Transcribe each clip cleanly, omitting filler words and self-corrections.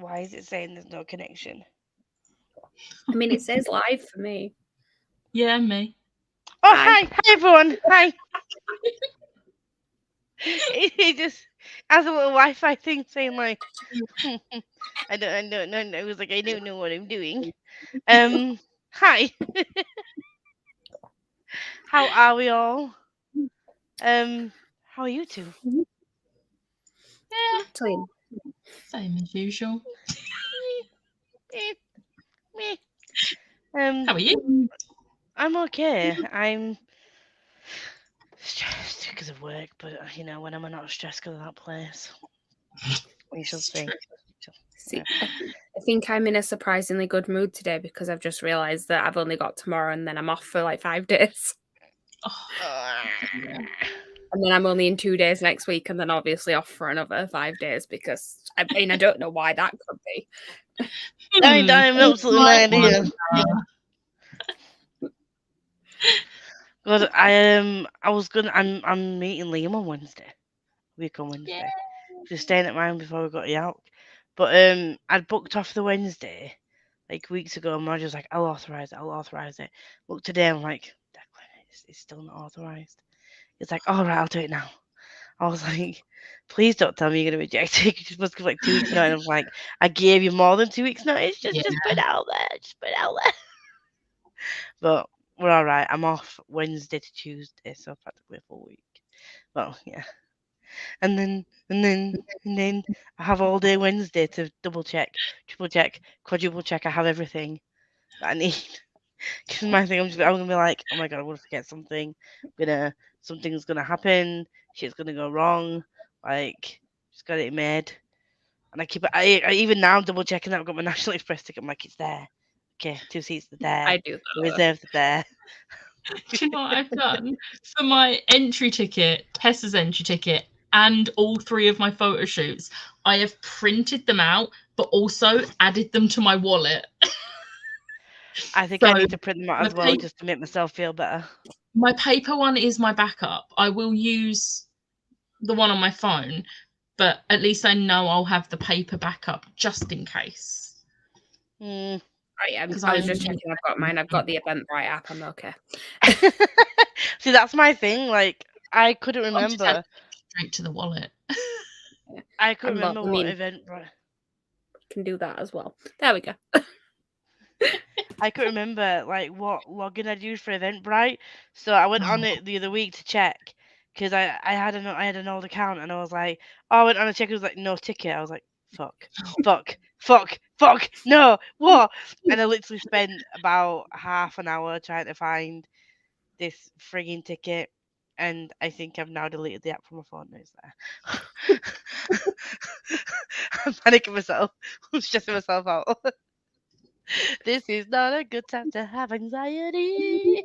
Why is it saying there's no connection? I mean, it says live for me. Yeah, me. Oh, hi everyone. Hi. It just has a little Wi-Fi thing saying like, I don't know. It was like I don't know what I'm doing. Hi. How are we all? How are you two? Yeah, Clean. same as usual. Me. How are you? I'm okay. I'm stressed because of work, but you know, when am I not stressed because of that place? We shall see. See, I think I'm in a surprisingly good mood today because I've just realised that I've only got tomorrow and then I'm off for like 5 days. And then I'm only in 2 days next week and then obviously off for another 5 days because, I mean, I don't know why that could be. I have absolutely no idea. But I'm meeting Liam on Wednesday. Week on Wednesday. Yeah. Just staying at mine before we got out. But I'd booked off the Wednesday like weeks ago, and Marge was like, I'll authorize it. Look, today I'm like, Declan, it's still not authorized. It's like, all right, I'll do it now. I was like, please don't tell me you're gonna reject it. You're supposed to give like 2 weeks notice. I'm like, I gave you more than 2 weeks notice. Just put it out there. Just put it out there. But we're all right. I'm off Wednesday to Tuesday, so practically a full week. Well, yeah. And then I have all day Wednesday to double check, triple check, quadruple check. I have everything that I need. Because my thing, I'm gonna be like, oh my god, I'm gonna forget something. Something's gonna happen. Shit's gonna go wrong. Like, just got it made. And I keep it. I even now double checking that I've got my National Express ticket. I'm like, it's there. Okay, 2 seats are there. I do that. The reserves are there. Do you know what I've done? For my entry ticket, Tessa's entry ticket, and all 3 of my photo shoots, I have printed them out, but also added them to my wallet. I think I need to print them out as well, just to make myself feel better. My paper one is my backup. I will use the one on my phone, but at least I know I'll have the paper backup just in case. I was just checking. I've got mine. I've got the Eventbrite app. I'm okay. See, that's my thing. Like, I couldn't remember. Straight to the wallet. I couldn't remember what Eventbrite. Can do that as well. There we go. I couldn't remember like what login I'd used for Eventbrite, so I went on it the other week to check because I had an old account and I was like, oh, I went on to check. It was like no ticket. I was like, fuck, no, what? And I literally spent about half an hour trying to find this frigging ticket, and I think I've now deleted the app from my phone. It's there. I'm panicking myself. I'm stressing myself out. This is not a good time to have anxiety.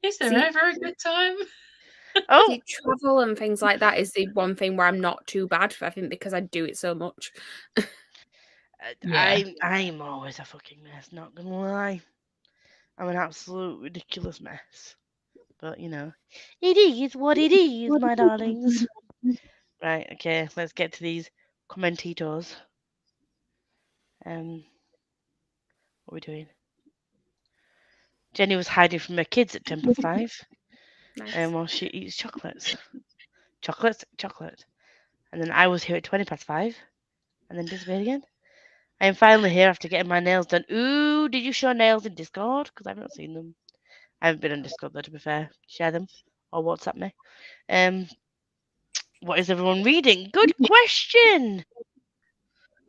Is there ever a good time? Oh, See, travel and things like that is the one thing where I'm not too bad, I think, because I do it so much. I'm always a fucking mess, not gonna lie. I'm an absolute ridiculous mess. But, you know, it is what it is, my darlings. Right, okay, let's get to these commentators. What are we doing? Jenny was hiding from her kids at 5:10. Nice. While she eats chocolates. Chocolate. And then I was here at 5:20, and then disappeared again. I am finally here after getting my nails done. Ooh, did you show nails in Discord? Because I've not seen them. I haven't been on Discord though, to be fair. Share them or WhatsApp me. What is everyone reading? Good question.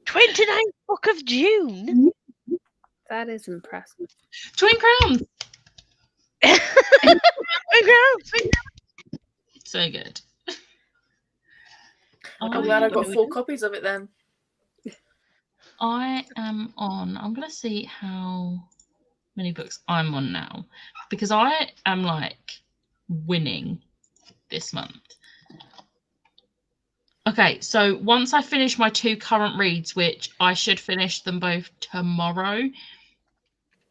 29th book of June. That is impressive. Twin Crowns. Twin Crowns. So good. I'm glad I got 4 copies of it then. I am on. I'm going to see how many books I'm on now, because I am like winning this month. Okay, so once I finish my 2 current reads, which I should finish them both tomorrow,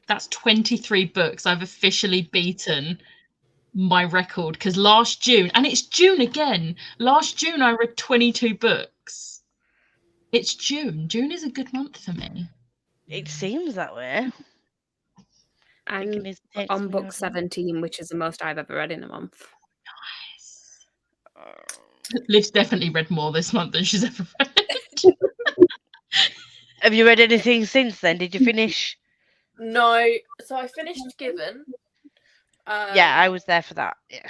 that's 23 books. I've officially beaten my record, because last June, and it's June again, last June I read 22 books It's June. June is a good month for me. It seems that way. I'm on book 17, which is the most I've ever read in a month. Nice. Liv's definitely read more this month than she's ever read. Have you read anything since then? Did you finish? No, so I finished Given. Yeah, I was there for that. Yeah.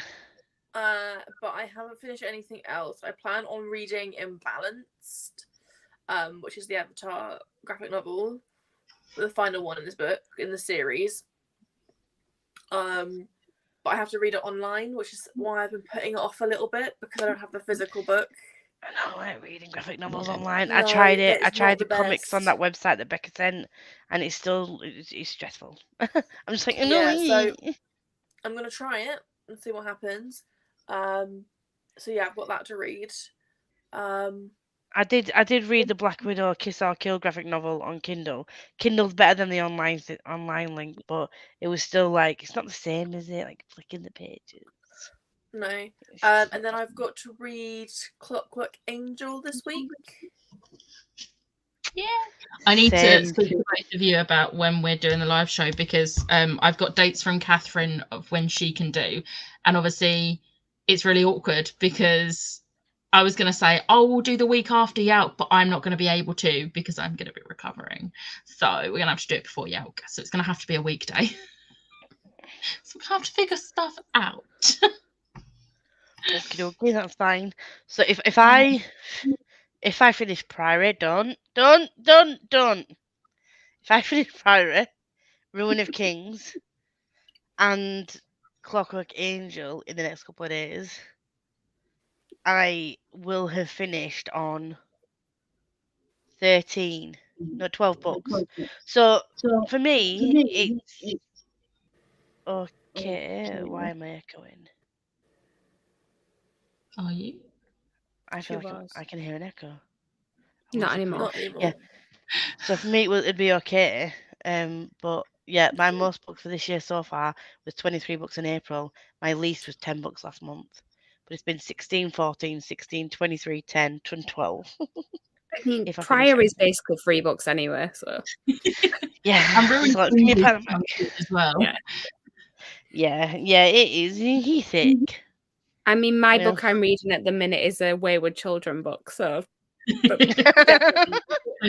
But I haven't finished anything else. I plan on reading Imbalanced, which is the Avatar graphic novel, the final one in this book in the series. But I have to read it online, which is why I've been putting it off a little bit because I don't have the physical book. I don't like reading graphic novels online. No, I tried it. I it's tried not the the comics on best. that website that Becca sent, and it's still it's stressful. I'm just like, no. Yeah, so I'm gonna try it and see what happens. So yeah, I've got that to read. I did read the Black Widow Kiss or Kill graphic novel on Kindle. Kindle's better than the online link, but it was still like it's not the same, is it? Like flicking the pages. No. It's just And then I've got to read Clockwork Angel this week. Yeah. I need to Same. speak to both of you about when we're doing the live show because I've got dates from Catherine of when she can do. And obviously it's really awkward because I was going to say, oh, we'll do the week after Yelp, but I'm not going to be able to because I'm going to be recovering. So we're going to have to do it before Yelp. So it's going to have to be a weekday. So we have to figure stuff out. Okay, that's fine. So if I finish Priory, done. If I finish Priory, Ruin of Kings, and Clockwork Angel in the next couple of days, I will have finished on 12 books. So for me, it's okay. Why am I echoing? Are you? I feel like I can hear an echo. Not anymore. Not anymore. Yeah. So for me, it'd be okay. But yeah, my most book for this year so far was 23 books in April. My least was 10 books last month. But it's been 16, 14, 16, 23, 10, 12. I mean, If I Prior finish is basically 3 books anyway, so. Yeah. I'm ruining So give me a pen back. as well. Yeah. Yeah, it is. He's thick. I mean, my Yeah. book I'm reading at the minute is a Wayward Children book, so. We're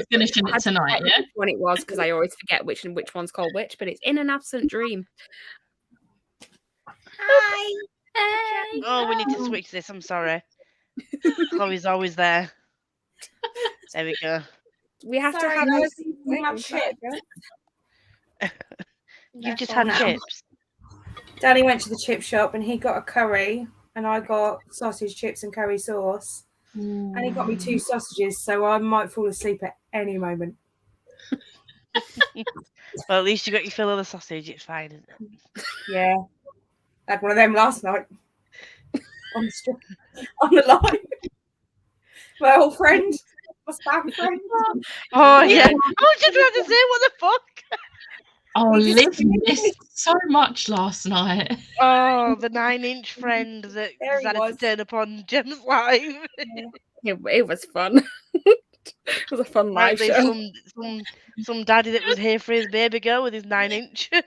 finishing it tonight, yeah? Which one it was, because I always forget which one's called which, but it's In an Absent Dream. Hi. Hey. Oh, we need to switch this. I'm sorry. Chloe's always there. There we go. We have to have You just had chips. Danny went to the chip shop and he got a curry, and I got sausage chips and curry sauce. And he got me 2 sausages, so I might fall asleep at any moment. Well, at least you got your fill of the sausage. It's fine, isn't it? Yeah. I had one of them last night. on the line. My old friend. My spam friend. Oh, yeah. I was just about to say, what the fuck? Oh, Liv missed so much last night. Oh, the 9-inch friend that There he decided was. to turn up on Gem's live. It was fun. It was a fun live Like show. some daddy that was here for his baby girl with his 9-inch. You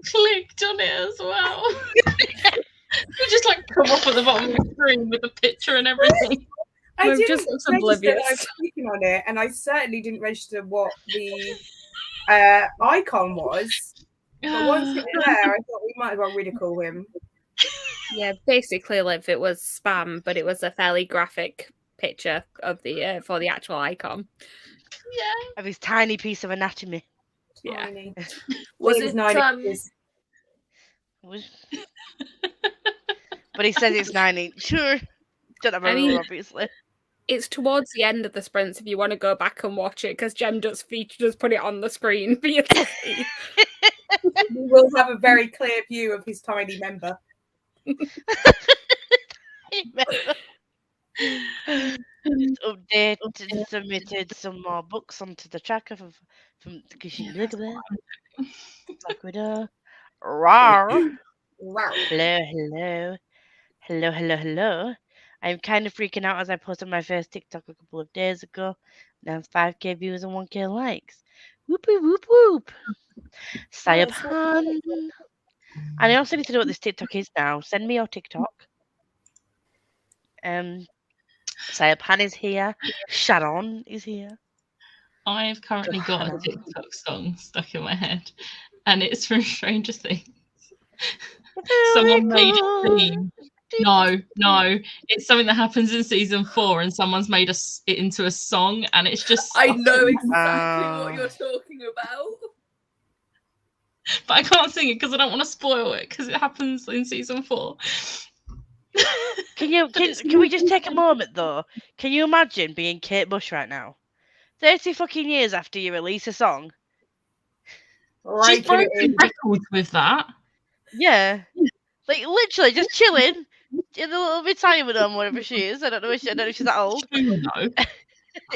clicked on it as well. You just like come up at the bottom of the screen with the picture and everything. I We're didn't just register that I oblivious. was clicking on it, and I certainly didn't register what the icon was. But once it was there, I thought we might as well ridicule him. Yeah, basically, Liv, it was spam, but it was a fairly graphic picture of the for the actual icon. Yeah. Of his tiny piece of anatomy. Yeah. Tiny. Was It was it 9 inches. But he says it's 9-inch. Sure. Don't have a rule, obviously. It's towards the end of the sprints if you want to go back and watch it, because Gem does put it on the screen for you to see. We will have a very clear view of his tiny member. Just updated and submitted some more books onto the tracker from the Black Widow. Rawr. Wow. Hello. I'm kind of freaking out as I posted my first TikTok a couple of days ago. Now it's 5k views and 1k likes. Whoop whoop whoop whoop. Sayab Nice. Han. And I also need to know what this TikTok is now. Send me your TikTok. Sayab Han is here. Sharon is here. I've currently got a TikTok song stuck in my head, and it's from Stranger Things. Someone made a theme. No, it's something that happens in season 4, and someone's made it into a song, and it's just. I know exactly what you're talking about. But I can't sing it because I don't want to spoil it because it happens in season 4. Can we just take a moment though? Can you imagine being Kate Bush right now? 30 fucking years after you release a song. She's broken records with that. Yeah. Like literally just chilling in the little retirement home, wherever she is. I don't know if she's that old. No.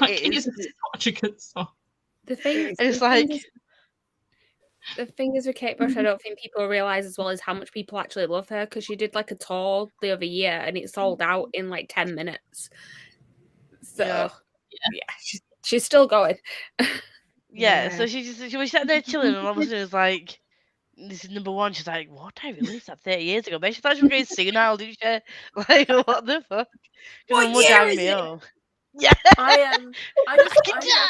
It is such a good song. The thing And it's like the thing is with Kate Bush, I don't think people realise as well as how much people actually love her, because she did like a tour the other year and it sold out in like 10 minutes. So yeah she's still going. yeah, so she was sat there chilling, and all of a sudden it was like, this is number 1. She's like, what? I released that 30 years ago. Maybe she thought she was going to sing now, didn't she? Like, what the fuck? What year is it? Yeah. I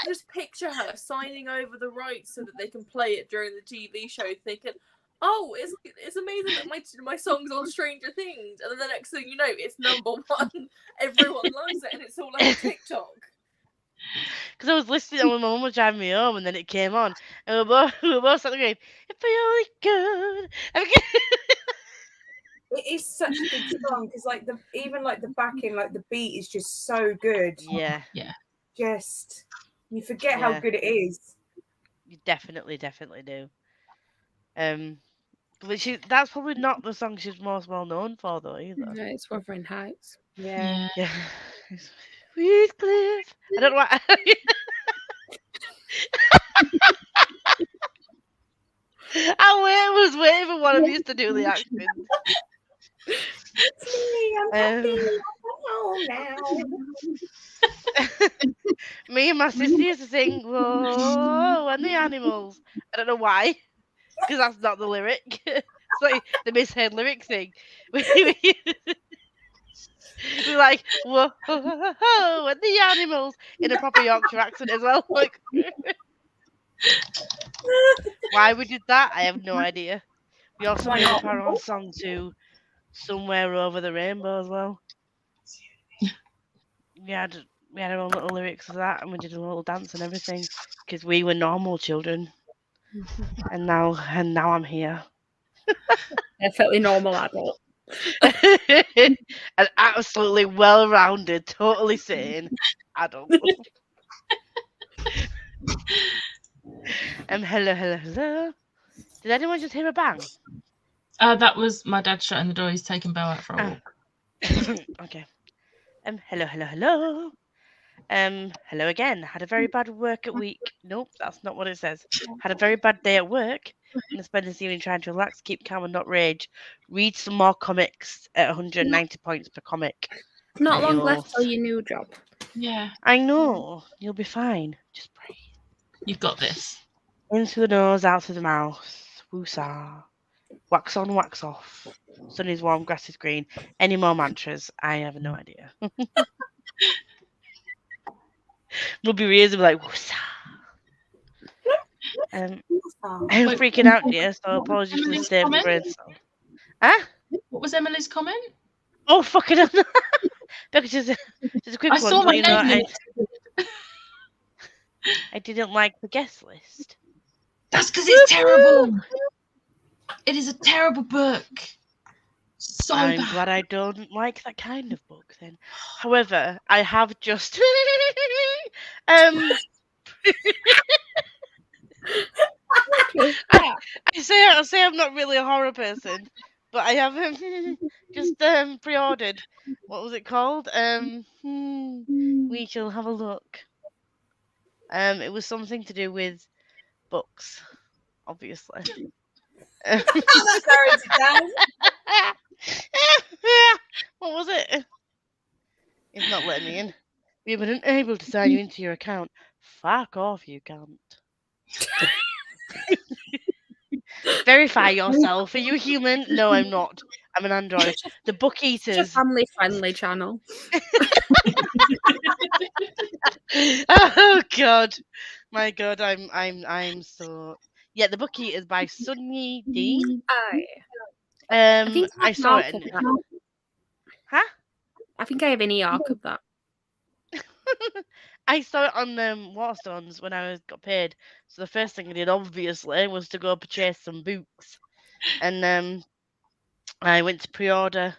just picture her signing over the rights so that they can play it during the TV show, thinking, "Oh, it's amazing that my song's on Stranger Things," and then the next thing you know, it's number 1. Everyone loves it, and it's all like TikTok. Because I was listening when my mum was driving me home, and then it came on, and we were both sat there going, "If I only could." It is such a good song because, like, even the backing, like the beat is just so good. Yeah. Just you forget how good it is. You definitely do. But that's probably not the song she's most well known for, though, either. No, it's Wuthering Heights. Yeah. Heathcliff. I don't know why. I was waiting for one of these to do the accent. It's me. I'm happy. I'm home now. Me and my sister used to sing "Whoa" and the Animals. I don't know why, because that's not the lyric. It's like the misheard lyric thing. We like "Whoa" and the Animals in a proper Yorkshire accent as well. Like, why we did that, I have no idea. We also made up our own song to "Somewhere Over the Rainbow" as well. We had our own little lyrics of that, and we did a little dance and everything because we were normal children. And now I'm here. Definitely normal adult. An absolutely well-rounded, totally sane adult. Hello. Did anyone just hear a bang? That was my dad shutting the door. He's taking Belle out for a walk. Okay. Hello. Hello again. Had a very bad work at week. Nope, that's not what it says. Had a very bad day at work. I'm gonna spend this evening trying to relax, keep calm, and not rage. Read some more comics at 190 points per comic. Not long left till your new job. Yeah. I know. You'll be fine. Just breathe. You've got this. In through the nose, out through the mouth. Woosah. Wax on, wax off. Sun is warm, grass is green. Any more mantras? I have no idea. We'll be raised and be like, woosah. I'm freaking out here, so apologies for the state of my brain cell. Huh? What was Emily's comment? Oh, fucking hell. Because just a quick I one. saw my name. I didn't like the guest list. That's because it's terrible. It is a terrible book. So I'm bad. glad I don't like that kind of book then. However, I have just I say I'm not really a horror person, but I have just pre-ordered. What was it called? We shall have a look. It was something to do with books, obviously. That narrows it down. What was it? It's not letting me in. We have been unable to sign you into your account. Fuck off, you can't. Verify yourself. Are you a human? No, I'm not. I'm an android. The It's a Bookeaters. family-friendly channel. Oh God, my God, I'm so. Yeah, The Bookeaters by Sunny Dean. I think I saw it. of In, that. huh? I think I have an e-arc of that. I saw it on Waterstones when I got paid. So the first thing I did, obviously, was to go purchase some books, and I went to pre-order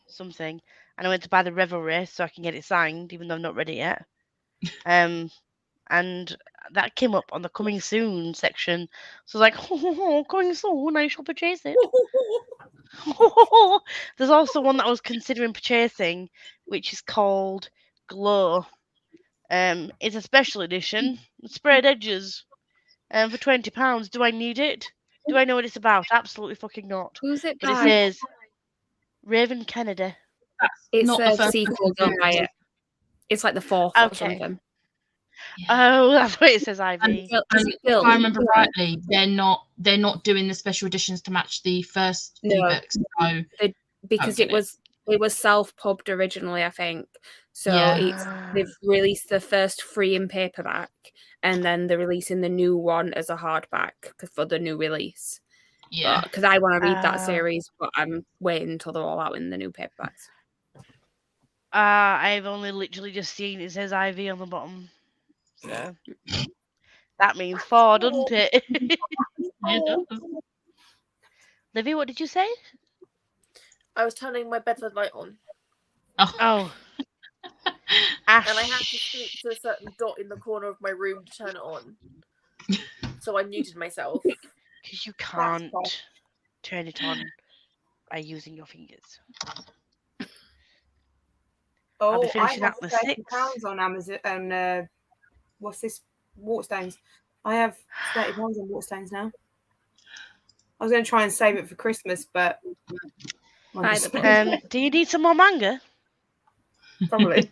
something, and I went to buy the Revelry so I can get it signed, even though I'm not ready yet. And that came up on the coming soon section. So I was like, coming soon, I shall purchase it. There's also one that I was considering purchasing, which is called Glow. It's a special edition, sprayed edges, for £20. Do I need it? Do I know what it's about? Absolutely fucking not. Who's it But it by? says Raven Kennedy. It's not the a first sequel, don't buy it. It's like the 4th or Okay. something. Oh, that's what it says, And, Ivy. Is and it if I Bill? remember rightly, they're not doing the special editions to match the first few No. books. So Because get it was self-pubbed originally, I think. So Yeah. they've released the first 3 in paperback, and then they're releasing the new one as a hardback for the new release. yeah, Because I want to read that series, but I'm waiting until they're all out in the new paperbacks. I've only literally just seen it says Ivy on the bottom. So that means 4, doesn't it? it does. Livy, what did you say? I was turning my bedside light on, Oh. and I had to speak to a certain dot in the corner of my room to turn it on. So I muted myself. Because you can't turn it on by using your fingers. I'll be Oh, I finishing have up the £30 6. on Amazon. And what's this? Waterstones. I have £30 on Waterstones now. I was going to try and save it for Christmas, but Do you need some more manga? probably.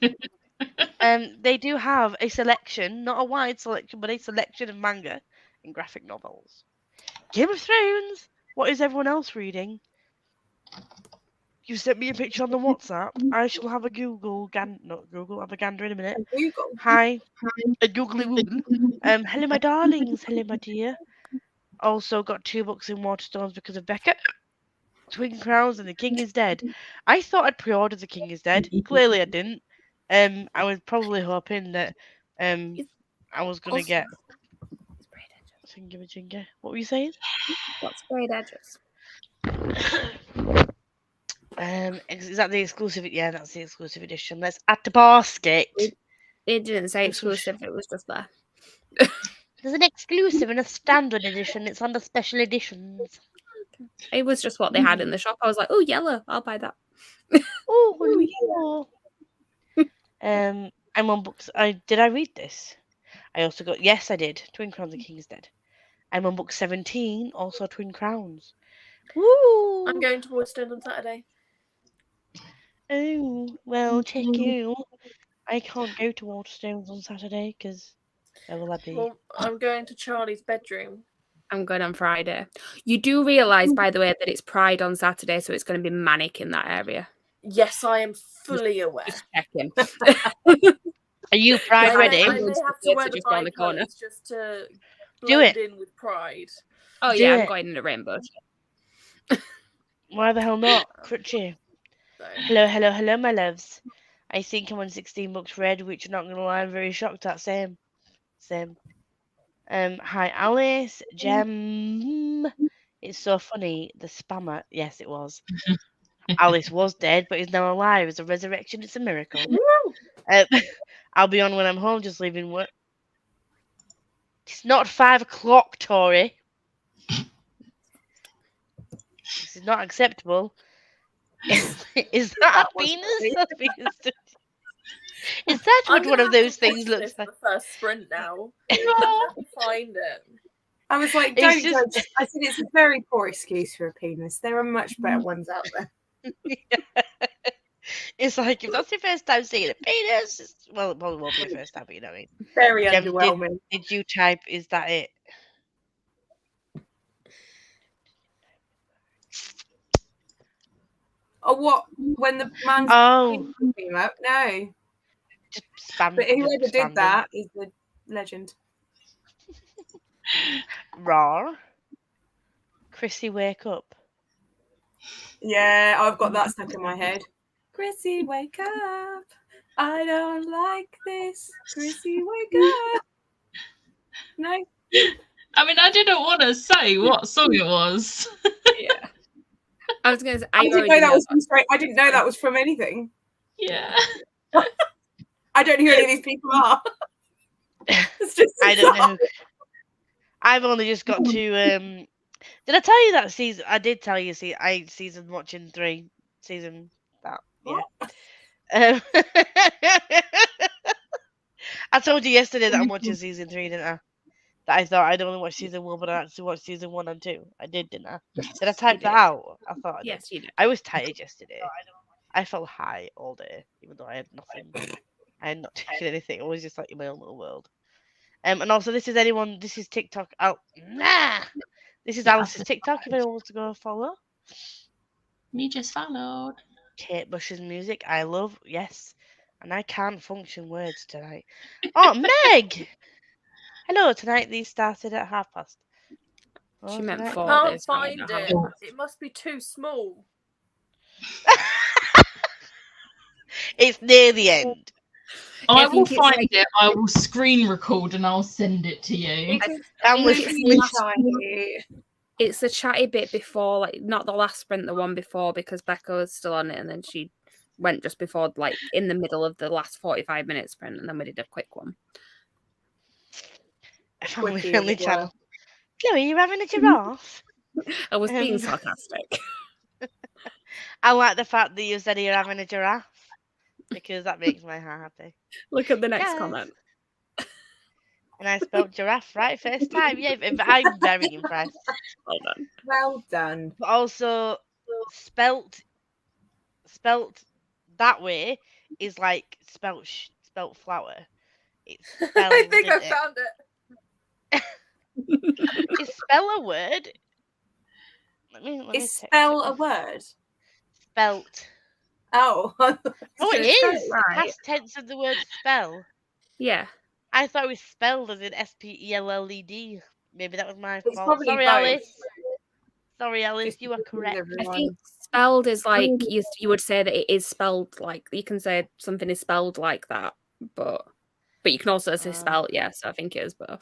They do have a selection, not a wide selection, but a selection of manga and graphic novels. Game of Thrones. What is everyone else reading? You sent me a picture on the WhatsApp. I shall have a have a gander in a minute. Google. Hi, a googly woogle. Hello, my darlings. Hello, my dear. Also got 2 books in Waterstones because of Becca. Twin Crowns and The King is Dead. I thought I'd pre-ordered The King is Dead. Clearly, I didn't. I was probably hoping that I was gonna get. Chinga. What were you saying? Got sprayed edges. Is that the exclusive? Yeah, that's the exclusive edition. Let's add the basket. It didn't say exclusive, it was just there. There's an exclusive and a standard edition. It's under special editions. It was just what they had in the shop. I was like, oh, yellow, I'll buy that. Oh, yellow. I'm on books. Did I read this? I also got. Yes, I did. Twin Crowns and King's Dead. I'm on book 17. Also, Twin Crowns. Woo! I'm going to Waterstones on Saturday. Oh, well, check you. I can't go to Waterstones on Saturday because where will I be? Well, I'm going to Charlie's bedroom. I'm going on Friday. You do realise, by the way, that it's Pride on Saturday, so it's going to be manic in that area. Yes, I am fully aware. Just checking. Are you Pride ready? I may have to wear the just around the Pride corner. clothes just to Do blend it. in with Pride. Oh, Do yeah, it. I'm going in a rainbow. Why the hell not? Crutchy. So. Hello, my loves. I think I'm on 16 books read, which I'm not gonna lie, I'm very shocked at. Same. Hi Alice, Gem. It's so funny. The spammer. Yes, it was. Alice was dead, but is now alive. It's a resurrection. It's a miracle. I'll be on when I'm home, just leaving work. It's not 5 o'clock, Tori. This is not acceptable. Is that a penis? Is that what one of those things looks like? The first sprint now. I have to find it. I was like, don't judge. I said it's a very poor excuse for a penis. There are much better ones out there. It's like, if that's your first time seeing a penis, well, it probably won't be your first time, but you know what I mean. Very Jem, underwhelming. did you type, is that it? Oh, what? When the man's Oh, came up? No. just spam. But whoever just did spam them. that is a legend. Raw. Chrissy, wake up. Yeah, I've got that stuck in my head. Chrissy, wake up. I don't like this. Chrissy, wake up. No. I mean, I didn't want to say what song it was. Yeah. I was going to say, I didn't know that was from straight. I didn't know that was from anything. Yeah. I don't know who any of these people are. It's just I don't know. I've only just got to. Did I tell you that season? I did tell you. See, season watching 3 season that. Yeah. I told you yesterday that I'm watching season 3, didn't I? That I thought I'd only watch season 1, but I actually watched season 1 and 2. I did, didn't I? Did I type that out? I thought I did. Yes, you did. I was tired yesterday. I felt high all day, even though I had nothing. I had not taken anything. I was just like in my own little world. And also, this is TikTok. Oh, nah! This is Alice's TikTok. If anyone wants to go and follow. Me just followed. Kate Bush's music, I love. Yes, and I can't function words tonight. Oh, Meg! Hello. Tonight these started at 12:30. Oh, She meant tonight- 4. Can't days, right? find I it. haven't. It must be too small. It's near the end. I I will think it's find like- it. I will screen record and I'll send it to you. And with it's with- tiny. It's the chatty bit before, like not the last sprint, the one before, because Becca was still on it, and then she went just before, like in the middle of the last 45-minute sprint, and then we did a quick one. a family Quickie, friendly as it were. channel. Chloe, you having a giraffe? I was being Um, sarcastic. I like the fact that you said you're having a giraffe because that makes my heart happy. Look at the next Yes. comment. And I spelled giraffe right first time. Yeah, I'm very impressed. Well done. Well done. But also, spelt that way is like spelt flower. It's spelled, I think I isn't it? found it. Is spell a word? Let me Is check spell it a off. word? Spelt. Oh. Oh, it It's spelled is. right. Past tense of the word spell. Yeah. I thought it was spelled as in SPELLED. Maybe that was my It's fault. probably Sorry, both. Alice. Sorry, Alice. Just You are confuse correct. I everyone. think spelled is like you would say that it is spelled like, you can say something is spelled like that, but you can also say spelled, yeah. So I think it is both.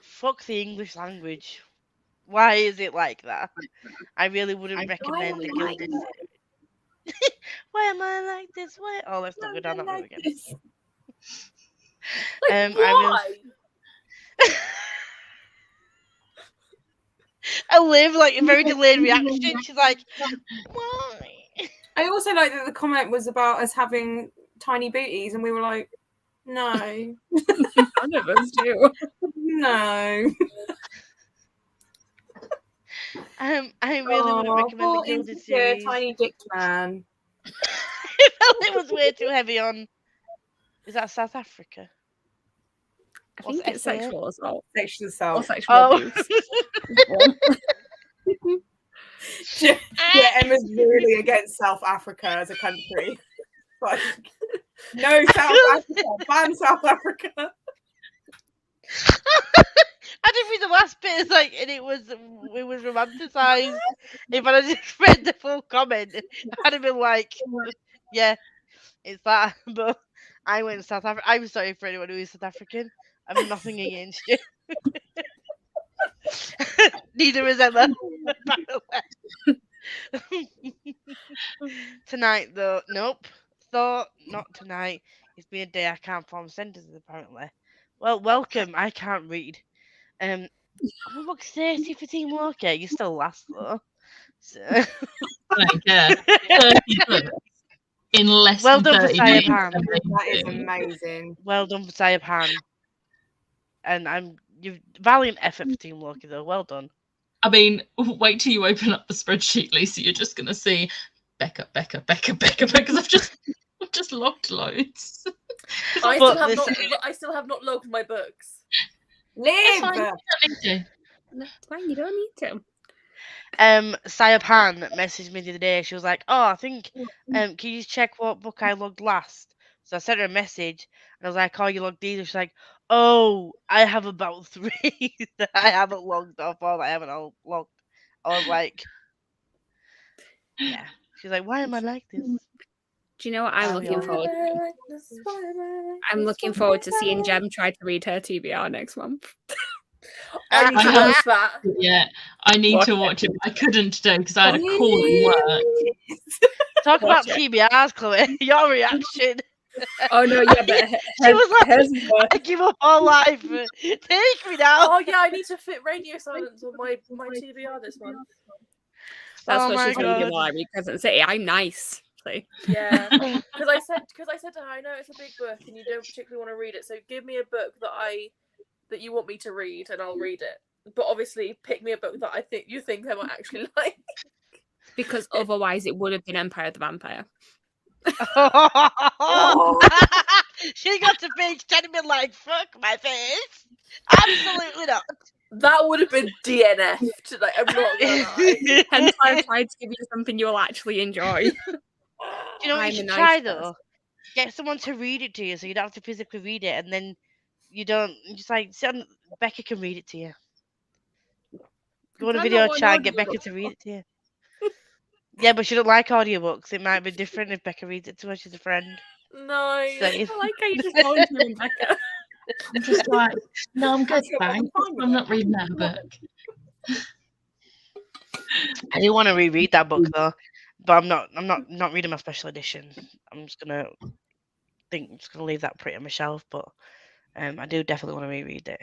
Fuck the English language. Why is it like that? I really wouldn't recommend the Gilded Series. Why am I like this? Why? Oh, let's not go down that road again. Like, I will. why? I live like a very delayed reaction. She's like, why? I also like that the comment was about us having tiny booties, and we were like, no, None of us do. no. I really wouldn't recommend the poor Gilded insecure Series. tiny dick man. I felt it was way too heavy on. Is that South Africa? I What's think it's SA? sexual assault Sexual or assault. sexual Oh. abuse. Yeah, Emma's really against South Africa as a country. Like, no South Africa, ban South Africa. I didn't read the last bit. It's like, and it was romanticized. If I had just read the full comment, I'd have been like, yeah, it's that. But I went to South Africa. I'm sorry for anyone who is South African. I'm nothing against you. Neither is Emma, by the way. Tonight, though, nope. Thought not tonight. It's been a day I can't form sentences, apparently. Well, welcome. I can't read. Oh, look, 30 for Team Walker. You still last, though. So... Like, yeah, 30 books in less Well than done for 30 Saya minutes. Pan. That is amazing. Well done for Saya Pan. And you've valiant effort for Team Walker, though. Well done. I mean, wait till you open up the spreadsheet, Lisa. You're just going to see Becca, because I've just logged loads. I But still have not logged my books. It's fine, Live. you don't need to. That's fine. You don't need to. Saya Pan messaged me the other day. She was like, "Oh, I think can you check what book I logged last?" So I sent her a message and I was like, "Oh, you logged these?" And she's like, "Oh, I have about 3 that I haven't logged off or that I haven't all logged." I was like, "Yeah." She's like, "Why am I like this?" Do you know what I'm Oh, looking yeah. forward to? I'm looking forward to seeing Jem try to read her TBR next month. I need to I watch that. Yeah, I need Watch to watch it. I couldn't today because I had a call at work. Talk Watch about TBRs, Chloe. Your reaction. Oh no, yeah, but She was like, hers is worse. "I give up all life. Take me now." Oh yeah, I need to fit radio silence on my TBR this month. That's Oh what my she's reading God. while I read Crescent City. I'm nice. So. Yeah, because I said to her, I know it's a big book and you don't particularly want to read it, so give me a book that you want me to read and I'll read it. But obviously, pick me a book that you think I might actually like. Because otherwise, it would have been Empire the Vampire. She got to page 10 and been like, "Fuck my face." Absolutely not. That would have been DNF'd. Like, I'm not gonna lie. Hence, I've tried to give you something you'll actually enjoy. Do you know what I'm you a should nice try person. though? Get someone to read it to you so you don't have to physically read it, and then you don't just like sit on. Becca can read it to you. Go on a I'm video not chat an and get Becca audiobook. to read it to you. Yeah, but she don't like audiobooks. It might be different if Becca reads it to her. She's a friend. No. Saying. I like how you just volunteering, Becca. I'm just like, no, I'm good, I'm thanks. fine with I'm it. not reading that book. I do want to reread that book though, but I'm not reading my special edition. I'm just gonna leave that pretty on my shelf. But I do definitely want to reread it.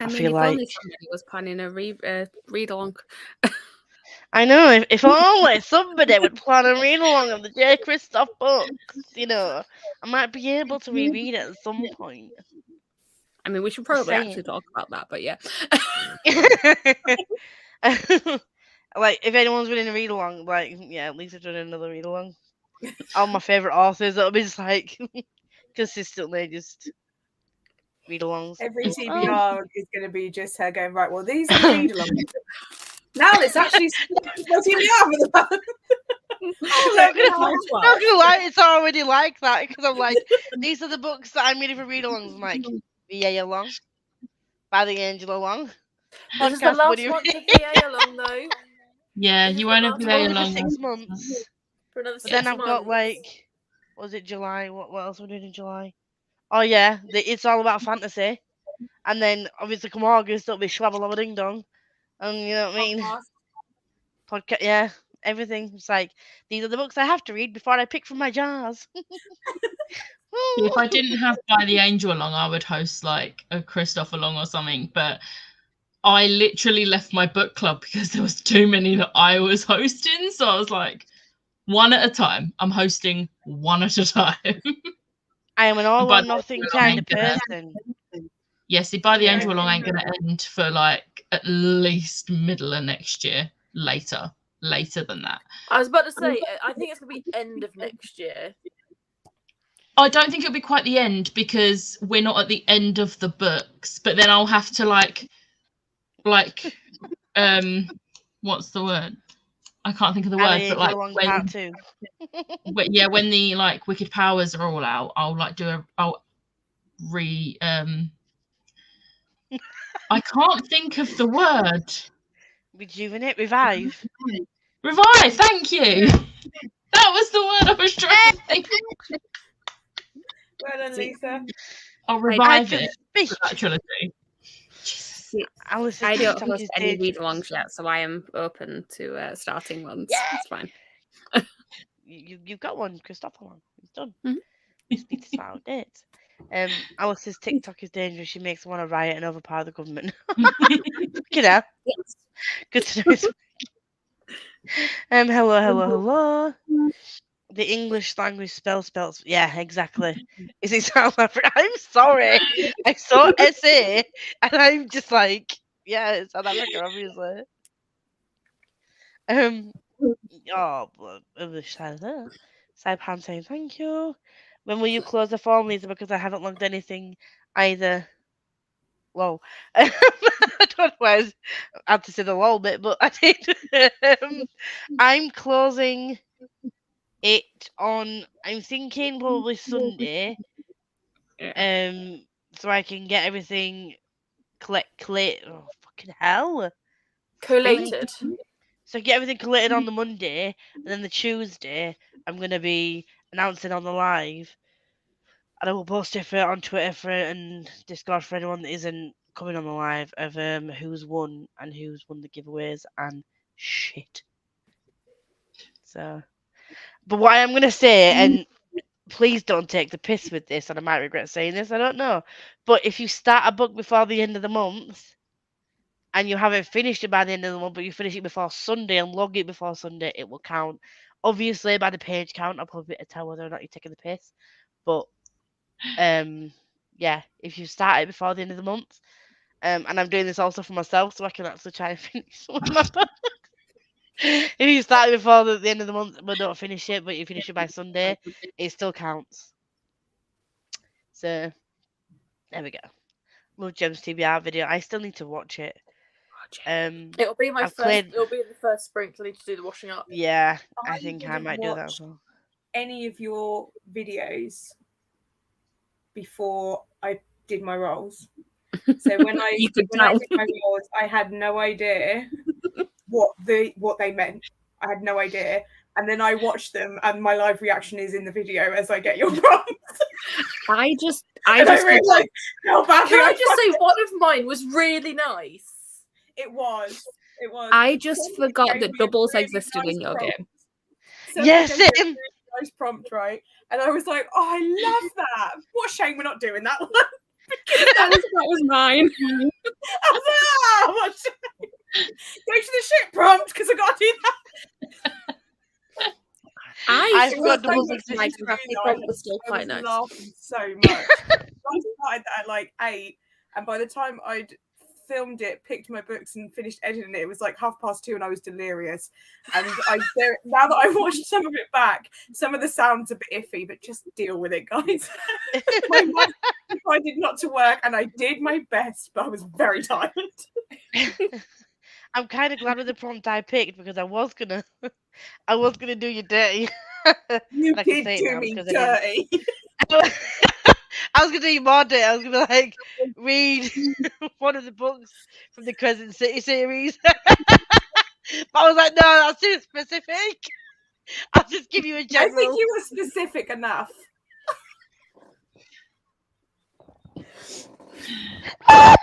I I mean, feel if like only somebody was planning a read along. I know if only somebody would plan a read along of the J. Christoph books, you know, I might be able to reread it at some point. I mean, we should Just probably actually saying. talk about that, but yeah. Like if anyone's doing a read along, like yeah, at least I've done another read along. All my favourite authors, it'll be just like consistently just read alongs. Every Oh. TBR is going to be just her going, right, well, these are the read along. Now let's actually what's in the other. I'm not gonna lie, it's already like that because I'm like, these are the books that I'm reading for read alongs. I'm like, VA along by the Angela Long. This is the Podcast last buddy one read. to VA along though. Yeah, This is you the won't last have to one. very Only for long. 6 months. For another But 6 then months. I've got like, was it July? What else we're doing in July? Oh yeah, it's all about fantasy. And then obviously come August it'll be Schwabalong Ding Dong. And you know what I mean? Podcast, yeah, everything. It's like these are the books I have to read before I pick from my jars. If I didn't have By the Angel along, I would host like a Christoph along or something. But I literally left my book club because there was too many that I was hosting. So I was like, one at a time. I'm hosting one at a time. I am an all By or the nothing Angel kind along of ain't person. Yeah, see, By the Yeah. Angel along ain't going to end for like at least middle of next year. Later than that. I was about to say, I think it's gonna be end of next year. I don't think it'll be quite the end because we're not at the end of the books. But then I'll have to like, what's the word? I can't think of the word. But like Along part 2. when the like Wicked Powers are all out, I'll like I can't think of the word. Rejuvenate, revive. Revive. Thank you. That was the word I was trying to think. Well done, Lisa. I'll revive I it. can For that trilogy. See, Alice's I don't TikTok host is any dangerous. read alongs yet, so I am open to starting ones. Yeah. It's fine. You've got one, Christopher one. It's done. Mhm. You just need to start out dates. Alice's TikTok is dangerous. She makes one a riot and overpower the government. You know, Yes. good to know. Hello. The English language spells. Yeah, exactly. Is it South Africa? I'm sorry. I saw SA and I'm just like, yeah, it's South Africa, obviously. Oh, Saipan saying thank you. When will you close the form, Lisa? Because I haven't logged anything either. Lol. I don't know why I had to say the lol bit, but I did. I'm closing it on. I'm thinking probably Sunday. Yeah. So I can get everything collect. Oh fucking hell! Collated. So get everything collated on the Monday, and then the Tuesday I'm gonna be announcing on the live, and I will post it on Twitter and Discord for anyone that isn't coming on the live of who's won and who's won the giveaways and shit. So, but what I'm gonna say, and please don't take the piss with this, and I might regret saying this, I don't know, but if you start a book before the end of the month, and you haven't finished it by the end of the month, but you finish it before Sunday and log it before Sunday, it will count. Obviously, by the page count, I'll probably be able to tell whether or not you're taking the piss. But yeah, if you start it before the end of the month, and I'm doing this also for myself, so I can actually try and finish some of my books. If you start it before the end of the month but don't finish it, but you finish it by Sunday, it still counts. So there we go. Love Gems TBR video. I still need to watch it. It'll be my I've first. cleared- It'll be the first sprint. I need to do the washing up. Yeah, I I think I didn't might do that watch as well. any of your videos before I did my roles. So when I You could when I tell. did my roles, I had no idea what they meant. I had no idea. And then I watched them, and my live reaction is in the video as I get your prompts. I just And I realised how badly Can I I just say one of mine was really nice? It was. I just Someone forgot gave that me a doubles really existed nice in your prompt. game. Someone Yes, gave me a same. really nice prompt, right? And I was like, oh, I love that. What a shame we're not doing that one. That was mine. I was like, oh, what a shame. Go to the shit prompt because I got to do that. I It forgot was doubles so existed. nice. Really Graphic nice. prompt was still I quite was nice. laughing so much. I started at like 8, and by the time I'd filmed it, picked my books, and finished editing it, it was like 2:30, and I was delirious. And now that I watched some of it back, some of the sounds are a bit iffy, but just deal with it, guys. My mind decided not to work, and I did my best, but I was very tired. I'm kind of glad with the prompt I picked because I was gonna do you dirty. You And I can did say it do now me because I dirty. didn't. I was gonna do you more dirty. I was gonna like read one of the books from the Crescent City series. But I was like, no, that's too specific. I'll just give you a I general. think you were specific enough. I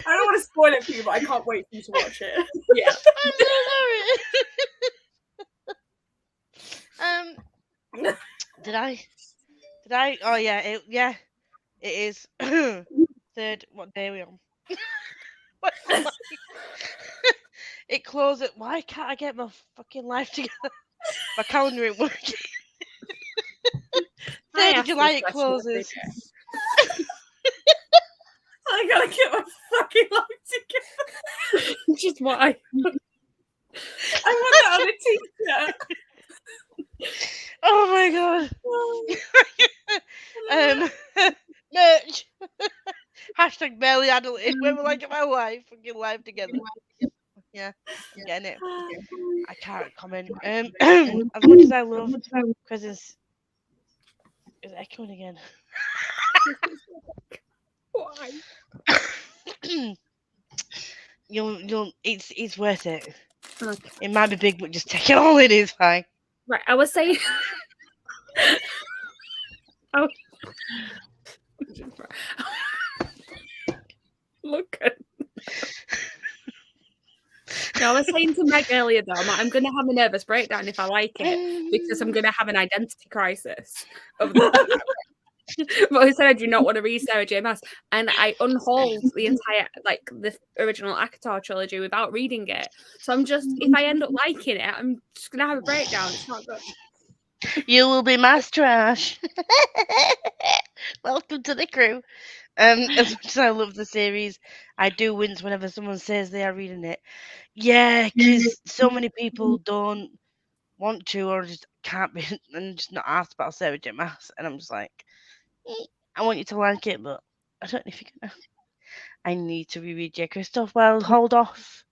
don't want to spoil it for you, but I can't wait for you to watch it. Yeah. I'm so sorry. Did I? Oh yeah, it is. Third. What day are we on? It closed at. Why can't I get my fucking life together? My calendar ain't working. 3rd of July it closes. I gotta get my fucking life together. Which is why. I want that on a t-shirt. Oh my god. Merch. Hashtag barely adult it when we're like at my life fucking live together. Yeah, I'm getting it. I can't comment. As much as I love Crescent's, is it echoing again? Why? You'll it's worth it. Okay. It might be big, but just take it all in. It's fine. Right, I was saying. Oh. Look at. No, I was saying to Meg earlier though, I'm going to have a nervous breakdown if I like it because I'm going to have an identity crisis. But I said I do not want to read Sarah J. Maas, and I unhauled the entire the original ACOTAR trilogy without reading it. So I'm just, if I end up liking it, I'm just going to have a breakdown. It's not good. You will be mass trash. Welcome to the crew. As much as I love the series, I do wince whenever someone says they are reading it. Yeah, because so many people don't want to or just can't be and just not asked about Sarah J. Maas, and I'm just like, I want you to like it, but I don't know if you're gonna. I need to reread J. Christoph. Well, hold off.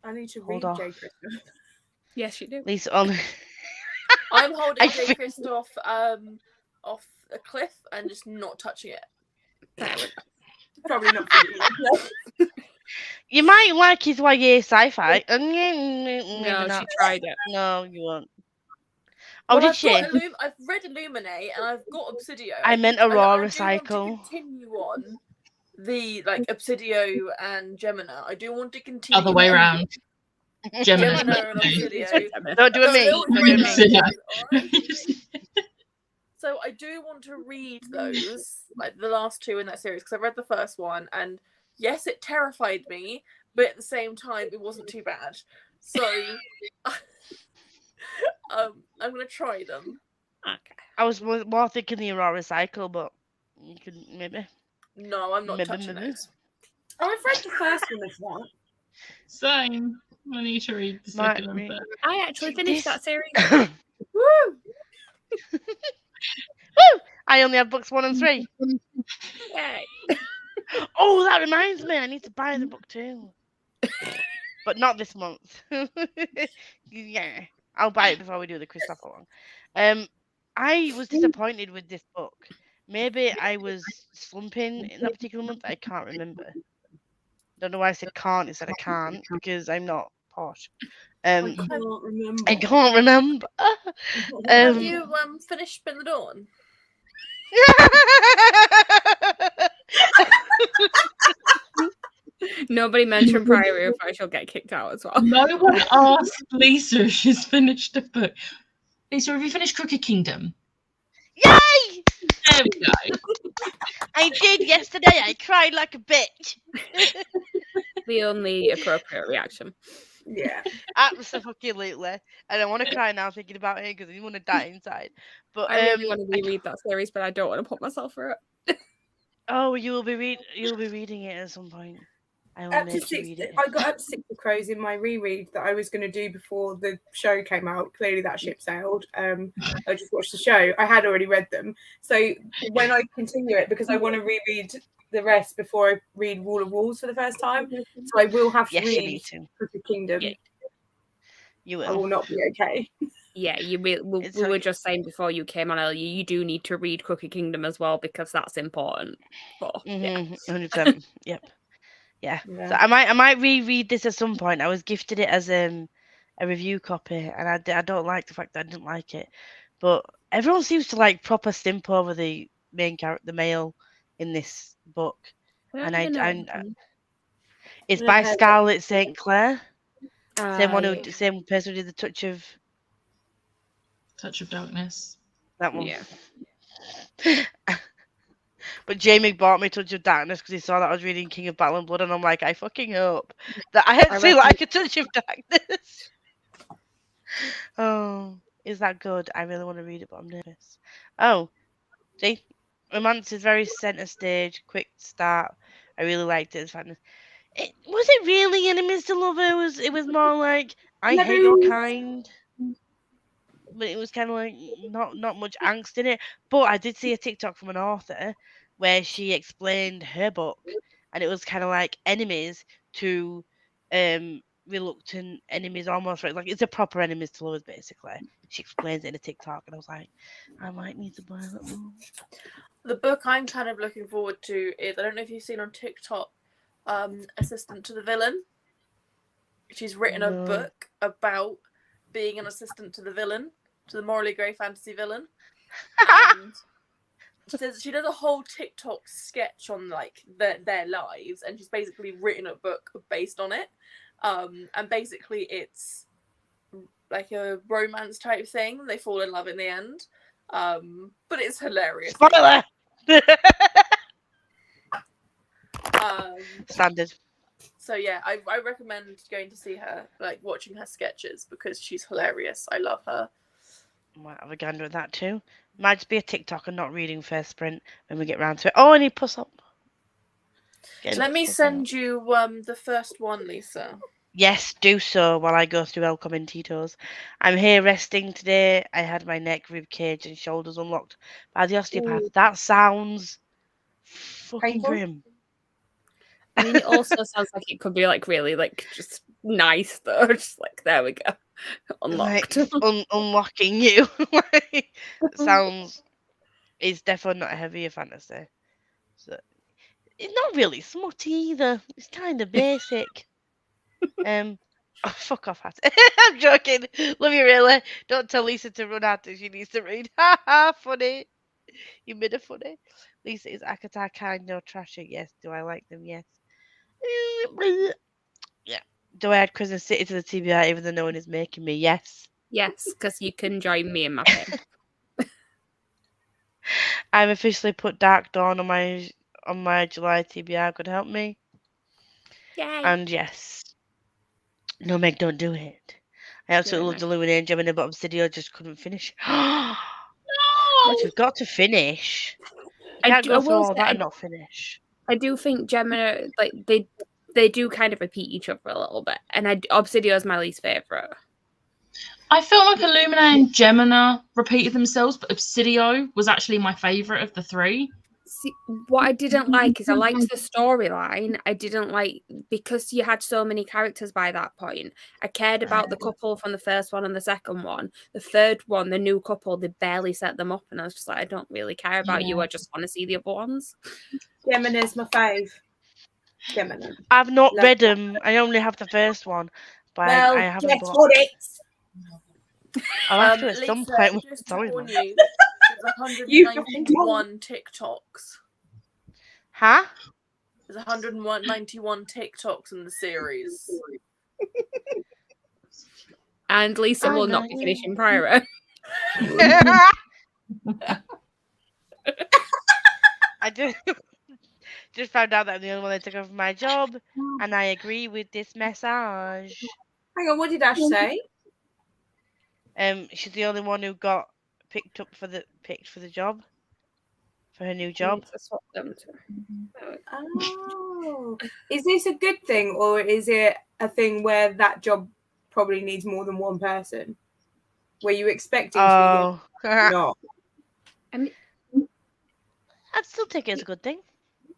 I need to Hold read off. J. Christoph. Yes, you do. At least on. I'm holding I J. feel- Christoph off a cliff and just not touching it. Probably not for you. You might like his YA sci-fi. No, not. she tried it. No, you won't. Oh, Well, did I've she? got I've read Illuminate and I've got Obsidio. I meant I Aurora do want to Cycle. continue on the Obsidio and Gemina. I do want to continue. Other way around. Gemini. Gemina and Obsidio. Don't do it me. No, Don't do it me. Yeah. alright? So I do want to read those, like the last two in that series, because I read the first one, and yes, it terrified me, but at the same time, it wasn't too bad. So I'm gonna try them. Okay. I was more thinking the Aurora Cycle, but you could maybe. No, I'm not Maybe, touching maybe. those. Oh, I've read the first one of that. Same. I need to read the Might second and read- third. I actually finished that series. Woo! Woo! I only have books 1 and 3. Yay. Oh, that reminds me. I need to buy the book too. But not this month. Yeah. I'll buy it before we do the Christopher one. I was disappointed with this book. Maybe I was slumping in that particular month. I can't remember. Don't know why I said can't instead of can't, because I'm not posh. I can't remember. I can't remember. Have you finished Spin the Dawn? Nobody mentioned Priory or she'll get kicked out as well. No one asked Lisa if she's finished a book. Lisa, have you finished Crooked Kingdom? Yay! There we go. I did yesterday. I cried like a bitch. The only appropriate reaction. Yeah. Absolutely. And I want to cry now thinking about it because I want to die inside. But I really want to reread that series, but I don't want to put myself through it. Oh, you'll be reading it at some point. I will Up to make you 6, read it. I got up to 6 of Crows in my reread that I was going to do before the show came out. Clearly, that ship sailed. I just watched the show. I had already read them. So when I continue it, because I want to reread the rest before I read Wall of Walls for the first time, so I will have to Yes, you read need to. Crooked Kingdom. Yeah. You I will will. not be okay. Yeah, we were just saying before you came on earlier, you do need to read Crooked Kingdom as well because that's important. But, yeah. 100%. Yep. Yeah. So I might reread this at some point. I was gifted it as a review copy, and I don't like the fact that I didn't like it. But everyone seems to like proper stimp over the main character, the male in this book. And it's by Scarlett St. Clair. Same person who did the Touch of Darkness. that one. Yeah. But Jamie bought me Touch of Darkness because he saw that I was reading King of Battle and Blood, and I'm like, I fucking hope that I actually like a Touch of Darkness. Oh, is that good? I really want to read it, but I'm nervous. Oh, see, romance is very center stage, quick start. I really liked it. Was it really enemies to lovers? It was more like I hate your kind. But it was kind of like not much angst in it. But I did see a TikTok from an author where she explained her book, and it was kind of like enemies to reluctant enemies, almost right. Like it's a proper enemies to lovers, basically. She explains it in a TikTok, and I was like, I might need to buy that one. The book I'm kind of looking forward to is, I don't know if you've seen on TikTok, Assistant to the Villain. She's written a book about being an assistant to the villain, to the morally grey fantasy villain. And she does a whole TikTok sketch on like their lives, and she's basically written a book based on it. And basically it's like a romance type thing. They fall in love in the end. But it's hilarious. Spoiler! Standard. So yeah, I recommend going to see her, like watching her sketches, because she's hilarious. I love her. Might have a gander at that too. Might just be a TikTok and not reading first sprint when we get round to it. Oh, I need puss up. Let me send you the first one, Lisa. Yes, do so while I go through El Comentitos. I'm here resting today. I had my neck, rib cage, and shoulders unlocked by the osteopath. Ooh. That sounds fucking Painful? grim. I mean, it also sounds like it could be like really like just nice though. Just like there we go, unlocked. Like, unlocking you. Like, sounds. It's definitely not a heavier fantasy. So it's not really smutty either. It's kind of basic. Oh, fuck off, Hattie. I'm joking. Love you, really. Don't tell Lisa to run out if she needs to read. Ha ha, funny. You made it funny. Lisa, is Akatar kind or trashy? Yes. Do I like them? Yes. Yeah. Do I add Crescent City to the TBR even though no one is making me? Yes. Yes, because you can join me in my pain. I've officially put Dark Dawn on my July TBR. Could help me. Yay! And yes. No, Meg, don't do it. I absolutely loved Illuminating Gemini, but Obsidio just couldn't finish. No! What, you've got to finish. You can't go through all that and not finish. I do think Gemini, like they do kind of repeat each other a little bit, and Obsidio is my least favorite. I felt like Illumina and Gemini repeated themselves, but Obsidio was actually my favourite of the three. See, what I didn't like is I liked the storyline. I didn't like, because you had so many characters by that point. I cared about the couple from the first one and the second one. The third one, the new couple, they barely set them up, and I was just like, I don't really care about you. I just want to see the other ones. Gemini's my fave. Gemini. I've not read them. I only have the first one, but Well, I haven't guess bought. what it's? I'll have to at Lisa, some point. just to Sorry, warn Mum. you, there's 191 TikToks. Huh? There's 191 TikToks in the series. And Lisa will not be finishing Pyro. I just found out that I'm the only one that took over my job, and I agree with this message. Hang on, what did Ash say? She's the only one who got picked for the job, for her new job. Oh, is this a good thing, or is it a thing where that job probably needs more than one person? Were you expecting to be good? No. I mean, I'd still take it as a good thing.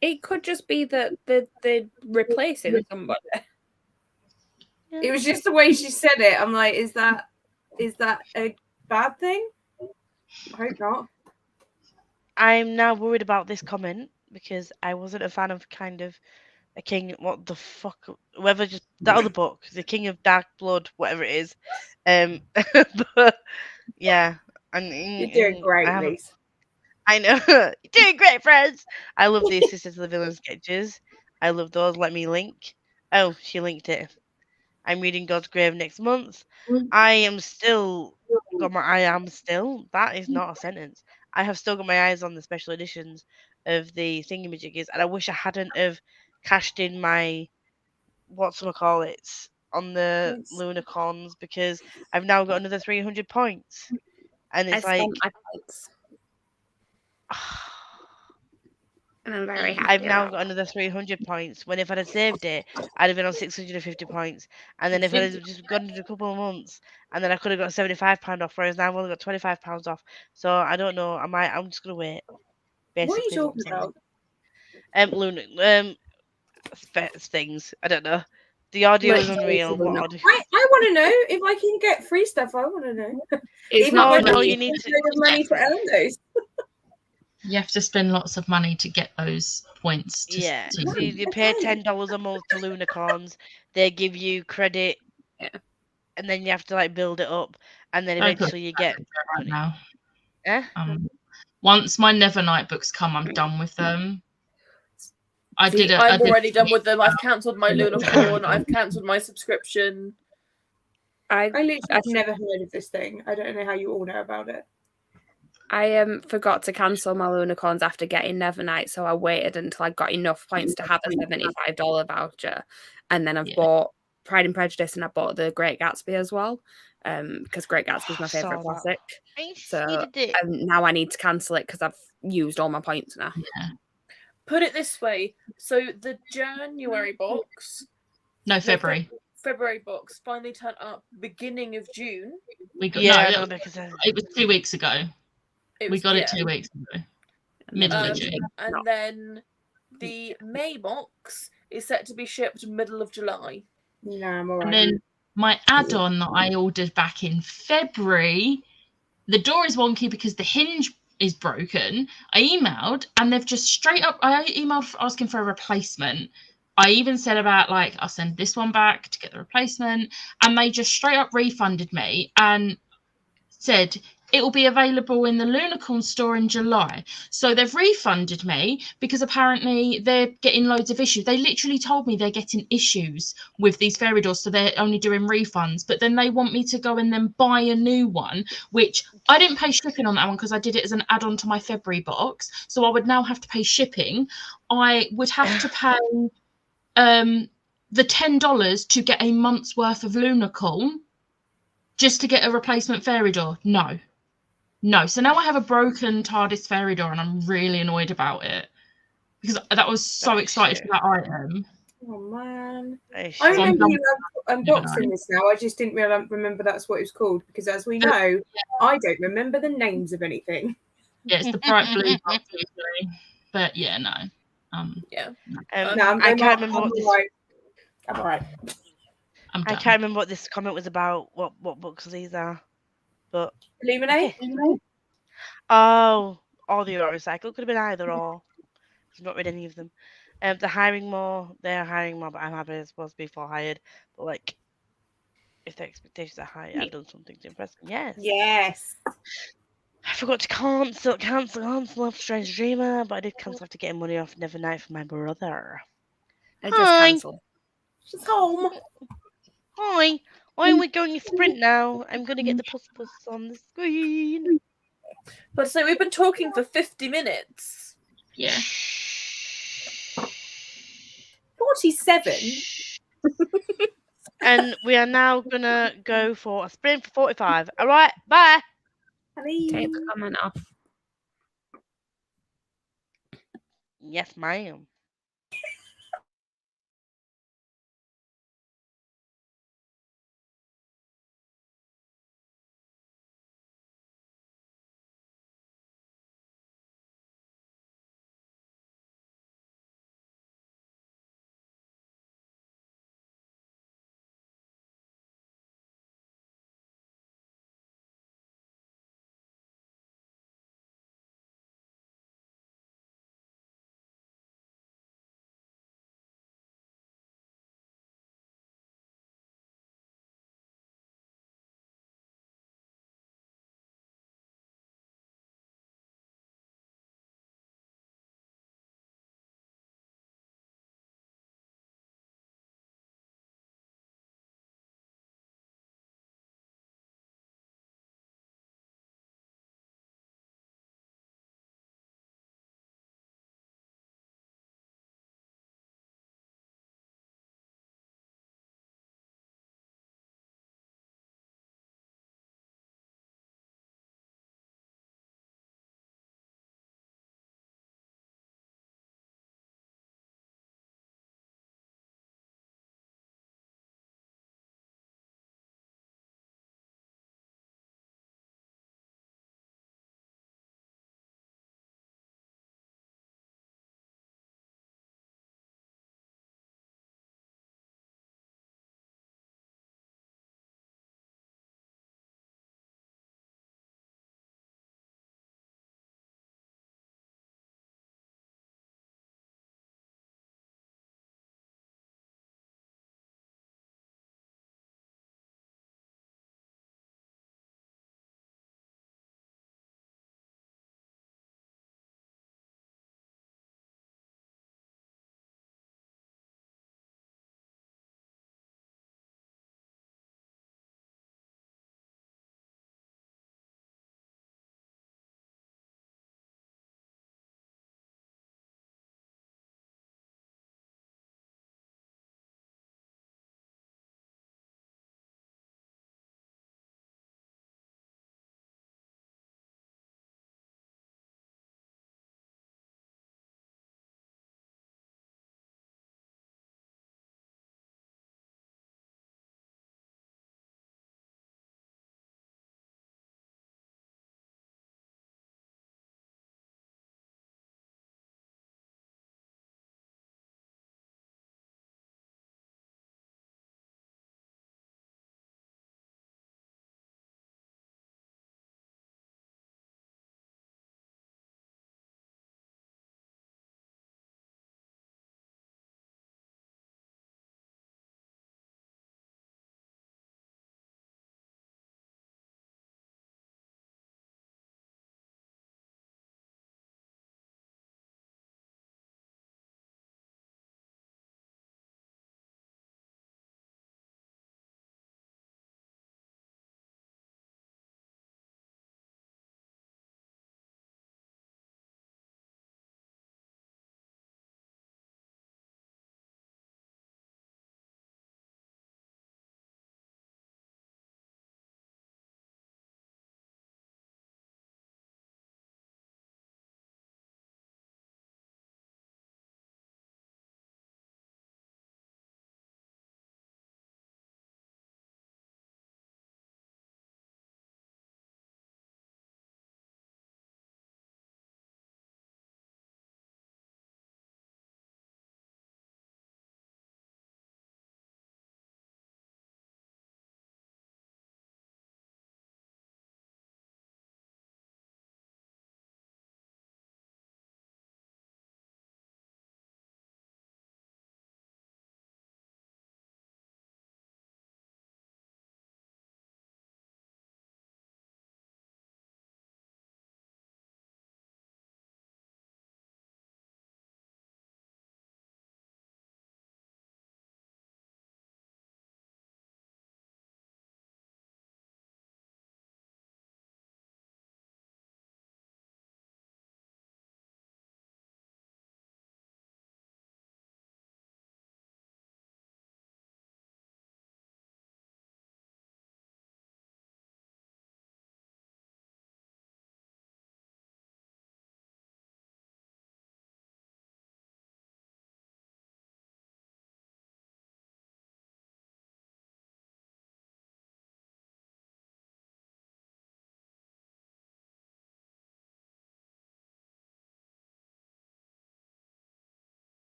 It could just be that they're replacing somebody. Yeah. It was just the way she said it. I'm like, is that a bad thing? I hope not. I'm now worried about this comment because I wasn't a fan of kind of a king. What the fuck? Whoever just that other book, The King of Dark Blood, whatever it is. But yeah, and You're doing great, Lise. I know. You're doing great, friends. I love the Assistant to the Villain sketches. I love those. Let me link. Oh, she linked it. I'm reading God's Grave next month. I am still. That is not a sentence. I have still got my eyes on the special editions of the thingamajiggies, and I wish I hadn't have cashed in my whatchamacallits on the Lunacons because I've now got another 300 points. And it's like. And I'm very happy. I've now got another 300 points. When if I'd have saved it, I'd have been on 650 points. And then if I'd have just gone into a couple of months, and then I could have got £75 off, whereas now I've only got £25 off. So I don't know. I'm just gonna wait. Basically, what are you talking about? Luna, things. I don't know. The audio is unreal. What audio? I want to know if I can get free stuff. I want to know. It's not all you need to money to earn those. You have to spend lots of money to get those points. Yeah, you pay $10 a month to Lunacons. They give you credit, and then you have to like build it up, and then eventually you get right now. Eh? Once my Nevernight books come, I'm done with them. I'm already done with them. I've cancelled my Lunacorn. I've cancelled my subscription. I've never heard of this thing. I don't know how you all know about it. I forgot to cancel my Lunacons after getting Nevernight, so I waited until I got enough points to have a $75 voucher, and then I've bought Pride and Prejudice, and I bought The Great Gatsby as well, because Great Gatsby is my Saw favourite that. classic. I So hated it. now I need to cancel it because I've used all my points now. Yeah. Put it this way. So the January box, No, February. February box finally turned up beginning of June. We got Yeah, no. no, because It was 2 weeks ago. We got it yeah. 2 weeks ago. And Middle then of June. And then the May box is set to be shipped middle of July. No, I'm alright. And then my add-on that I ordered back in February, the door is wonky because the hinge is broken. I emailed and they've just straight up, I emailed asking for a replacement. I even said about like, I'll send this one back to get the replacement. And they just straight up refunded me and said it will be available in the Lunicorn store in July. So they've refunded me because apparently they're getting loads of issues. They literally told me they're getting issues with these fairy doors, so they're only doing refunds. But then they want me to go and then buy a new one, which I didn't pay shipping on that one because I did it as an add-on to my February box. So I would now have to pay shipping. I would have to pay the $10 to get a month's worth of Lunicorn just to get a replacement fairy door. No. So now I have a broken TARDIS fairy door and I'm really annoyed about it because I was so excited for that item. Oh man. I I should. remember you unboxing this now. I just didn't remember that's what it was called because, as we know, I don't remember the names of anything. Yeah, it's the bright blue box usually. But yeah, no. Yeah. No, I can't remember what this. I'm alright. I'm I done. can't remember what this comment was about. What books these are, but Illuminate? okay. Oh, or the Recycle could have been either or. I've not read any of them. They're hiring more. They're hiring more, but I'm happy it's supposed to be for hired. But like, if the expectations are high, I've done something to impress them. Yes. Yes. I forgot to cancel off Strange Dreamer, but I did cancel after getting money off Nevernight for my brother. I just Hi. cancel. She's home. Hi, I'm going to sprint now. I'm going to get the puss on the screen. But so we've been talking for 50 minutes. Yeah. 47. And we are now going to go for a sprint for 45. All right, bye. Take the comment off. Yes, ma'am.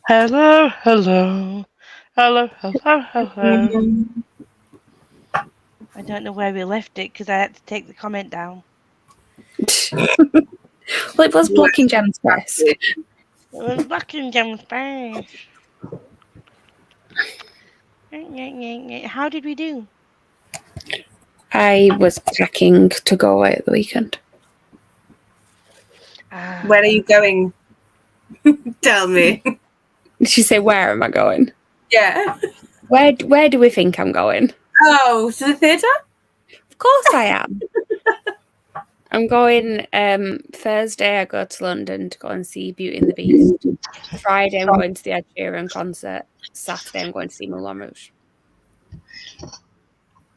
Hello, hello. Hello, hello, hello. I don't know where we left it because I had to take the comment down. Well, it was blocking Gem's desk. It was blocking Gem's space. How did we do? I was packing to go away at the weekend. Where are you going? Tell me. Did she say, where am I going? Yeah. Where do we think I'm going? Oh, to the theatre? Of course I am. I'm going Thursday. I go to London to go and see Beauty and the Beast. Friday, I'm going to the Ed Sheeran concert. Saturday, I'm going to see Moulin Rouge.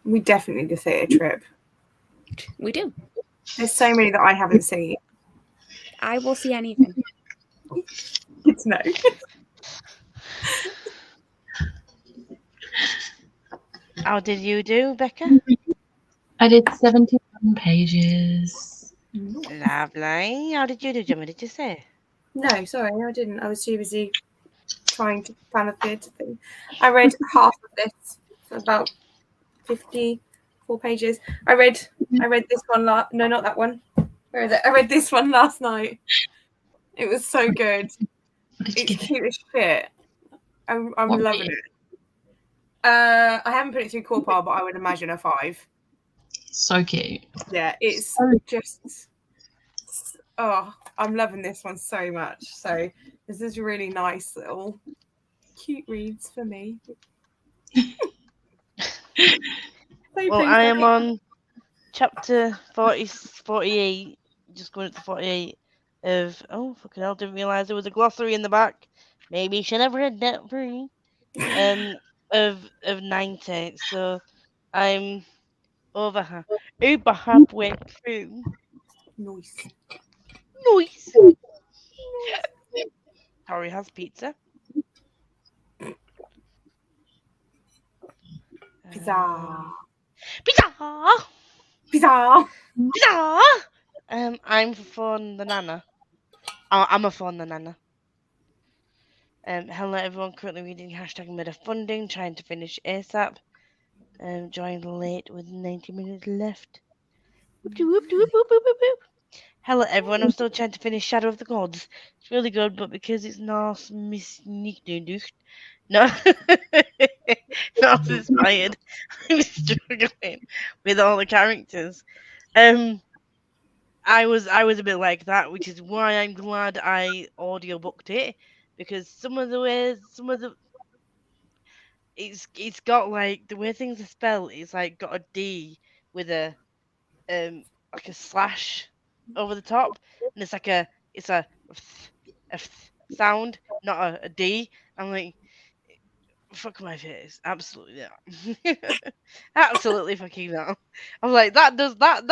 We definitely need a theatre trip. We do. There's so many that I haven't seen. I will see anything. Good to know. How did you do, Becca? I did 71 pages. Lovely. How did you do, Gemma? Did you say? No, sorry, I didn't. I was too busy trying to plan a theatre thing. I read half of this, so about 54 pages. I read this one no, not that one. Where is it? I read this one last night. It was so good. What did you It's give it? cute as shit. I'm What loving rating? it. I haven't put it through core pile, but I would imagine a 5. So cute. Yeah, it's just I'm loving this one so much. So this is really nice little cute reads for me. Well, I am on chapter 48, just going up to 48 of, oh, fucking hell, didn't realise there was a glossary in the back. Maybe should have read that through. Of 90, so I'm over halfway through. Nice. Nice. Tori has pizza. Pizza. Pizza. Pizza. Pizza. I'm for Fawn the Nana. I'm a Fawn the Nana. Hello everyone, currently reading #MetaFunding, trying to finish ASAP. Joined late with 90 minutes left. Whoop, whoop, whoop, whoop, whoop, whoop. Hello everyone, I'm still trying to finish Shadow of the Gods. It's really good, but because it's not not inspired, I'm struggling with all the characters. I was a bit like that, which is why I'm glad I audiobooked it, because some of the it's got like the way things are spelled, it's like got a D with a like a slash over the top, and it's like a sound, not a D. I'm like, fuck my face, absolutely not. Absolutely fucking not. I'm like, that does that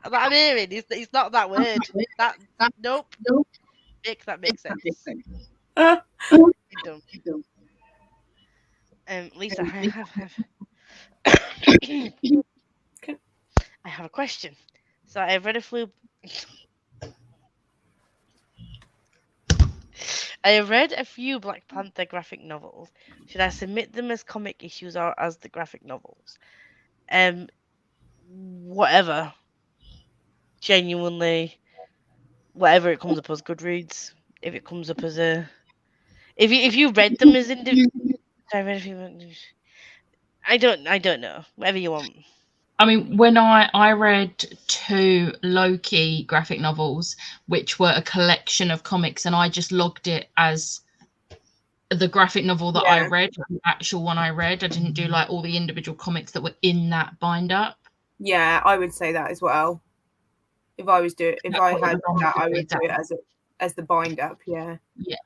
I'm hearing, it's not that word. That nope. That makes sense. Done. Lisa, I have a question. So I've read a few. I have read a few Black Panther graphic novels. Should I submit them as comic issues or as the graphic novels? Whatever. Genuinely, whatever it comes up as Goodreads. If it comes up as a, if you read them as individual, I read a few. I don't know. Whatever you want. I mean, when I read 2 Loki graphic novels, which were a collection of comics, and I just logged it as the graphic novel that I read, the actual one I read. I didn't do like all the individual comics that were in that bind up. Yeah, I would say that as well. If I was doing, if I had that, I would do it as the bind up. Yeah. Yeah.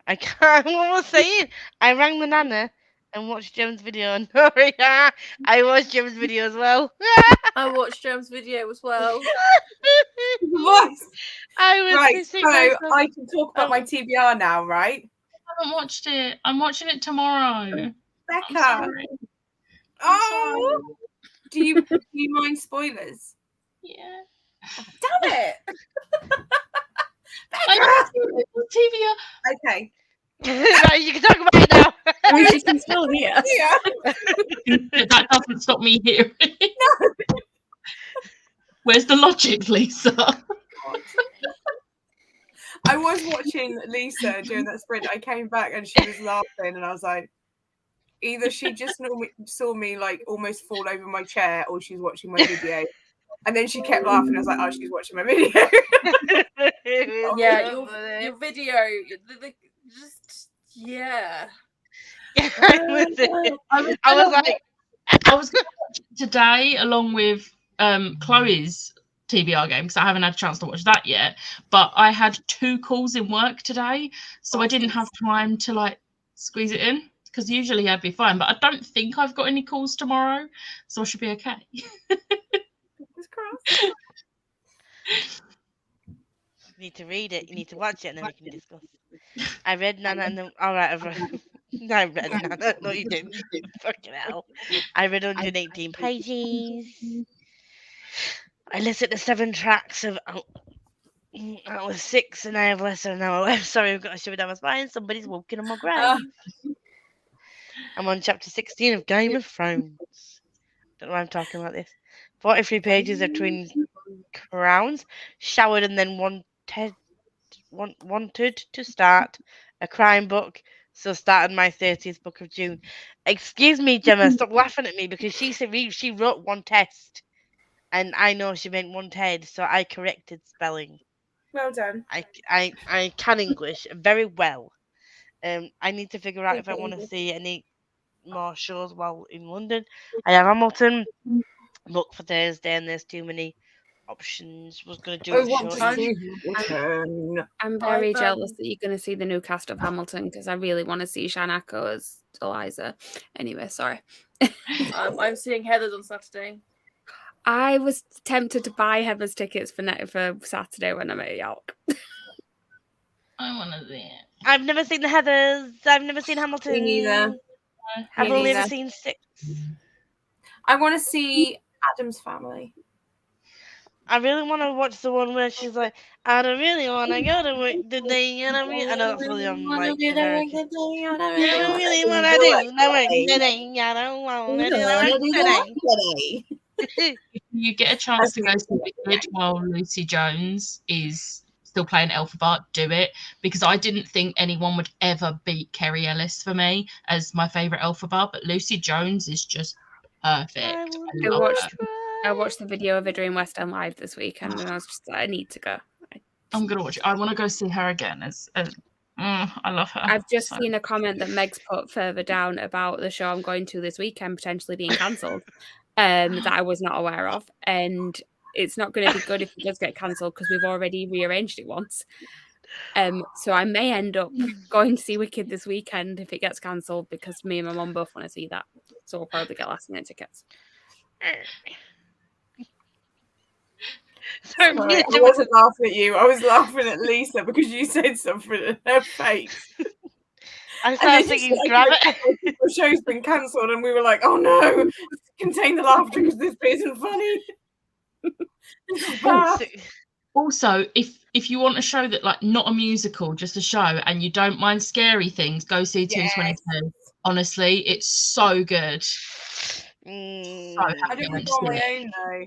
I can't. What was I saying? I rang the nana and watched Jem's video. No, yeah, I watched Jem's video as well. I watched Jem's video as well. Voice. I was Right, pissing so myself. I can talk about my TBR now, right? haven't watched it. I'm watching it tomorrow. I'm Becca. sorry. Oh, do you mind spoilers? Yeah. Damn it! I know it's TV. Okay. Right, you can talk about it now. I mean, she can still hear. Yeah. That doesn't stop me hearing. Where's the logic, Lisa? I was watching Lisa during that sprint. I came back and she was laughing, and I was like, either she just saw me like almost fall over my chair, or she's watching my video. And then she kept laughing. I was like, oh, she's watching my video. Yeah, your video, just yeah. I was like, I was going to watch it today along with Chloe's TBR game because I haven't had a chance to watch that yet. But I had 2 calls in work today, so I didn't have time to like squeeze it in. Because usually I'd be fine, but I don't think I've got any calls tomorrow, so I should be okay. you need to read it, you need to watch it, and then we can discuss. I read Nana and then, alright, I read Nana. No, you didn't. Fucking hell. I read 118 pages. I listened to 7 tracks of that was 6, and I have less than an hour left. Sorry, I've got a shiver down my spine. Somebody's walking on my grave. I'm on chapter 16 of Game of Thrones. Don't know why I'm talking about this. 43 pages of Twin Crowns. Showered and then wanted to start a crime book. So started my 30th book of June. Excuse me, Gemma, stop laughing at me because she said she wrote 1 test. And I know she meant 1 TED, so I corrected spelling. Well done. I can English very well. I need to figure out if I want to see any more shows while in London. I have Hamilton. Look for Thursday, and there's too many options. Was going to do a show. I'm very jealous that you're going to see the new cast of Hamilton because I really want to see Shanako as Eliza. Anyway, sorry. I'm seeing Heather's on Saturday. I was tempted to buy Heather's tickets for Saturday when I'm at York. I want to see it. I've never seen the Heathers. I've never seen Hamilton. Me neither. I've only ever seen 6. I want to see Adam's Family. I really want to watch the one where she's like, I don't really want to go to work today. I know that's really on like American. I don't really want to do the work today. I don't want to do the work today. If you get a chance to go see Wicked while Lucy Jones is still playing Elphaba, do it, because I didn't think anyone would ever beat Kerry Ellis for me as my favourite Elphaba, but Lucy Jones is just perfect. I watched the video of her doing West End Live this weekend, and I was just like, I need to go. I'm gonna watch it. I want to go see her again. I love her. I've just seen a comment that Meg's put further down about the show I'm going to this weekend potentially being cancelled. That I was not aware of, and it's not going to be good if it does get cancelled because we've already rearranged it once. So I may end up going to see Wicked this weekend if it gets cancelled because me and my mum both want to see that. So we'll probably get last minute tickets. Sorry, I wasn't laughing at you. I was laughing at Lisa because you said something in her face. I started thinking, grab it. The show's been cancelled, and we were like, "Oh no, contain the laughter because this bit isn't funny." Also, if you want a show that like not a musical, just a show, and you don't mind scary things, go see 222. Honestly, it's so good. I don't want to go on my own though.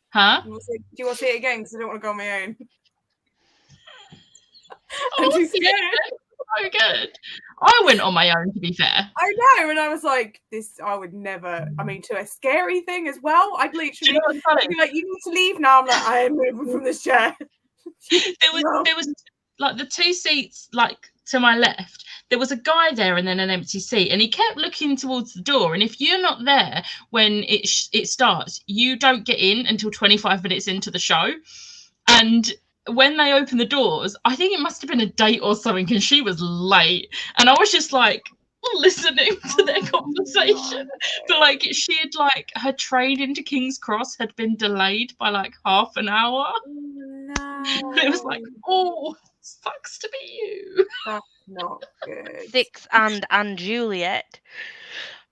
Huh? Do you want to see it again? Because I don't want to go on my own. I'm too scared. So good. I went on my own, to be fair. I know, and I was like, "This, I would never." I mean, to a scary thing as well. I'd literally be like, "You need to leave now." I'm like, "I am moving from this chair." There was like the 2 seats like to my left. There was a guy there and then an empty seat, and he kept looking towards the door. And if you're not there when it starts, you don't get in until 25 minutes into the show. And when they opened the doors, I think it must have been a date or something, and she was late, and I was just like listening to their conversation. But like she had like her train into King's Cross had been delayed by like half an hour. No. And it was like, oh, sucks to be you. Not good. 6 and Juliet.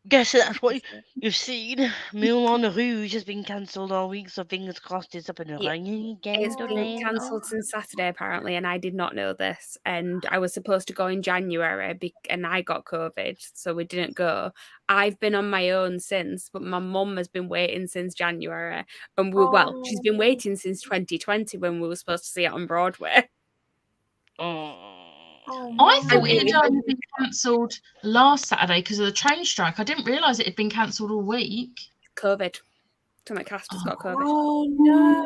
Guess that's what you've seen. Moulin Rouge has been cancelled all week, so fingers crossed it's up and Yeah, running again. It's been cancelled since Saturday, apparently, and I did not know this. And I was supposed to go in January, and I got COVID, so we didn't go. I've been on my own since, but my mum has been waiting since January. And she's been waiting since 2020 when we were supposed to see it on Broadway. I thought it had only been cancelled last Saturday because of the train strike. I didn't realise it had been cancelled all week. COVID. Some of the cast has got COVID. Oh no!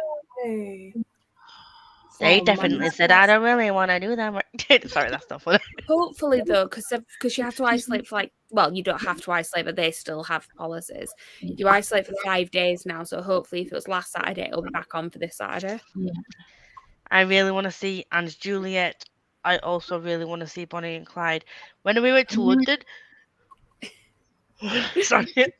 They definitely said, I don't really want to do that. Sorry, that's not funny. Hopefully, though, because you have to isolate for you don't have to isolate, but they still have policies. You isolate for 5 days now, so hopefully if it was last Saturday, it'll be back on for this Saturday. Yeah. I really want to see Anne's Juliet. I also really want to see Bonnie and Clyde. When we went to London, sorry,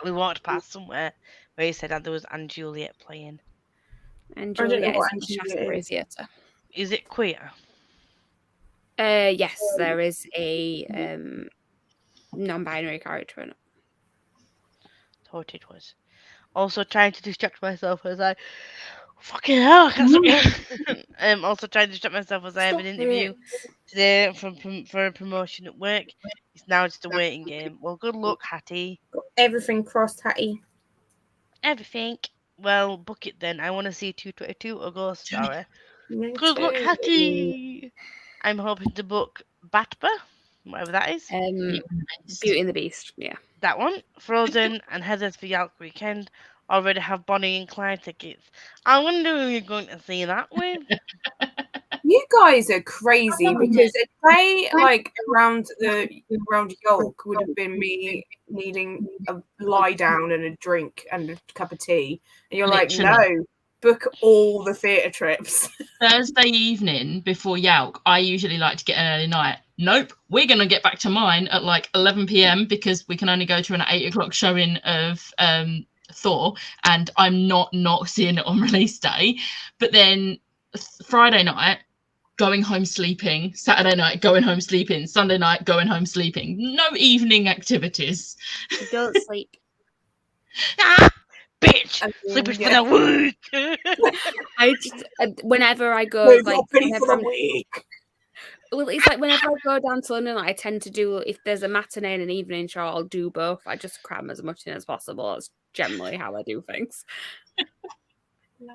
we walked past somewhere where he said that there was Anne Juliet playing. And Juliet is in the Shaftesbury Theatre. Is it queer? Yes, there is a non-binary character in it. Thought it was. Also trying to distract myself as I fucking hell. Also trying to distract myself as I have an interview today for a promotion at work. It's now just a waiting game. Well, good luck, Hattie. Got everything crossed, Hattie. Everything. Well, book it then. I want to see 222 a ghost story. Me Good luck, too. Hattie. I'm hoping to book Batba, whatever that is. Beauty and the Beast, yeah. That one. Frozen and Heather's for Yalk weekend. Already have Bonnie and Clyde tickets. I wonder who you're going to see that with. You guys are crazy because a day like around Yolk would have been me needing a lie down and a drink and a cup of tea, and you're like, no, book all the theatre trips. Thursday evening before Yalk, I usually like to get an early night. Nope, we're going to get back to mine at like 11 p.m. because we can only go to an 8 o'clock showing of Thor, and I'm not seeing it on release day. But then Friday night, going home sleeping. Saturday night, going home sleeping. Sunday night, going home sleeping. No evening activities. You don't sleep. Bitch! Sleeping for the week! I just, whenever I go, well, it's like whenever I go down to London, I tend to do, if there's a matinee and an evening show, I'll do both. I just cram as much in as possible. That's generally how I do things.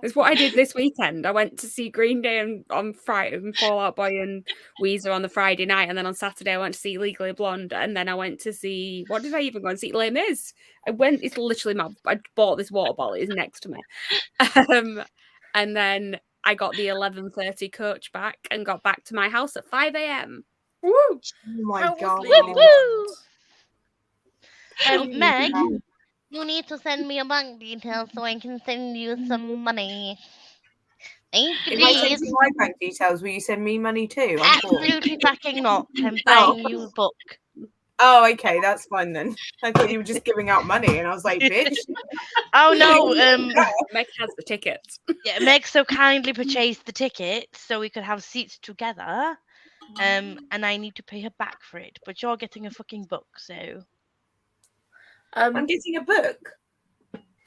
It's what I did this weekend. I went to see Green Day on Friday and Fall Out Boy and Weezer on the Friday night, and then on Saturday I went to see Legally Blonde, and then I went to see, what did I even go and see? Les Mis. It's literally I bought this water bottle. It's next to me. And then I got the 11:30 coach back and got back to my house at 5 a.m. Woo! Oh my God. Meg, you need to send me a bank details so I can send you some money. Thank you, If I send you my bank details, will you send me money too? Absolutely fucking not. I'm buying you a book. Oh, okay, that's fine then. I thought you were just giving out money, and I was like, bitch. Oh no, Meg has the tickets. Yeah, Meg so kindly purchased the tickets so we could have seats together. And I need to pay her back for it. But you're getting a fucking book, so I'm getting a book.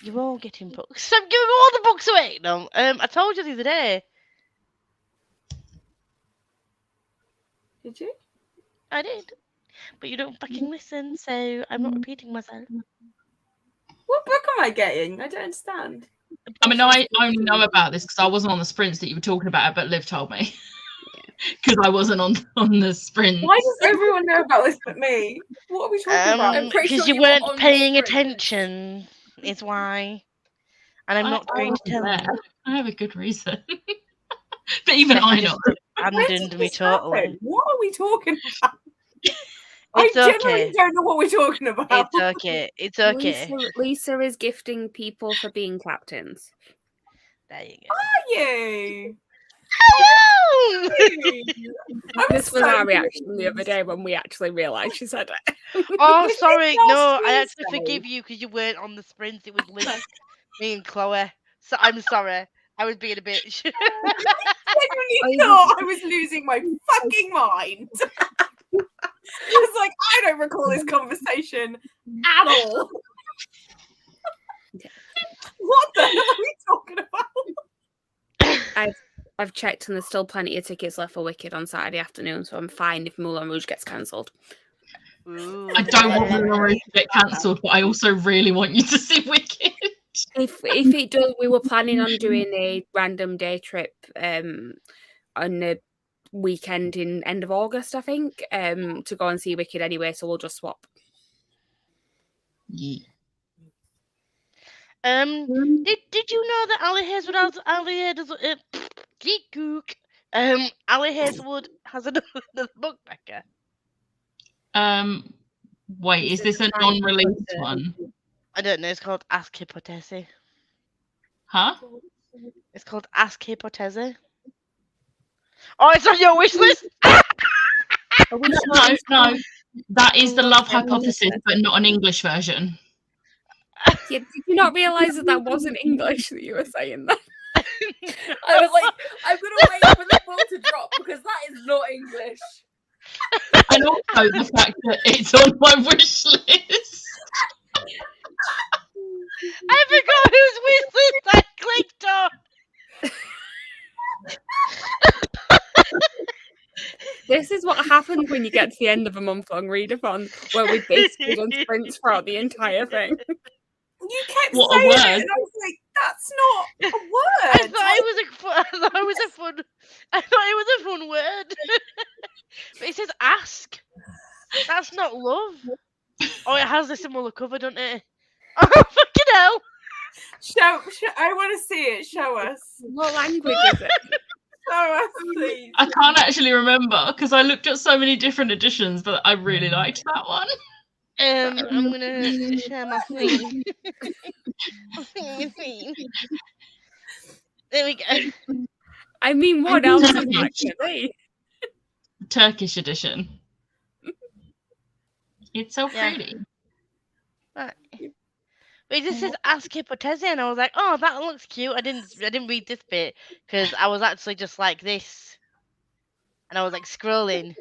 You're all getting books. I'm giving all the books away. No, I told you the other day. Did you? I did. But you don't fucking listen, so I'm not repeating myself. What book am I getting? I don't understand. I mean, I only know about this because I wasn't on the sprints that you were talking about, but Liv told me. Because I wasn't on the sprint. Why does everyone know about this but me? What are we talking about? Because you weren't paying attention, is why. And I'm not going to tell you. I have a good reason. But even I know. Abandoned me totally. What are we talking about? It's I okay. genuinely don't know what we're talking about. It's okay. It's okay. Lisa is gifting people for being captains. There you go. Are you? This was our reaction the other day when we actually realised she said it. Oh, sorry. No, I actually forgive you because you weren't on the sprint. It was Liz, me and Chloe. So I'm sorry. I was being a bitch. genuinely thought I was losing my fucking mind. I was like, I don't recall this conversation at all. What the hell are we talking about? I've checked and there's still plenty of tickets left for Wicked on Saturday afternoon, so I'm fine if Moulin Rouge gets cancelled. I don't want Moulin Rouge to get cancelled, but I also really want you to see Wicked. If it does, we were planning on doing a random day trip on the weekend in end of August, I think, to go and see Wicked anyway, so we'll just swap. Yeah. Did you know that Ali Hazelwood has another book backer? Wait, is this a non-released one? I don't know. It's called Ask Hypothesi. Huh? It's called Ask Hypothesi. Oh, it's on your wish list. No. That is the Love Hypothesis, but not an English version. Yeah, did you not realise that wasn't English that you were saying that? I was like, I'm gonna wait for the book to drop because that is not English. And also the fact that it's on my wish list. I forgot whose wish list I clicked on. This is what happens when you get to the end of a month-long readathon, where we've basically done sprints throughout the entire thing. You kept What a saying word. it, and I was like, "That's not a word." I thought it was a fun word. But it says ask. That's not love. Oh, it has a similar cover, doesn't it? Oh, fucking hell! Show, I want to see it. Show us. What language is it? Show us, please. I can't actually remember because I looked at so many different editions, but I really liked that one. I'm gonna share my screen. There we go. I mean, what else is that gonna be? Turkish edition. It's so pretty. Right. But it just says ask Hypothesi, and I was like, oh, that looks cute. I didn't read this bit because I was actually just like this, and I was like scrolling.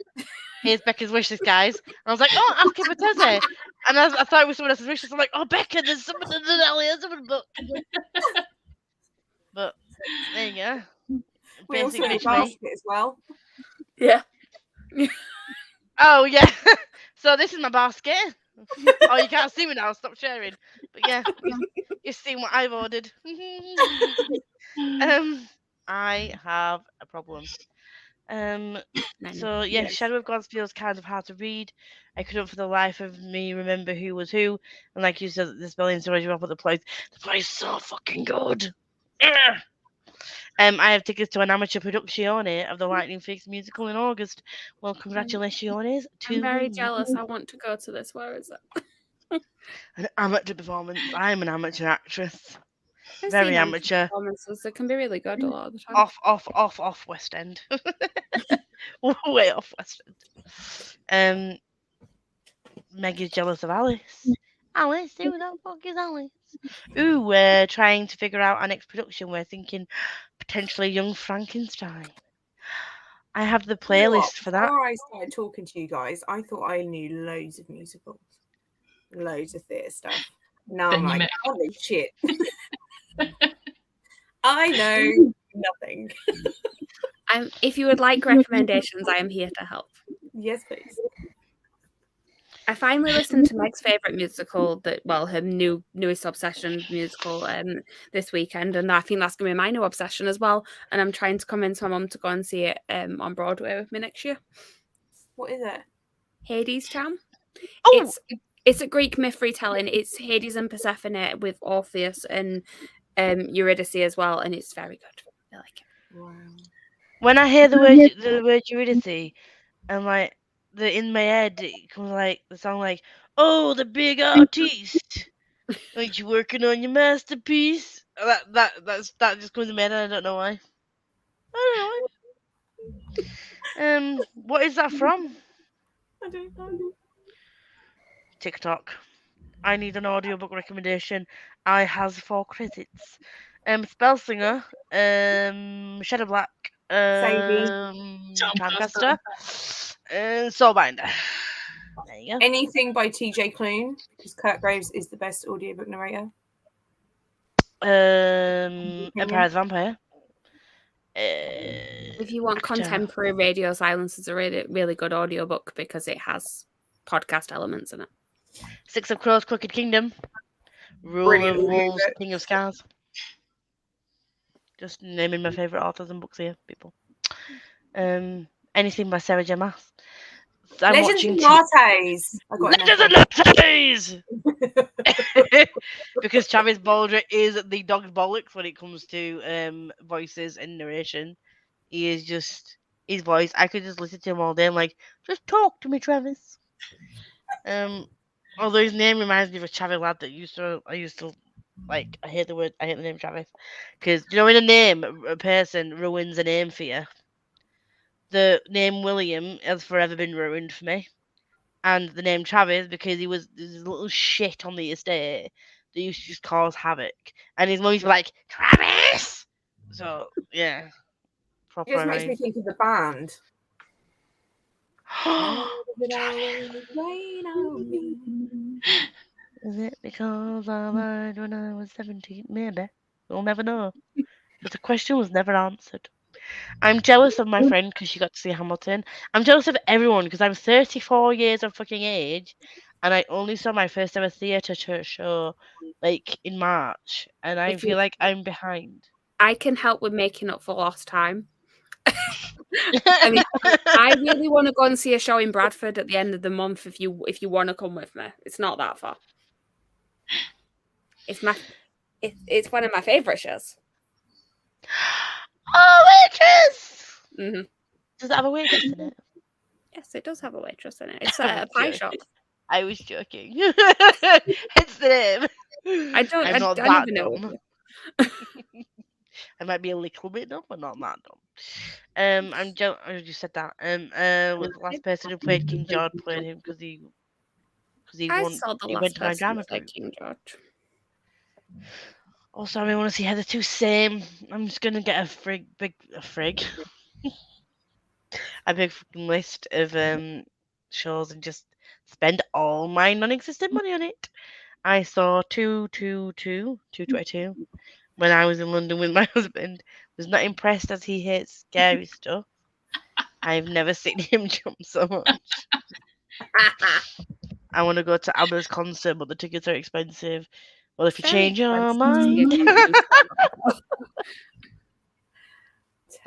Here's Becca's wishes, guys. And I was like, oh, ask Hypothesi. And I thought it was someone else's wishes. I'm like, oh, Becca, there's someone in the Elizabeth book. But there you go. We also Basic have a wish, mate. basket as well. Yeah. Oh yeah. So this is my basket. Oh, you can't see me now. Stop sharing. But yeah, you've seen what I've ordered. I have a problem. So yeah, Yes. Shadow of Gods feels kind of hard to read. I couldn't for the life of me remember who was who. And like you said, the spelling's already wrong, but the play's so fucking good. Ugh. I have tickets to an amateur production of the Lightning Fix musical in August. Well, congratulations to I'm very me. jealous. I want to go to this. Where is it? An amateur performance. I'm an amateur actress. I've Very seen amateur. performances. They can be really good a lot of the time. Off West End. Way off West End. Meg is jealous of Alice. Alice, who the fuck is Alice? Ooh, we're trying to figure out our next production. We're thinking potentially Young Frankenstein. I have the playlist for that. Before I started talking to you guys, I thought I knew loads of musicals, loads of theatre stuff. Now I'm like, holy shit. I know nothing. If you would like recommendations, I am here to help. Yes, please. I finally listened to Meg's favourite musical, her newest obsession musical this weekend, and I think that's going to be my new obsession as well. And I'm trying to convince my mum to go and see it on Broadway with me next year. What is it? Hades Town. Oh! It's a Greek myth retelling. It's Hades and Persephone with Orpheus and Eurydice as well, and it's very good. I like it. Wow. When I hear the word Eurydice, and like in my head it comes like the song like, oh, the big artiste, aren't you working on your masterpiece? That just comes to my head, and I don't know why. I don't know. What is that from? I don't know. TikTok. I need an audiobook recommendation. I has 4 credits. Spellsinger, Shadow Black, Charmcaster, and Soulbinder. There you go. Anything by TJ Klune, because Kurt Graves is the best audiobook narrator. Empire of the Vampire. If you want Actor. contemporary radio silence, it's a really, really good audiobook because it has podcast elements in it. Six of Crows, Crooked Kingdom. Rule Brilliant of Wolves, audiobook. King of Scars. Just naming my favourite authors and books here, people. Anything by Sarah J. Maas. I'm Legends watching and Lattes. I got Legends and Lattes! Because Travis Baldrick is the dog's bollocks when it comes to voices and narration. He is just his voice. I could just listen to him all day. I'm like, just talk to me, Travis. Although his name reminds me of a Travis lad that I used to like. I hate the name Travis, because you know when a name a person ruins a name for you. The name William has forever been ruined for me, and the name Travis because he was this little shit on the estate that used to just cause havoc, and his mum used to be like Travis. So yeah, It proper just makes me annoying. think of the band. Rain on me. Is it because I lied when I was 17? Maybe. We'll never know. But the question was never answered. I'm jealous of my friend because she got to see Hamilton. I'm jealous of everyone because I'm 34 years of fucking age and I only saw my first ever theatre show like in March and I feel like I'm behind. I can help with making up for lost time. I mean, I really want to go and see a show in Bradford at the end of the month. If you want to come with me, it's not that far. It's one of my favourite shows. Oh, waitress! Mm-hmm. Does it have a waitress in it? Yes, it does have a waitress in it. It's a pie shop. I was joking. It's the name. I don't. I'm not I that never know. dumb. I might be a little bit dumb, but not that dumb. I just said that. Was the last person who played King George played him because he went to my drama group. King George. Also, I want to see how the two same. I'm just gonna get a big fucking list of shows and just spend all my non-existent money on it. I saw 222 when I was in London with my husband. Was not impressed as he hates scary stuff. I've never seen him jump so much. I want to go to ABBA's concert, but the tickets are expensive. Well, if you change your mind.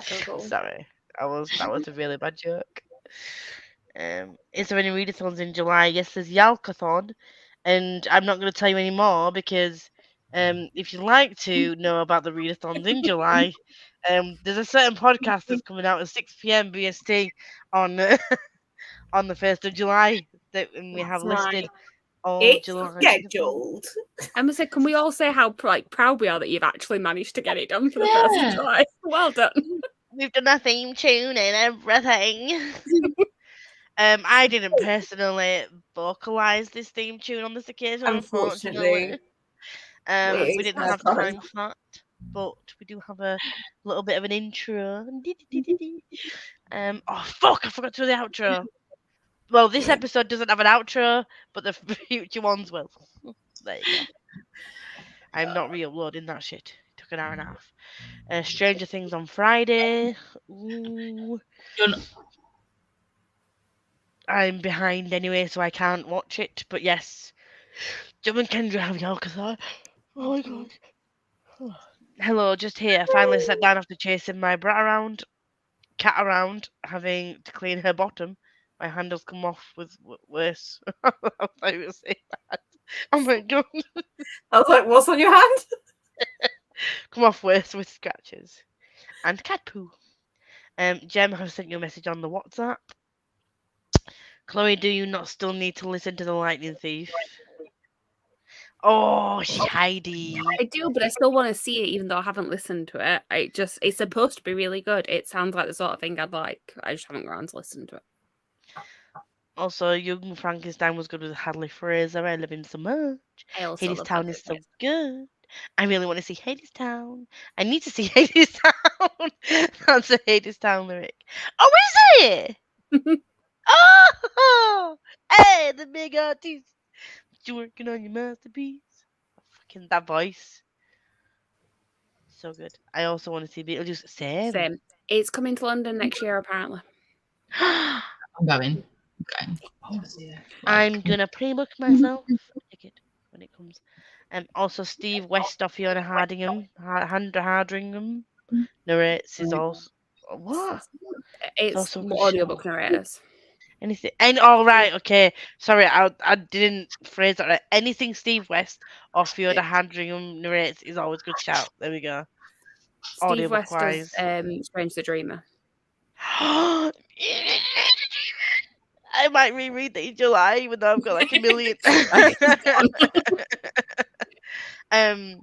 Terrible. Sorry, that was a really bad joke. Is there any readathons in July? Yes, there's Yalkathon, and I'm not going to tell you any more because if you'd like to know about the readathons in July, there's a certain podcast that's coming out at 6 p.m. BST on on the 1st of July that we have listed all It's July. scheduled. I must say, can we all say how proud we are that you've actually managed to get it done for the 1st of July? Well done. We've done a theme tune and everything. I didn't personally vocalize this theme tune on this occasion, unfortunately. We didn't have time for that, but we do have a little bit of an intro. Oh fuck! I forgot to do the outro. Well, this episode doesn't have an outro, but the future ones will. There you go. I'm not re-uploading that shit. It took an hour and a half. Stranger Things on Friday. Ooh. I'm behind anyway, so I can't watch it. But yes, Jim and Kendra have Yalkathon. Oh my god. Hello, just here. Finally sat down after chasing my cat around, having to clean her bottom. My handles come off with worse. I thought you were saying that. Oh my god. I was like, what's on your hand? Come off worse with scratches. And cat poo. Jem has sent you a message on the WhatsApp. Chloe, do you not still need to listen to The Lightning Thief? Oh, Heidi. I do, but I still want to see it, even though I haven't listened to it. It's supposed to be really good. It sounds like the sort of thing I'd like. I just haven't got around to listen to it. Also, Young Frankenstein was good with Hadley Fraser. I love him so much. Hadestown is so good. I really want to see Hadestown. I need to see Hadestown. That's a Hadestown lyric. Oh, is it? Oh, hey, the big artist. You working on your masterpiece? Fucking that voice. So good. I also want to see Beetlejuice. Same. It's coming to London next year, apparently. I'm going. I'm gonna pre-book myself a ticket when it comes. Also Steve West off Fiona Hardingham narrates is also what? It's also a good audiobook show. narrators. Anything? And all right, okay. Sorry, I didn't phrase that right. Anything Steve West or Fiona Hardingham narrates is always a good shout. There we go. Steve Audiobook West does wise. Strange the Dreamer. I might reread that in July, even though I've got like a million. I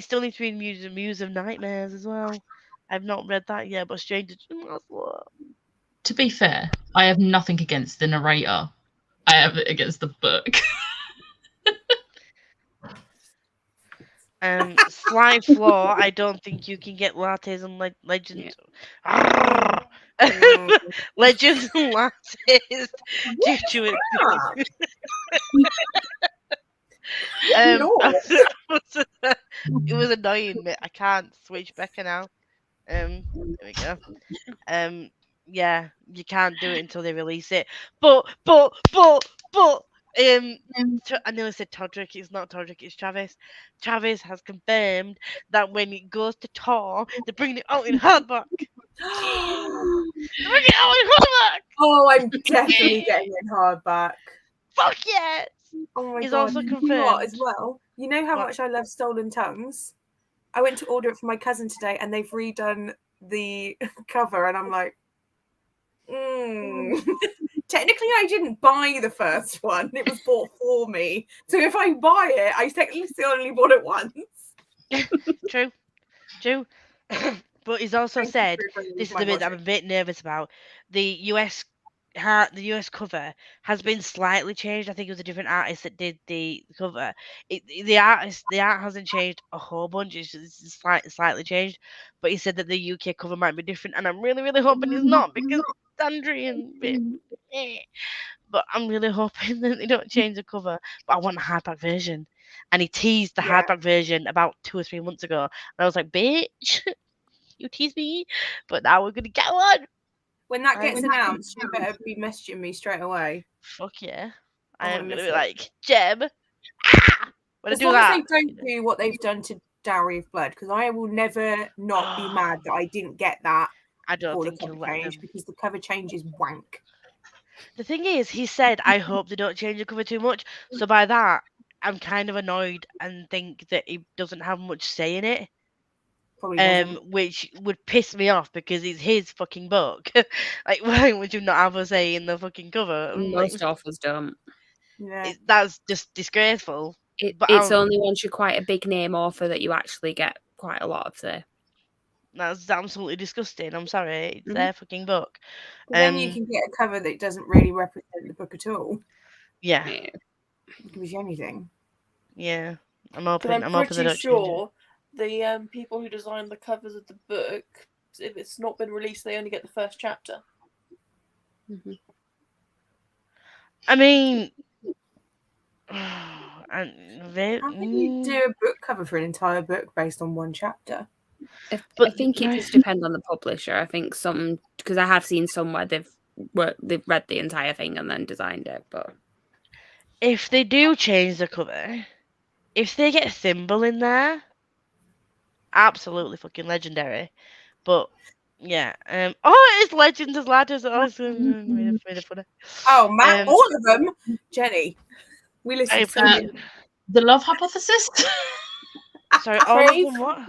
still need to read Muse of Nightmares as well. I've not read that yet, but Stranger Things. To be fair, I have nothing against the narrator. I have it against the book. Slight flaw. I don't think you can get lattes and legends. Legends and lattes due to it. It was annoying, but I can't switch Becca now. There we go. Yeah, you can't do it until they release it. But I nearly said Todrick. It's not Todrick. It's Travis. Travis has confirmed that when it goes to tour, they're bringing it out in hardback. They're bringing it out in hardback. Oh, I'm definitely getting it in hardback. Fuck yes! Oh my He's god! also You know what, confirmed as well. You know how What? much I love Stolen Tongues. I went to order it for my cousin today, and they've redone the cover, and I'm like, Technically, I didn't buy the first one; it was bought for me. So if I buy it, I technically still only bought it once. True. But he's also Thank you said for agreeing this with is the my bit I'm a logic. bit nervous about. The US cover has been slightly changed. I think it was a different artist that did the cover. The art hasn't changed a whole bunch. It's just slightly changed. But he said that the UK cover might be different, and I'm really hoping it's not because Andrian bit. But I'm really hoping that they don't change the cover. But I want a hardback version. And he teased the Yeah. hardback version about 2 or 3 months ago. And I was like, bitch, you teased me, but now we're gonna get one. When that I'm gets gonna- announced, you better be messaging me straight away. Fuck yeah. I I wanna am gonna miss be it. like, Jeb. Ah! When I As do long that. as they don't do what they've done to Dowry of Blood, because I will never not be mad that I didn't get that I don't for the think he'll cover let change, them. because the cover change is wank. The thing is, he said, I hope they don't change the cover too much. So by that, I'm kind of annoyed and think that he doesn't have much say in it. Probably doesn't. Which would piss me off because it's his fucking book. Like, why would you not have a say in the fucking cover? Most authors don't. Yeah. That's just disgraceful. But It's only once you're quite a big name author that you actually get quite a lot of say. That's absolutely disgusting. I'm sorry. It's their fucking book. Then you can get a cover that doesn't really represent the book at all. Yeah. It can be anything. Yeah. I'm But hoping I'm they pretty don't change it. sure the people who designed the covers of the book, if it's not been released, they only get the first chapter. I mean, How can you do a book cover for an entire book based on one chapter? I think it just depends on the publisher. I think some, because I have seen some where they've read the entire thing and then designed it. But if they do change the cover, if they get Thimble in there, absolutely fucking legendary. But yeah, it's Legends as Ladders. Oh, it's really funny. Oh, Matt, all of them. Jenny, we listen to you. The Love Hypothesis. Sorry, all of them. What?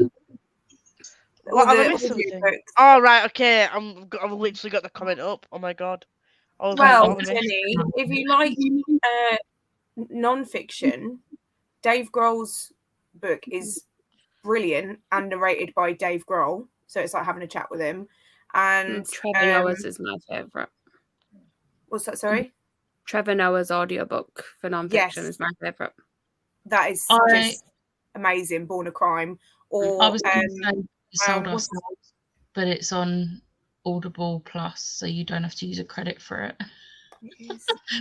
What All have I the missed audio something? books. Oh right, okay. I've literally got the comment up. Oh my god. Well, Jenny, if you like non-fiction, Dave Grohl's book is brilliant and narrated by Dave Grohl, so it's like having a chat with him. And Trevor Noah's is my favourite. What's that? Sorry, Trevor Noah's audiobook for non-fiction is my favourite. That is amazing, Born a Crime, or I was going to say we sold what's- ourselves, but it's on Audible Plus, so you don't have to use a credit for it.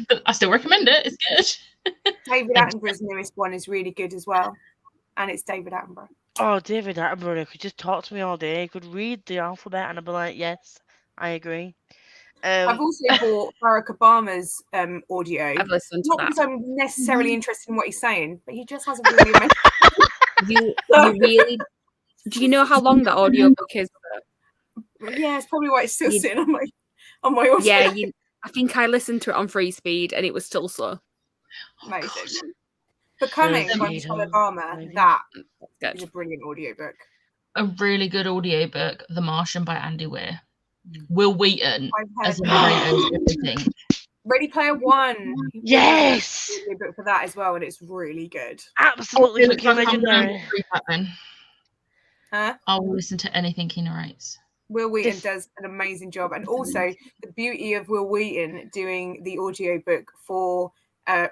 But I still recommend it. It's good. David Attenborough's newest one is really good as well, and it's David Attenborough. Oh, David Attenborough could just talk to me all day. He could read the alphabet, and I'd be like, yes, I agree. I've also bought Barack Obama's audio. I've listened to Not that. because I'm necessarily interested in what he's saying, but he just has a really amazing. You really? Do you know how long that audiobook is? Yeah, it's probably why it's still sitting on my audio. Yeah, I think I listened to it on free speed and it was still slow. Amazing. Becoming by Michelle Obama, Maybe. that Good. is a brilliant audiobook. A really good audiobook, The Martian by Andy Weir. Will Wheaton I've heard as the narrator is everything. Ready Player One. Yes! Audiobook for that as well, and it's really good. Absolutely Looks fucking like I'm gonna legendary. read that then. Huh? I will listen to anything he narrates. Will Wheaton This- does an amazing job, and also the beauty of Will Wheaton doing the audiobook for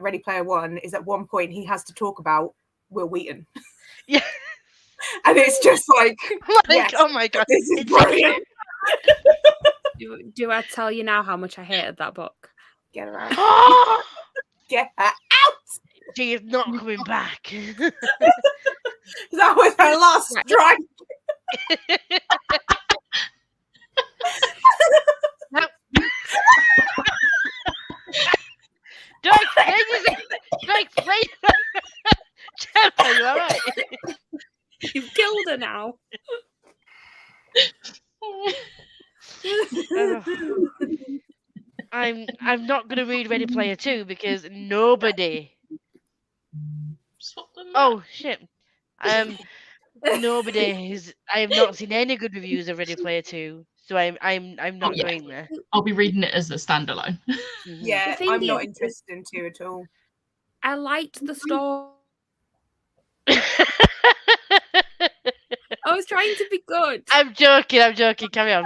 Ready Player One is at one point he has to talk about Will Wheaton. Yeah. And it's just like, yes, Oh my god. this is It's- brilliant. Do I tell you now how much I hated that book? Get her out. Oh, Get her out. she is not coming back. That was her last Right. strike. Do I explain? Gemma, you alright? You've killed her now. I'm not gonna read Ready Player 2 because nobody. Swap them. Oh shit. Nobody has. I have not seen any good reviews of Ready Player 2, so I'm not yeah. going there. I'll be reading it as a standalone. Mhm. Yeah, The thing I'm not is- interested in two at all. I liked the story. I was trying to be good. I'm joking. Carry on.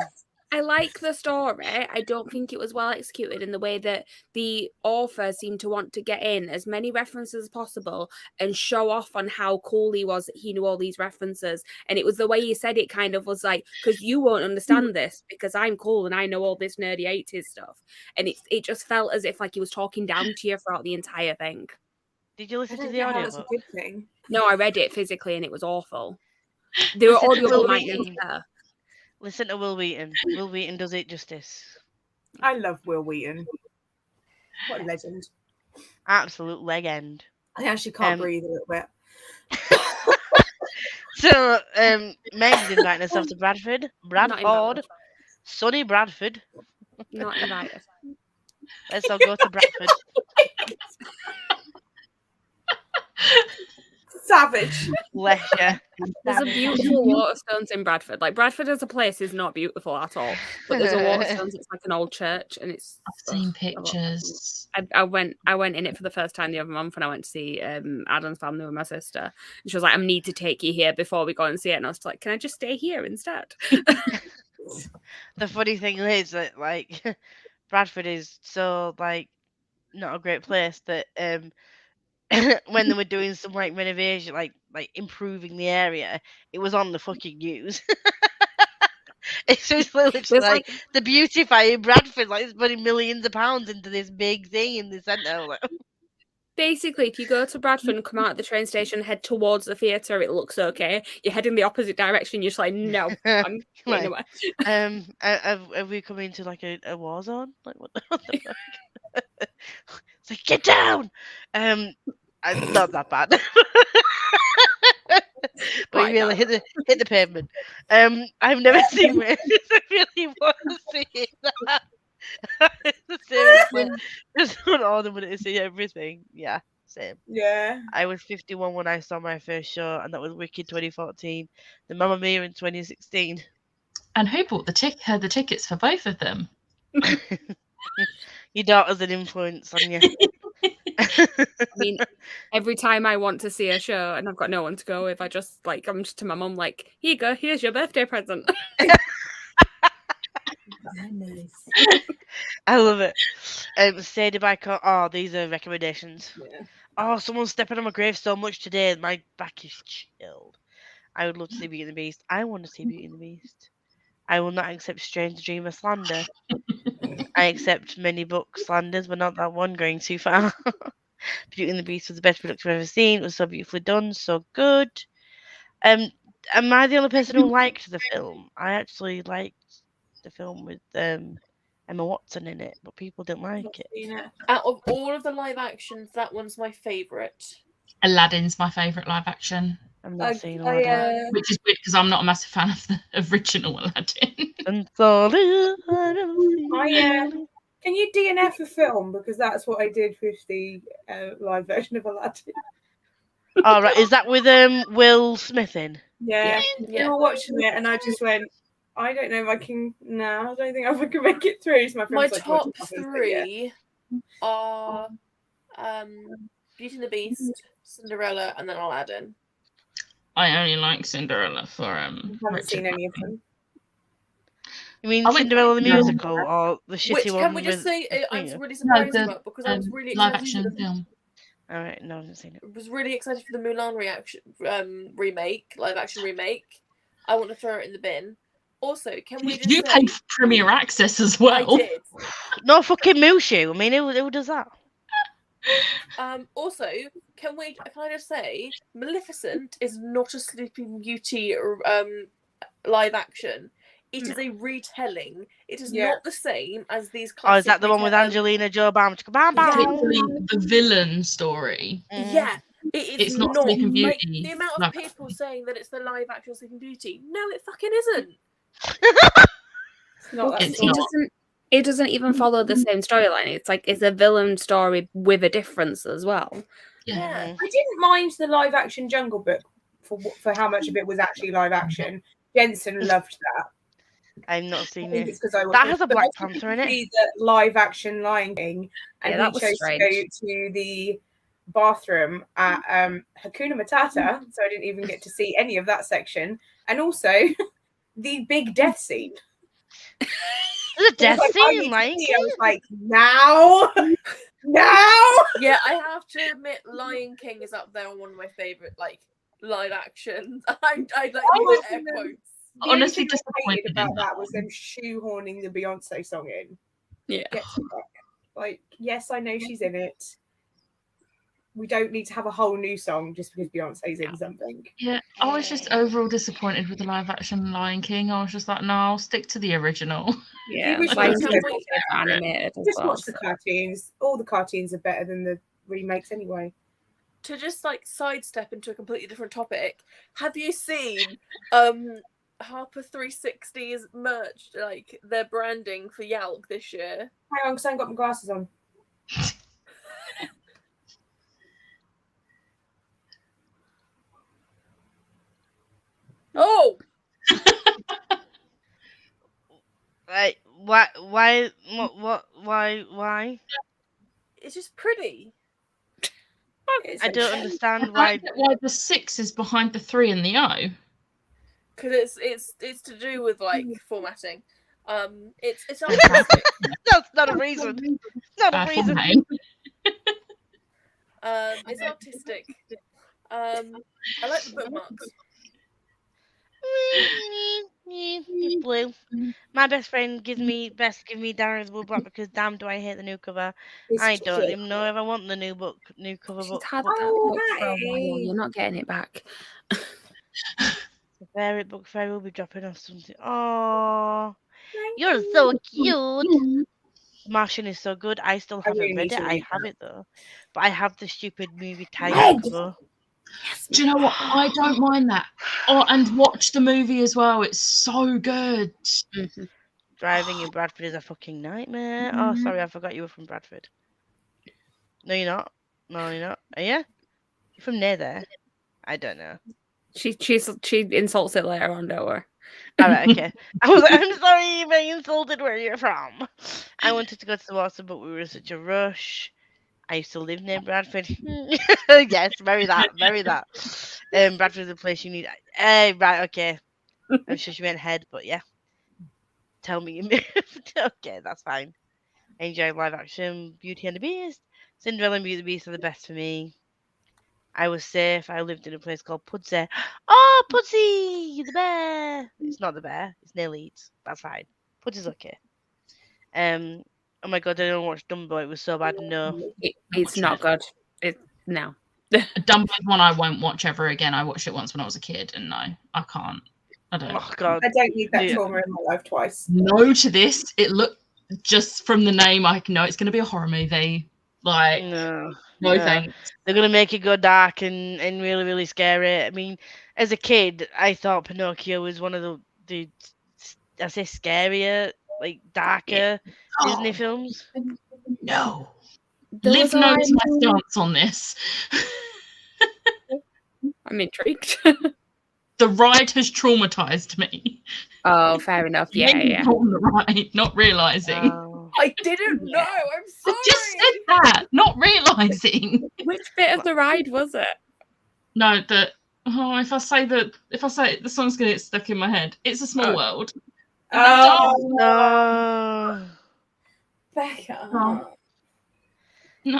I like the story. I don't think it was well executed in the way that the author seemed to want to get in as many references as possible and show off on how cool he was that he knew all these references. And it was the way he said it kind of was like, because you won't understand this because I'm cool and I know all this nerdy 80s stuff. And it just felt as if like he was talking down to you throughout the entire thing. Did you I listen to don't the know how that's a audiobook? good thing. No, I read it physically and it was awful. The Listen to audiobook Will might Wheaton. be there. Listen to Will Wheaton. Will Wheaton does it justice. I love Will Wheaton. What a legend. Absolute legend. I actually can't Um, breathe a little bit. So, Meg's inviting herself to Bradford. Not invited. Sunny Bradford. Not invited. Let's all go to Bradford. Savage. Bless you. There's a beautiful Waterstones in Bradford. Like Bradford as a place is not beautiful at all, but there's a Waterstones. It's like an old church, and it's. I've seen ugh, pictures. I went in it for the first time the other month, and I went to see Adam's family with my sister. And she was like, "I need to take you here before we go and see it." And I was like, "Can I just stay here instead?" The funny thing is that like Bradford is so like not a great place that when they were doing some like renovation, like improving the area, it was on the fucking news. It's just literally There's like the beautifying Bradford, like it's putting millions of pounds into this big thing in the centre. Like, basically, if you go to Bradford and come out of the train station, head towards the theatre, it looks okay. You head in the opposite direction, you're just like, no, I'm Right. getting away. have we come into like a war zone? Like what the fuck? It's like get down. I'm not that bad. But Quite you really hit the pavement. I've never seen it. I really want to see that. Seriously, just want all the money to see everything. Yeah, same. Yeah. I was 51 when I saw my first show, and that was Wicked 2014. The Mamma Mia in 2016. And who bought the tickets for both of them? Your daughter's an influence on you. I mean, every time I want to see a show and I've got no one to go with, I'm just to my mum like, here you go, here's your birthday present. Nice. I love it. Sadie by these are recommendations. Yeah. Oh, someone's stepping on my grave so much today. My back is chilled. I would love to see Beauty and the Beast. I want to see Beauty and the Beast. I will not accept strange dreamer slander. I accept many book slanders, but not that one going too far. Beauty and the Beast was the best production I've ever seen. It was so beautifully done, so good. Am I the only person who liked the film? I actually liked the film with Emma Watson in it, but people didn't like it. Out of all of the live actions, that one's my favourite. Aladdin's my favourite live action, I'm not seeing Aladdin. which is weird because I'm not a massive fan of the original Aladdin. And so Can you DNF a film? Because that's what I did with the live version of Aladdin. Oh, right. Is that with Will Smith in? Yeah. We were watching it and I just went, I don't know if I can. No, I don't think I can make it through. So my My friend's like, top three are Beauty and the Beast, Cinderella, and then Aladdin. I only like Cinderella for I haven't Richard seen any of Madden. them. You mean I went- Cinderella the no. musical or the shitty Which one? can we just with say the I was singer? really surprised the, about because I was really live excited action for the, film. All right, no, I haven't seen it. was really excited for the Mulan reaction live action remake. I want to throw it in the bin. Also, can we just You say paid for Premier Access as well. I did. No fucking Mushu. I mean, who does that? Also, can I just say Maleficent is not a Sleeping Beauty live action. It is a retelling. It is not the same as these classic. Oh, is that the one with Angelina Jolie? Bam, bam, bam. Literally the villain story. Yeah, It's not Sleeping Beauty. The amount of people saying that it's the live action Sleeping Beauty. No, it fucking isn't. It's not that It's story. not. It doesn't even follow the same storyline. It's like it's a villain story with a difference as well. Yeah. I didn't mind the live action Jungle Book for how much of it was actually live action. Jensen loved that. I've not seen I think it. it's because I That has a but Black I Panther in it. see the live action Lion King, and Yeah, that he was chose strange. to go to the bathroom at Hakuna Matata, so I didn't even get to see any of that section, and also the big death scene. There's a death I scene, like. was like, now. Yeah, I have to admit, Lion King is up there on one of my favorite live actions. I like use air quotes. The only Honestly, thing I hated disappointed about in that was them shoehorning the Beyonce song in. Yeah. Get to that. Like, yes, I know she's in it. We don't need to have a whole new song just because Beyonce's in something. Yeah, I was just overall disappointed with the live action Lion King. I was just like, no, I'll stick to the original. Yeah, wish like we it's could animated as Just well. watch the cartoons. All the cartoons are better than the remakes anyway. To just sidestep into a completely different topic, have you seen Harper 360's merch, their branding for Yalk this year? Hang on, because I haven't got my glasses on. Oh, Like, why, why? it's just pretty. I don't understand Why why. the 6 is behind the 3 and the O? Because it's to do with formatting. It's artistic. That's not a reason. Not a reason. Okay. It's artistic. I like the bookmarks. It's blue. My best friend gives me Darren's Wood Black because damn do I hate the new cover. I don't even know if I want the new cover She's book. had book. that book for a while. You're not getting it back. The Fairy Book Fairy will be dropping off something. Oh, you're so cute. Martian is so good. I still haven't really read need it. to I read have it though, but I have the stupid movie Red! title cover. Do you know what? I don't mind that. Oh, and watch the movie as well. It's so good. Driving in Bradford is a fucking nightmare. Oh, sorry, I forgot you were from Bradford. No, you're not. No, you're not. Are you? You're from near there. I don't know. She insults it later on, don't worry. All right, okay. I was like, I'm sorry you being insulted where you're from. I wanted to go to the water, but we were in such a rush. I used to live near Bradford. Yes, very that. Bradford's the place you need. Right, okay. I'm sure she meant head, but yeah. Tell me you moved. Okay, that's fine. I enjoy live action Beauty and the Beast. Cinderella and Beauty and the Beast are the best for me. I was safe. I lived in a place called Pudsey. Oh, Pudsey, the bear. It's not the bear. It's near Leeds. That's fine. Pudsey's okay. Oh my god, I didn't watch Dumbo. It was so bad. No. It's not good. No. Dumbo's one I won't watch ever again. I watched it once when I was a kid, and no, I can't. I don't. Oh god. I don't need that Yeah. trauma in my life twice. No to this. It looked just from the name, I know it's going to be a horror movie. Like, No. no no. thanks. They're gonna make it go dark and really, really scary. I mean, as a kid, I thought Pinocchio was one of the I say scarier, like darker Disney films. No. There Liv was a knows line- my stance on this. I'm intrigued. The ride has traumatized me. Oh, fair enough. Yeah, Maybe yeah. on the ride, not realizing. Oh. I didn't know. I'm sorry. I just said that, not realizing. Which bit of the ride was it? No, if I say it, the song's gonna get stuck in my head. It's a Small World. Oh, No. Becca. Oh. No.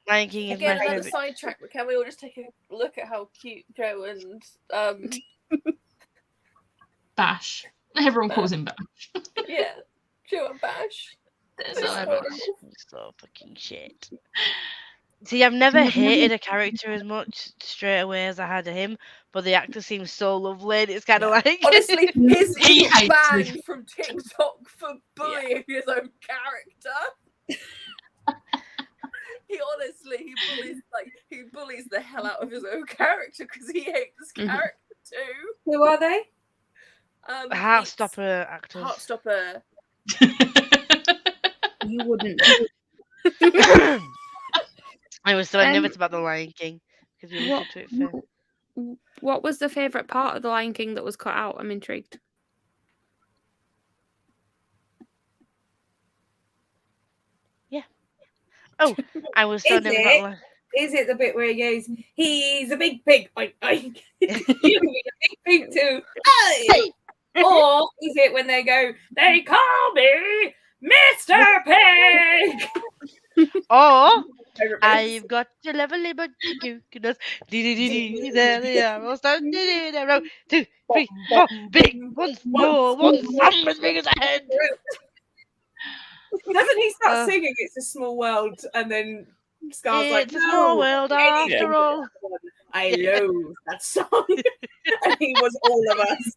Lion King is Again, my another favorite. sidetrack, but can we all just take a look at how cute Joe and Bash. Everyone calls him Bash. yeah, Joe and Bash. So fucking shit. See, I've never hated a character as much straight away as I had him, but the actor seems so lovely. And it's kind of like Honestly, He he hates banned me. from TikTok for bullying his own character. He honestly he bullies the hell out of his own character because he hates his Mhm. character too. Who are they? Heartstopper actors. Heartstopper. You wouldn't. I was so nervous about the Lion King because we What- looked into it first. What was the favourite part of the Lion King that was cut out? I'm intrigued. Oh, I was so Is nervous it? about Lion. Is it the bit where he goes, he's a big pig, oink, oink. You be a big pig too. Hey! Or is it when they go, they call me Mr. Pig? Or Favourite bits. I've got a lovely bunch of cucumbers. There they are. All starting in a row. 2, 3, 4. Big ones, small ones, some as big as a head. Doesn't he start singing It's a Small World and then Scar's like, It's a small world anything after all. I love that song. And he was all of us.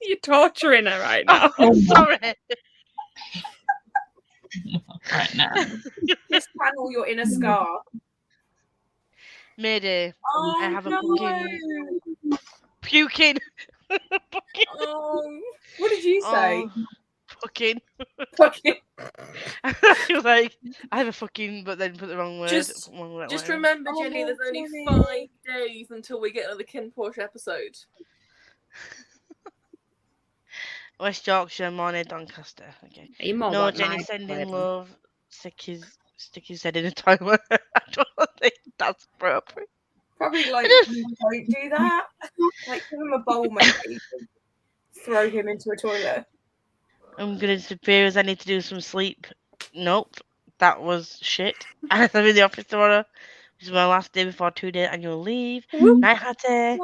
You're torturing her right now. Oh, sorry. Right now. Just channel your inner Scar. Mayday. Oh, I have a no. Puking. Oh, what did you say? Oh, fucking. Fucking. She was like, I have a fucking, but then put the wrong word. Just remember, Oh, Jenny, there's only Jenny. 5 days until we get another Kin Porsche episode. West Yorkshire, Mornay, Doncaster. Okay. Are you more No, like Jenny my sending wedding? love. Stick his head in a toilet. I don't think that's appropriate. Probably like, don't do that. Like, give him a bowl, maybe. Throw him into a toilet. I'm gonna disappear as I need to do some sleep. Nope. That was shit. I'm in the office tomorrow. This is my last day before 2-day annual leave. Night Hattie.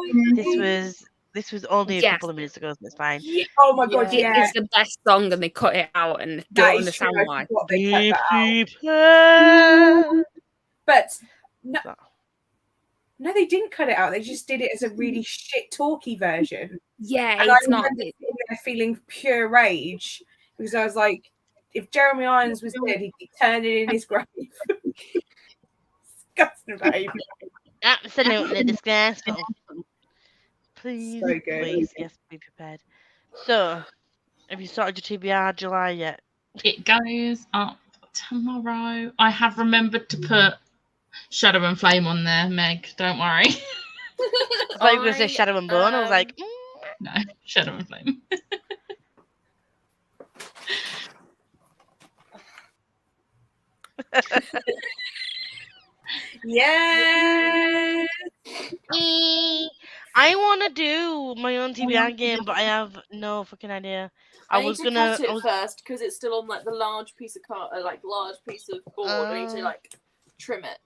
This was only a Yes. couple of minutes ago, so it's fine. Yeah. Oh my god, Yeah. yeah. It's the best song, and they cut it out, and That don't is understand true. I why. forgot they cut Be that out. prepared. But no, That- no, they didn't cut it out. They just did it as a really shit talky version. Yeah, And I it's not. remember sitting there feeling pure rage because I was like, if Jeremy Irons was dead, he'd be turning in his grave. Disgusting behaviour. Absolutely disgraceful. Please, So good. please, yes, be prepared. So, have you started your TBR July yet? It goes up tomorrow. I have remembered to put Shadow and Flame on there, Meg. Don't worry. I thought you were going to say Shadow and Bone. I was like, No, Shadow and Flame. Yeah. I want to do my own TBR game, but I have no fucking idea. I need to cut it first because it's still on like the large piece of large piece of board. I need to like trim it.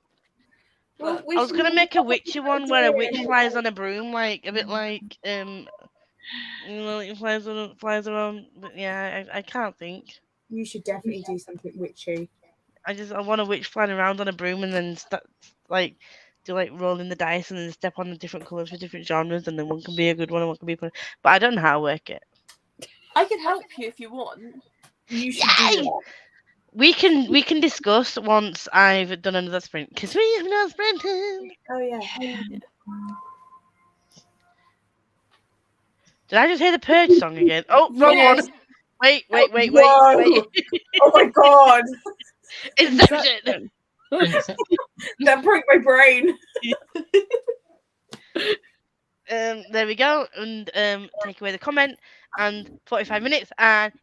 Well, we I was should gonna make a witchy one where a witch idea. flies on a broom, like a bit like it flies around. But yeah, I can't think. You should definitely do something witchy. I want a witch flying around on a broom and then do like rolling the dice and then step on the different colours for different genres, and then one can be a good one and one can be a. But I don't know how to work it. I can help you if you want. You should do Yay! that. We can discuss once I've done another sprint because we have no sprinting. Oh yeah. Did I just hear the Purge song again? Oh, wrong Yes. one. Wait. Whoa. Oh my god. Inception. That broke my brain. There we go. And take away the comment and 45 minutes and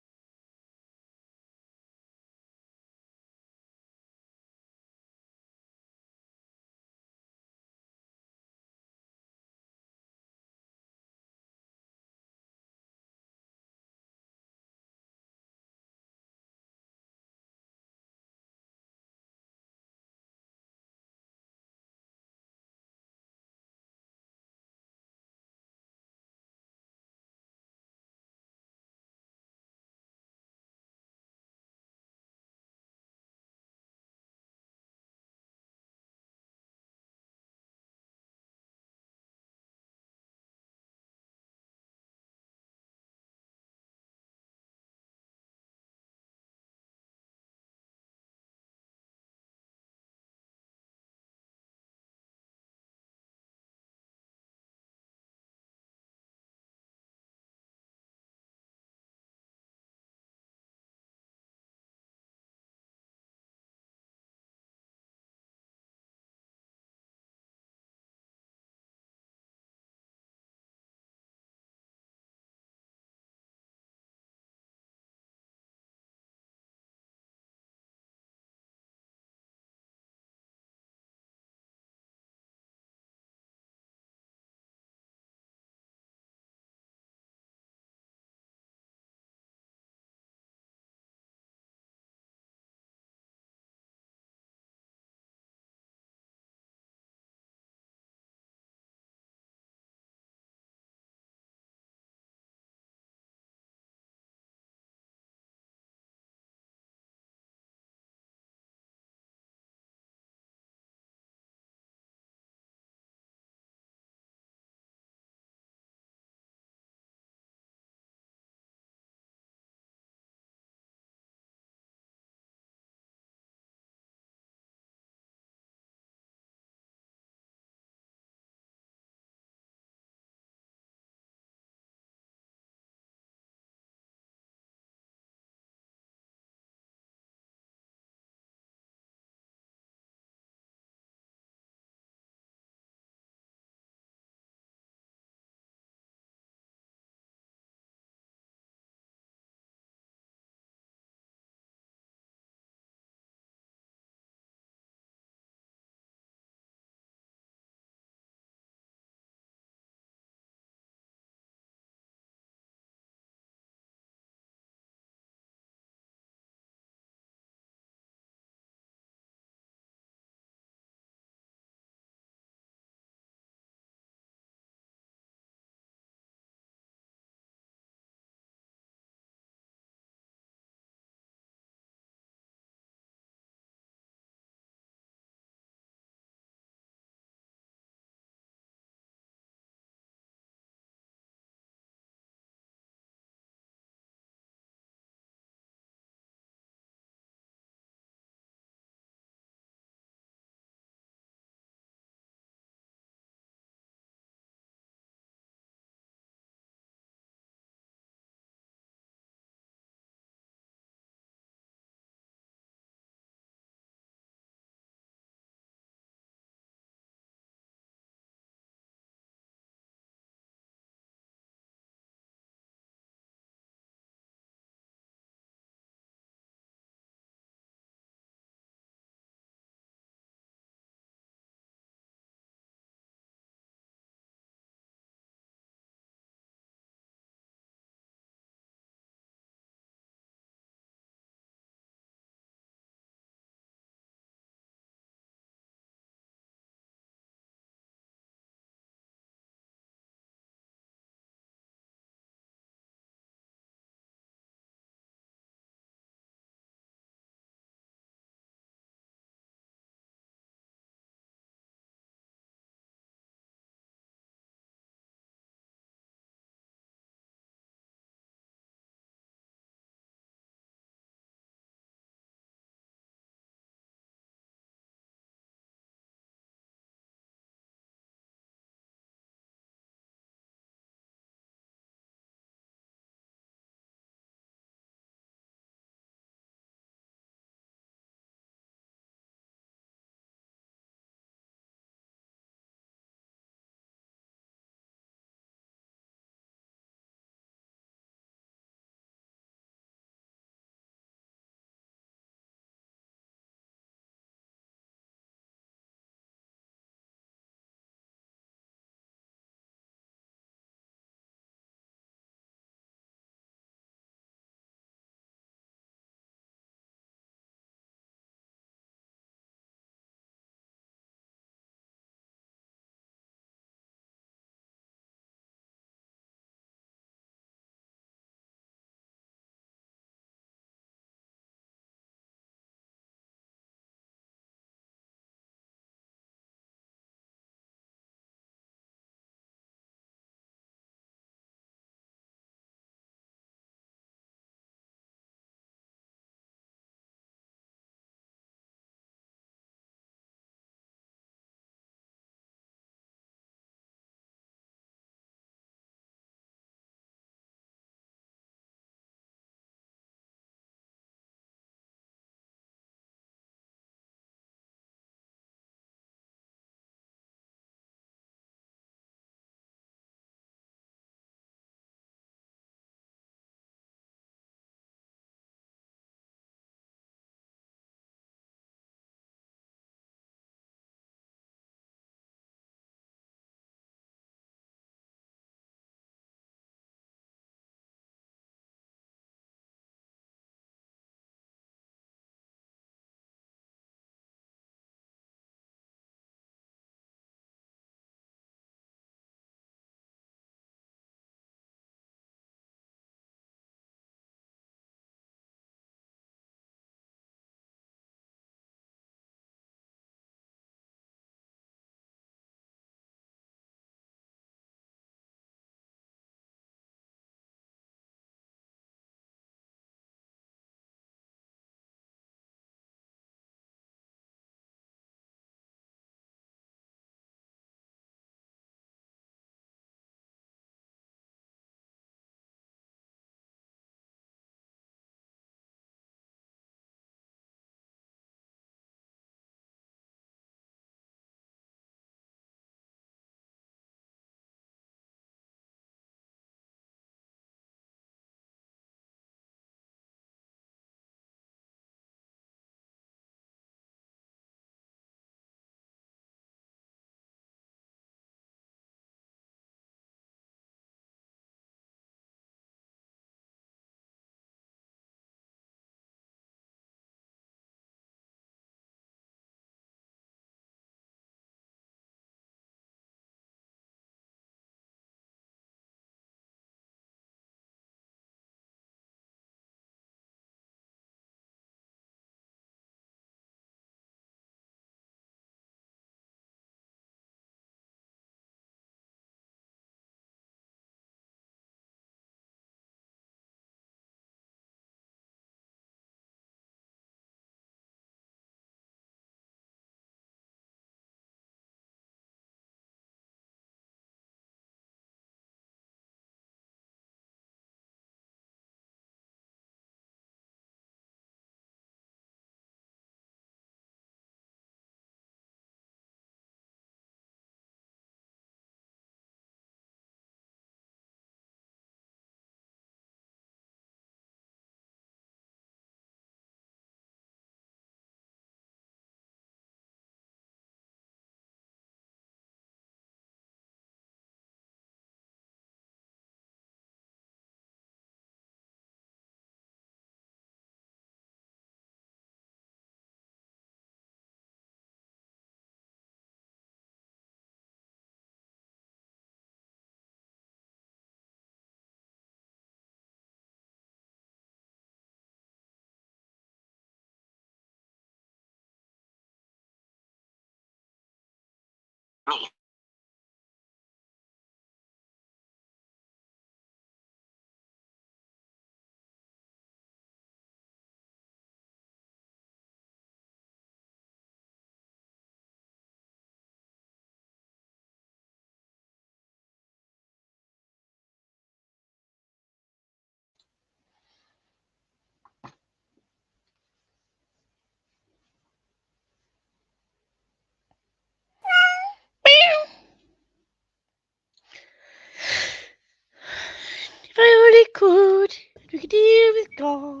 If I only could, we could deal with God.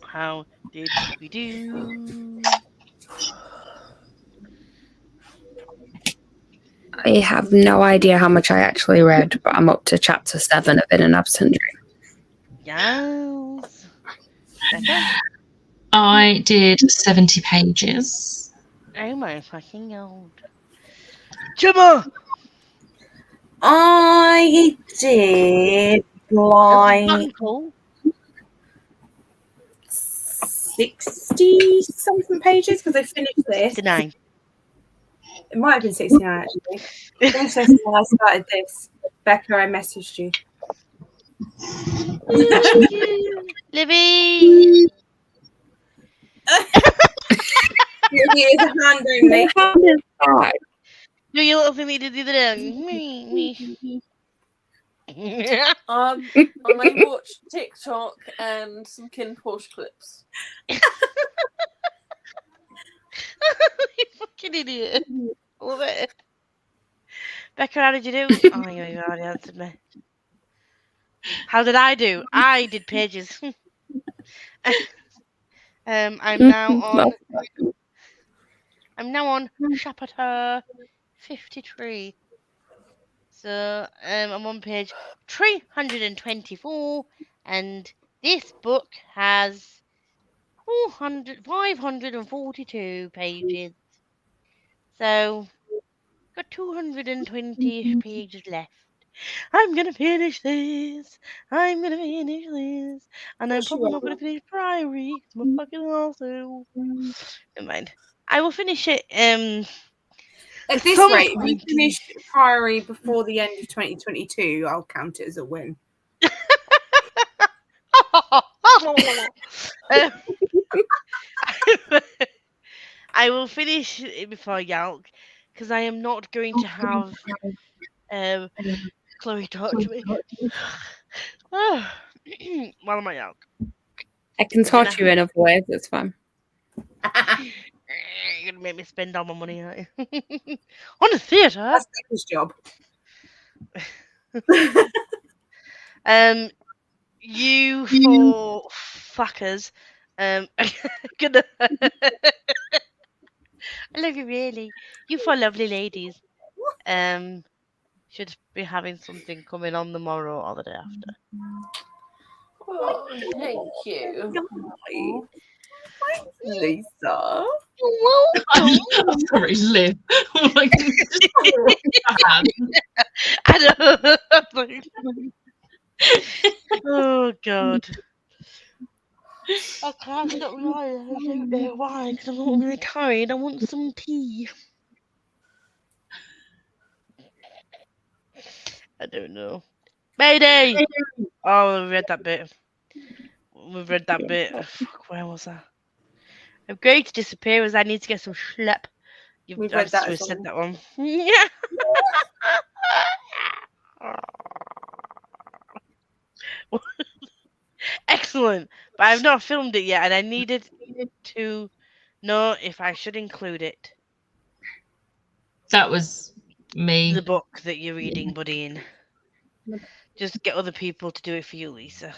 How did we do? I have no idea how much I actually read, but I'm up to chapter 7 of In an Absent Dream. Yes. Becca? I did 70 pages. Oh my fucking god. Gemma! I did like Uncle. 60 something pages because I finished this. 69. It might have been 69 actually. I finished this when I started this. Becca, I messaged you. Libby! Maybe it's a hand only. Do your little thing that you did the other day. I watched TikTok and some Kin Porsche clips. You fucking idiot. Love it. Becca, how did you do? Oh my god, you already answered me. How did I do? I did pages. I'm now on chapter 53. So I'm on page 324, and this book has 542 pages. So got 220 pages left. I'm gonna finish this. And I'm probably not gonna finish Priory. 'Cause I'm a fucking arsehole. Never mind. I will finish it. At this some rate, if point you finish Priory before the end of 2022, I'll count it as a win. I will finish it before Yalk because I am not going to have Chloe talk to me while I'm at Yalk. I can torture you in other ways, it's fine. You're gonna make me spend all my money, aren't you? On a theatre. That's Becca's job. You four fuckers. Gonna. I love you really. You four lovely ladies. Should be having something coming on tomorrow or the day after. Oh, thank you. Thanks, Lisa. You're I'm sorry, Liv. Like, I know. Oh god. I can't stop lying. I don't know why, because I'm not really tired. I want some tea. I don't know. Mayday! Oh, we read that bit. Fuck, where was I? I'm going to disappear as I need to get some schlep. We've I read that should as have said well. that one. Yeah. Excellent. But I've not filmed it yet, and I needed to know if I should include it. that was me. The book that you're reading, buddy, in. Just get other people to do it for you, Lisa.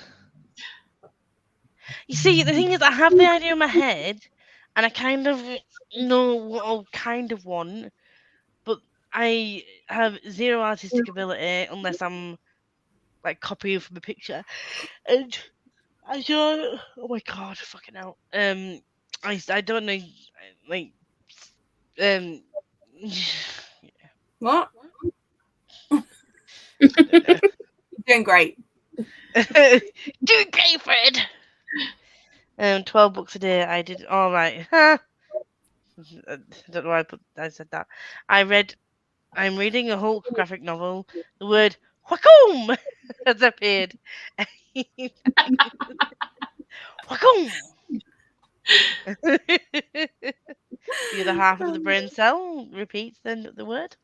You see, the thing is, I have the idea in my head, and I kind of know what I kind of want, but I have zero artistic ability unless I'm like copying from a picture, and I don't. Oh my god, fucking hell. I don't know, like, What? I don't know. You're doing great. Doing great, Fred. 12 books a day. I did all right. Huh? I don't know why I said that. I'm reading a Hulk graphic novel. The word "wacom" has appeared. Wacom. The other half of the brain cell repeats the word.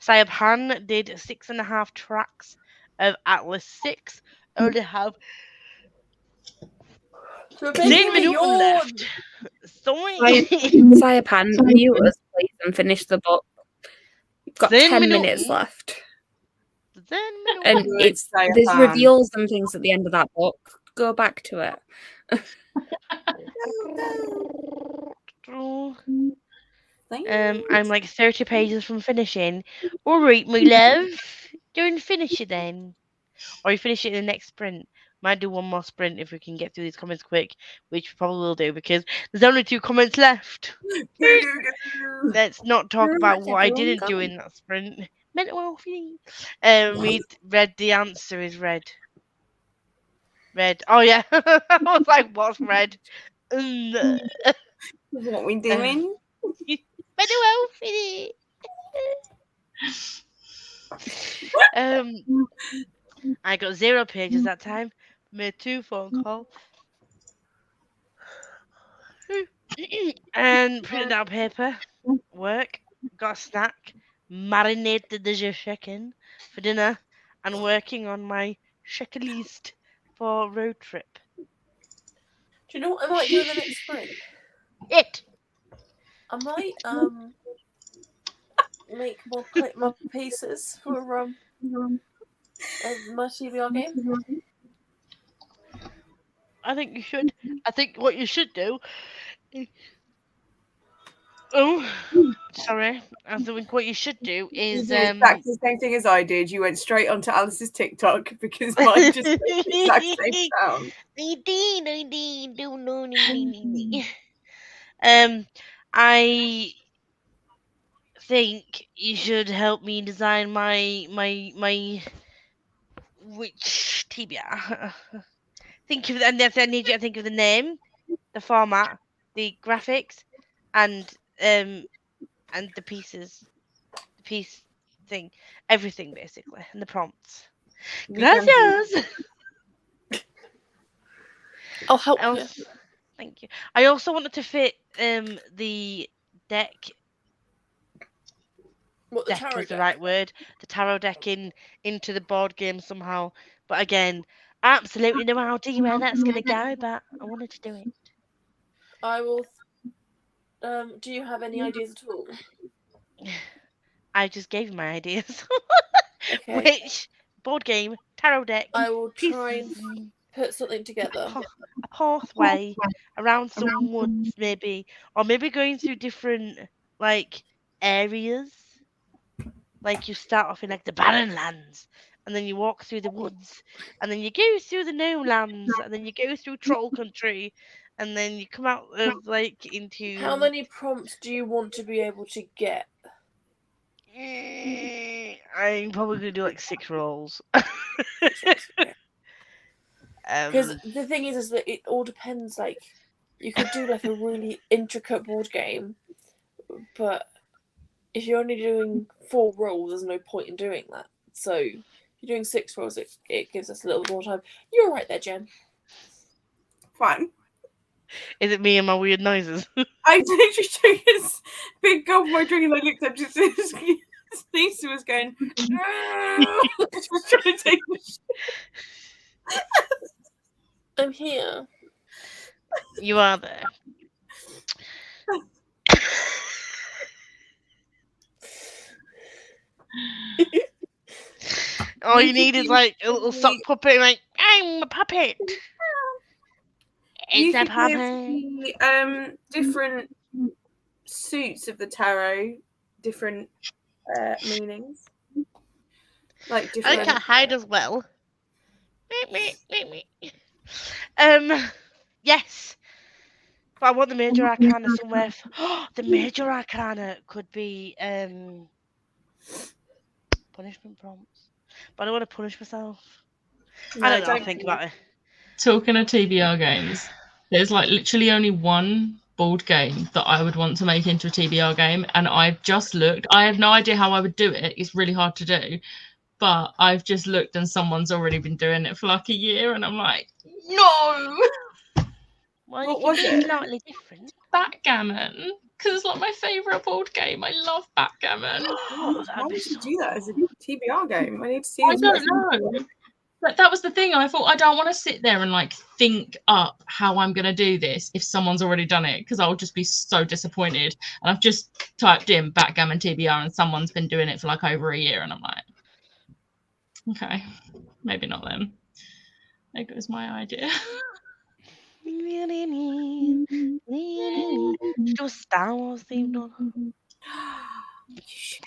Sayabhan did 6.5 tracks of Atlas 6. Only have So 10 making me minutes yawn. left. Sorry. Sayapan, mute us, please, and finish the book. You've got 10 10 minutes. minutes left. 10 minutes. And Good, there's Sayapan. reveals and things at the end of that book. Go back to it. I'm like 30 pages from finishing. Alright, my love. Don't finish it then. Or you finish it in the next sprint. Might do one more sprint if we can get through these comments quick, which we probably will do because there's only 2 comments left. Let's not talk Very about much what I everyone didn't do gone. in that sprint. Mental health. Read the answer is red. Red. Oh yeah. I was like, what's red? What we doing? Mental health. I got 0 pages that time. Made 2 phone calls. And printed out paper. Work. Got a snack. Marinated the chicken for dinner. And working on my checklist for road trip. Do you know what I might do in the next sprint? It. I might make more pieces for my TBR game. I think you should. I think what you should do. Oh, sorry. I think what you should do You is did exactly the same thing as I did. You went straight onto Alice's TikTok because mine just made the exact same sound. I think you should help me design my which TBR. Think of and I need you to think of the name, the format, the graphics, and the pieces, the piece thing, everything basically, and the prompts. Gracias. I'll help you. Thank you. I also wanted to fit the deck. What, the deck tarot is the deck? right word. The tarot deck into the board game somehow. But again, absolutely no idea where that's gonna go. But I wanted to do it. I will. Do you have any ideas at all? I just gave you my ideas. Okay. Which board game, tarot deck, I will try pieces, and put something together. a pathway around some woods, maybe, or maybe going through different like areas. Like you start off in like the barren lands, and then you walk through the woods, and then you go through the gnome lands, and then you go through troll country, and then you come out of like into. How many prompts do you want to be able to get? I'm probably gonna do like 6 rolls. Because the thing is that it all depends. Like, you could do like a really intricate board game, but if you're only doing 4 rolls, there's no point in doing that. So if you're doing 6 rolls, it gives us a little more time. You're right there, Jen. Fine. Is it me and my weird noises? I literally took this big gulp of my drink and I looked up to Lisa was going. She was trying to take a shit. I'm here. You are there. All you need is like a little sock puppet, like I'm a puppet. It's a puppet. The, different suits of the tarot, different meanings. Like different. I can't hide as well. Yes. But I want the major arcana somewhere. The major arcana could be punishment prompts. But I don't want to punish myself. No, I don't know. I'll think about it. Talking of TBR games, there's like literally only one board game that I would want to make into a TBR game, and I've just looked. I have no idea how I would do it. It's really hard to do, but I've just looked and someone's already been doing it for like a year, and I'm like, no. Well, What you was can do it? slightly different. Backgammon, because it's like my favourite board game. I love backgammon. Oh, Why that'd be would you so do that as a fun. TBR game? I need to see I this. don't know. But that was the thing. I thought I don't want to sit there and like think up how I'm going to do this if someone's already done it, because I'll just be so disappointed. And I've just typed in backgammon TBR and someone's been doing it for like over a year, and I'm like, okay, maybe not then. Maybe it was my idea. Should do a Star Wars themed one. You should.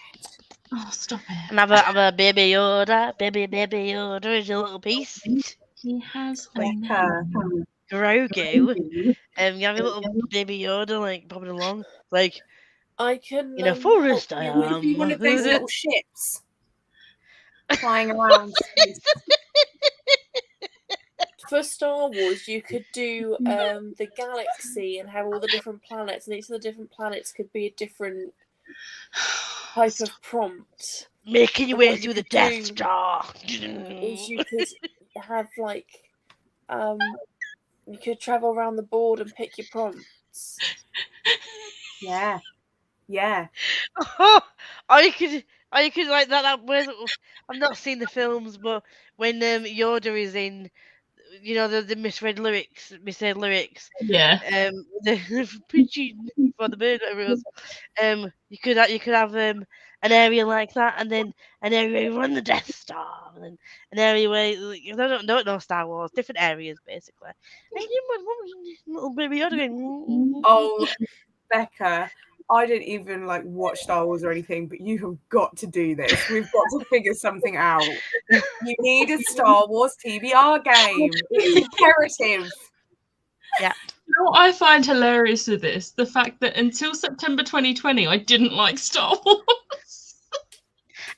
Oh, stop it. And have a baby Yoda. Baby Yoda is a little beast. He has a Becca. name. Grogu. You have your little baby Yoda like bobbing along. Like, I can. in a forest I help you am. Be one of those little ships flying around. For Star Wars, you could do the galaxy and have all the different planets, and each of the different planets could be a different type of prompt. Making your And way what you through the could Death do Star. Is you could have like you could travel around the board and pick your prompts. Yeah. Yeah. Or you could like that. I've not seen the films, but when Yoda is in, you know, the misread lyrics, Yeah. the pigeon for the bird, whatever it was. You could have an area like that, and then an area where you run the Death Star, and then an area where you don't know Star Wars, different areas basically. And you little baby Yoda going, Oh, Becca, I didn't even like watch Star Wars or anything, but you have got to do this. We've got to figure something out. You need a Star Wars TBR game. It's imperative. yeah. You know what I find hilarious with this? The fact that until September 2020, I didn't like Star Wars.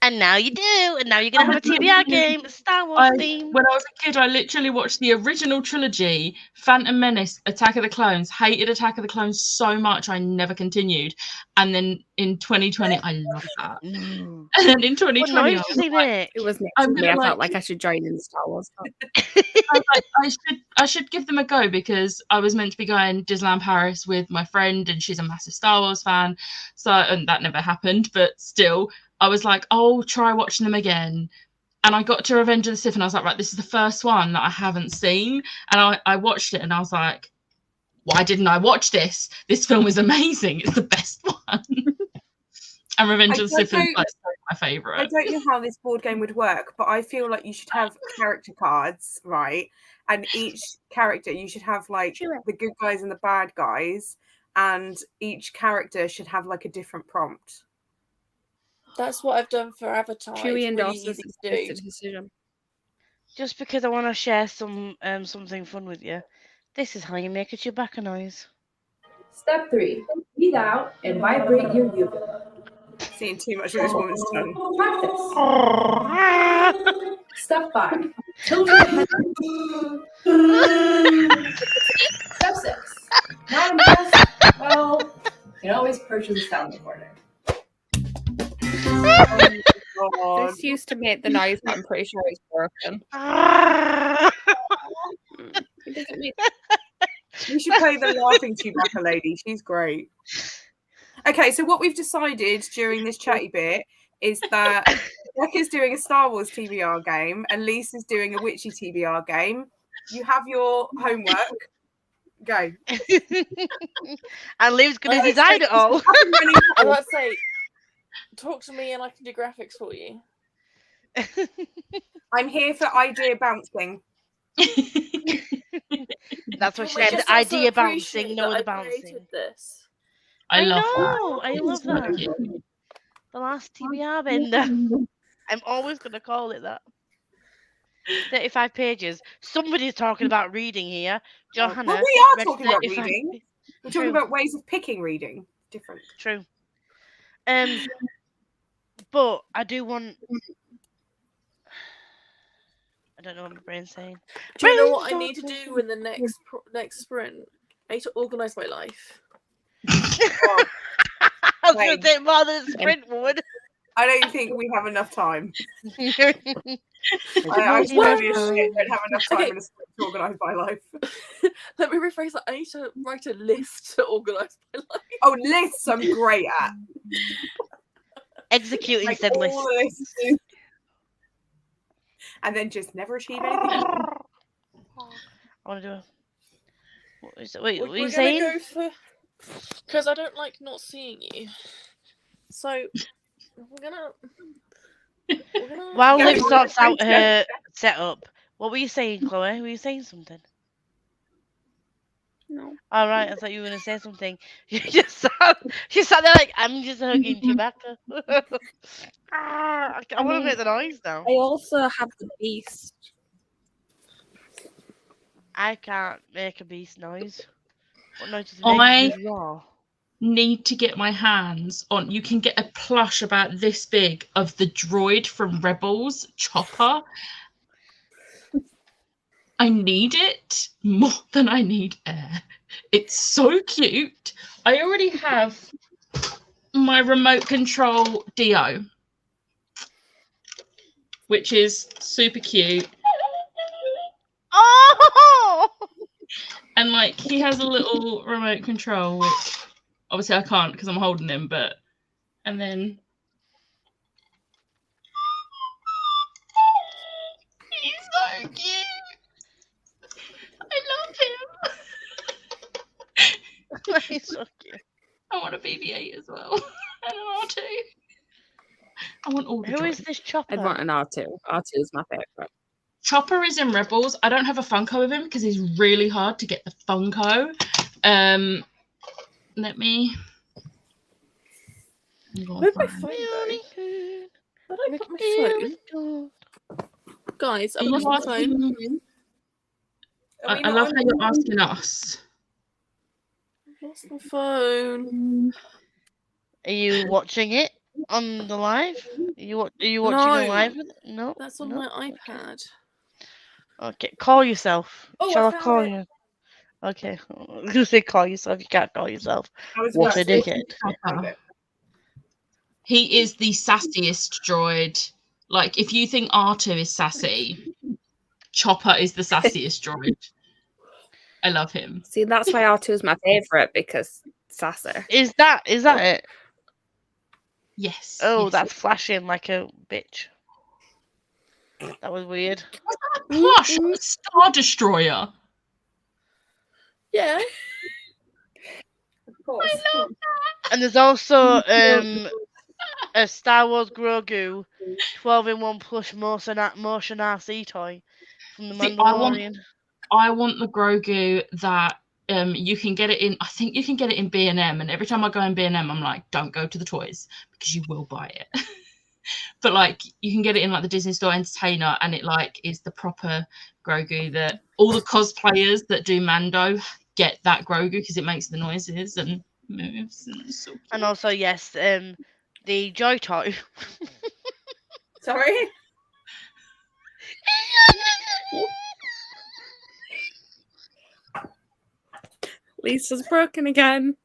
And now you do, and now you're gonna have a TBR game, a Star Wars theme. When I was a kid, I literally watched the original trilogy, Phantom Menace, Attack of the Clones, hated Attack of the Clones so much I never continued. And then in 2020, I loved that. Mm. And then in What 2020, noise I does was he like, make? It was next I'm to me. I gonna, felt like I should join in the Star Wars club. I was like, I should give them a go, because I was meant to be going Disneyland Paris with my friend, and she's a massive Star Wars fan. So, and that never happened, but still, I was like, I'll try watching them again. And I got to Revenge of the Sith, and I was like, right, this is the first one that I haven't seen. And I watched it, and I was like, why didn't I watch this? This film is amazing. It's the best one. And Revenge of the Sith is like my favourite. I don't know how this board game would work, but I feel like you should have character cards, right? And each character, you should have like the good guys and the bad guys, and each character should have like a different prompt. That's what I've done for Avatar. Chewie It's really endorses easy this to do. decision. Just because I want to share something fun with you. This is how you make a Chewbacca noise. Step 3. Breathe out and vibrate your uvula. Seeing too much of this woman's tongue. Practice. Step 5. Tilt your head. Step 6. Not impressed? Well, you can always purchase a sound recorder. Oh, This used to make the noise, but I'm pretty sure it's broken. It doesn't make you should play the laughing Chewbacca lady. She's great. Okay, so what we've decided during this chatty bit is that Becca's doing a Star Wars TBR game and Lisa's doing a witchy TBR game. You have your homework. Go. And Liv's going to design it all. I was about to say, talk to me and I can do graphics for you. I'm here for idea bouncing. That's what she I said. just The idea also bouncing, appreciate no that the I bouncing. created this. I love know. that. I love that. The last TBR bender. I'm always going to call it that. 35 pages. Somebody's talking about reading here. Johanna. Well, we are read talking about 35 reading. We're talking about ways of picking reading. Different. True. But I do want. I don't know what my brain's saying. Do you know what I need to do in the next sprint? I need to organise my life. Oh, I was going Wait. to take more than a sprint would. I don't think we have enough time. There's I not swear enough this time. shit don't have enough time Okay. in a sprint to organise my life. Let me rephrase that. I need to write a list to organise my life. Oh, lists I'm great at. Executing Like said all list. the lists. And then just never achieve anything. I want to do a... What is it? Wait, We're what are you gonna saying? go for because I don't like not seeing you. So we're gonna. While Go Liv for sorts it, out thanks, her setup, what were you saying, Chloe? Were you saying something? No. All right, I thought you were going to say something. She sat there like, I'm just hugging Chewbacca. I want to mean, make the noise now. I also have the beast. I can't make a beast noise. What noise does it I- make? Raw. Need to get my hands on. You can get a plush about this big of the droid from Rebels, Chopper. I need it more than I need air. It's so cute. I already have my remote control Dio, which is super cute. Oh! And like he has a little remote control, which obviously I can't because I'm holding him, but and then he's so cute. I love him. He's so cute. I want a BB-8 as well. And an R2. I want all the Who is droids. this Chopper? I'd want an R2. R2 is my favourite. Chopper is in Rebels. I don't have a Funko of him because he's really hard to get the Funko. Let me. Where's my phone go? Where did I put my phone? Guys, I Are you lost my phone. asking- Are we I not love on- how you're asking us. I lost my phone. Are you watching it on the live? Are you watching No. the live? No. That's on no? my iPad. Okay, call yourself. Oh, Shall I I found call it. you? Okay, I was gonna say call yourself. You can't call yourself. I was What about a to say, dickhead. Chopper. He is the sassiest droid. Like, if you think R2 is sassy, Chopper is the sassiest droid. I love him. See, that's why R2 is my favourite because sassy. Is that it? Yes. Oh, yes, that's flashing like a bitch. That was weird. Plush Star Destroyer. Yeah. Of course. And there's also a Star Wars Grogu 12-in-1 plush motion RC toy from the See, Mandalorian. I want the Grogu that you can get it in. I think you can get it in B&M, and every time I go in B&M, I'm like, don't go to the toys because you will buy it. But like, you can get it in like the Disney Store Entertainer, and it like is the proper Grogu that all the cosplayers that do Mando get that Grogu because it makes the noises and moves and so cute. And also, yes, the Joy toy. Sorry? Lisa's broken again.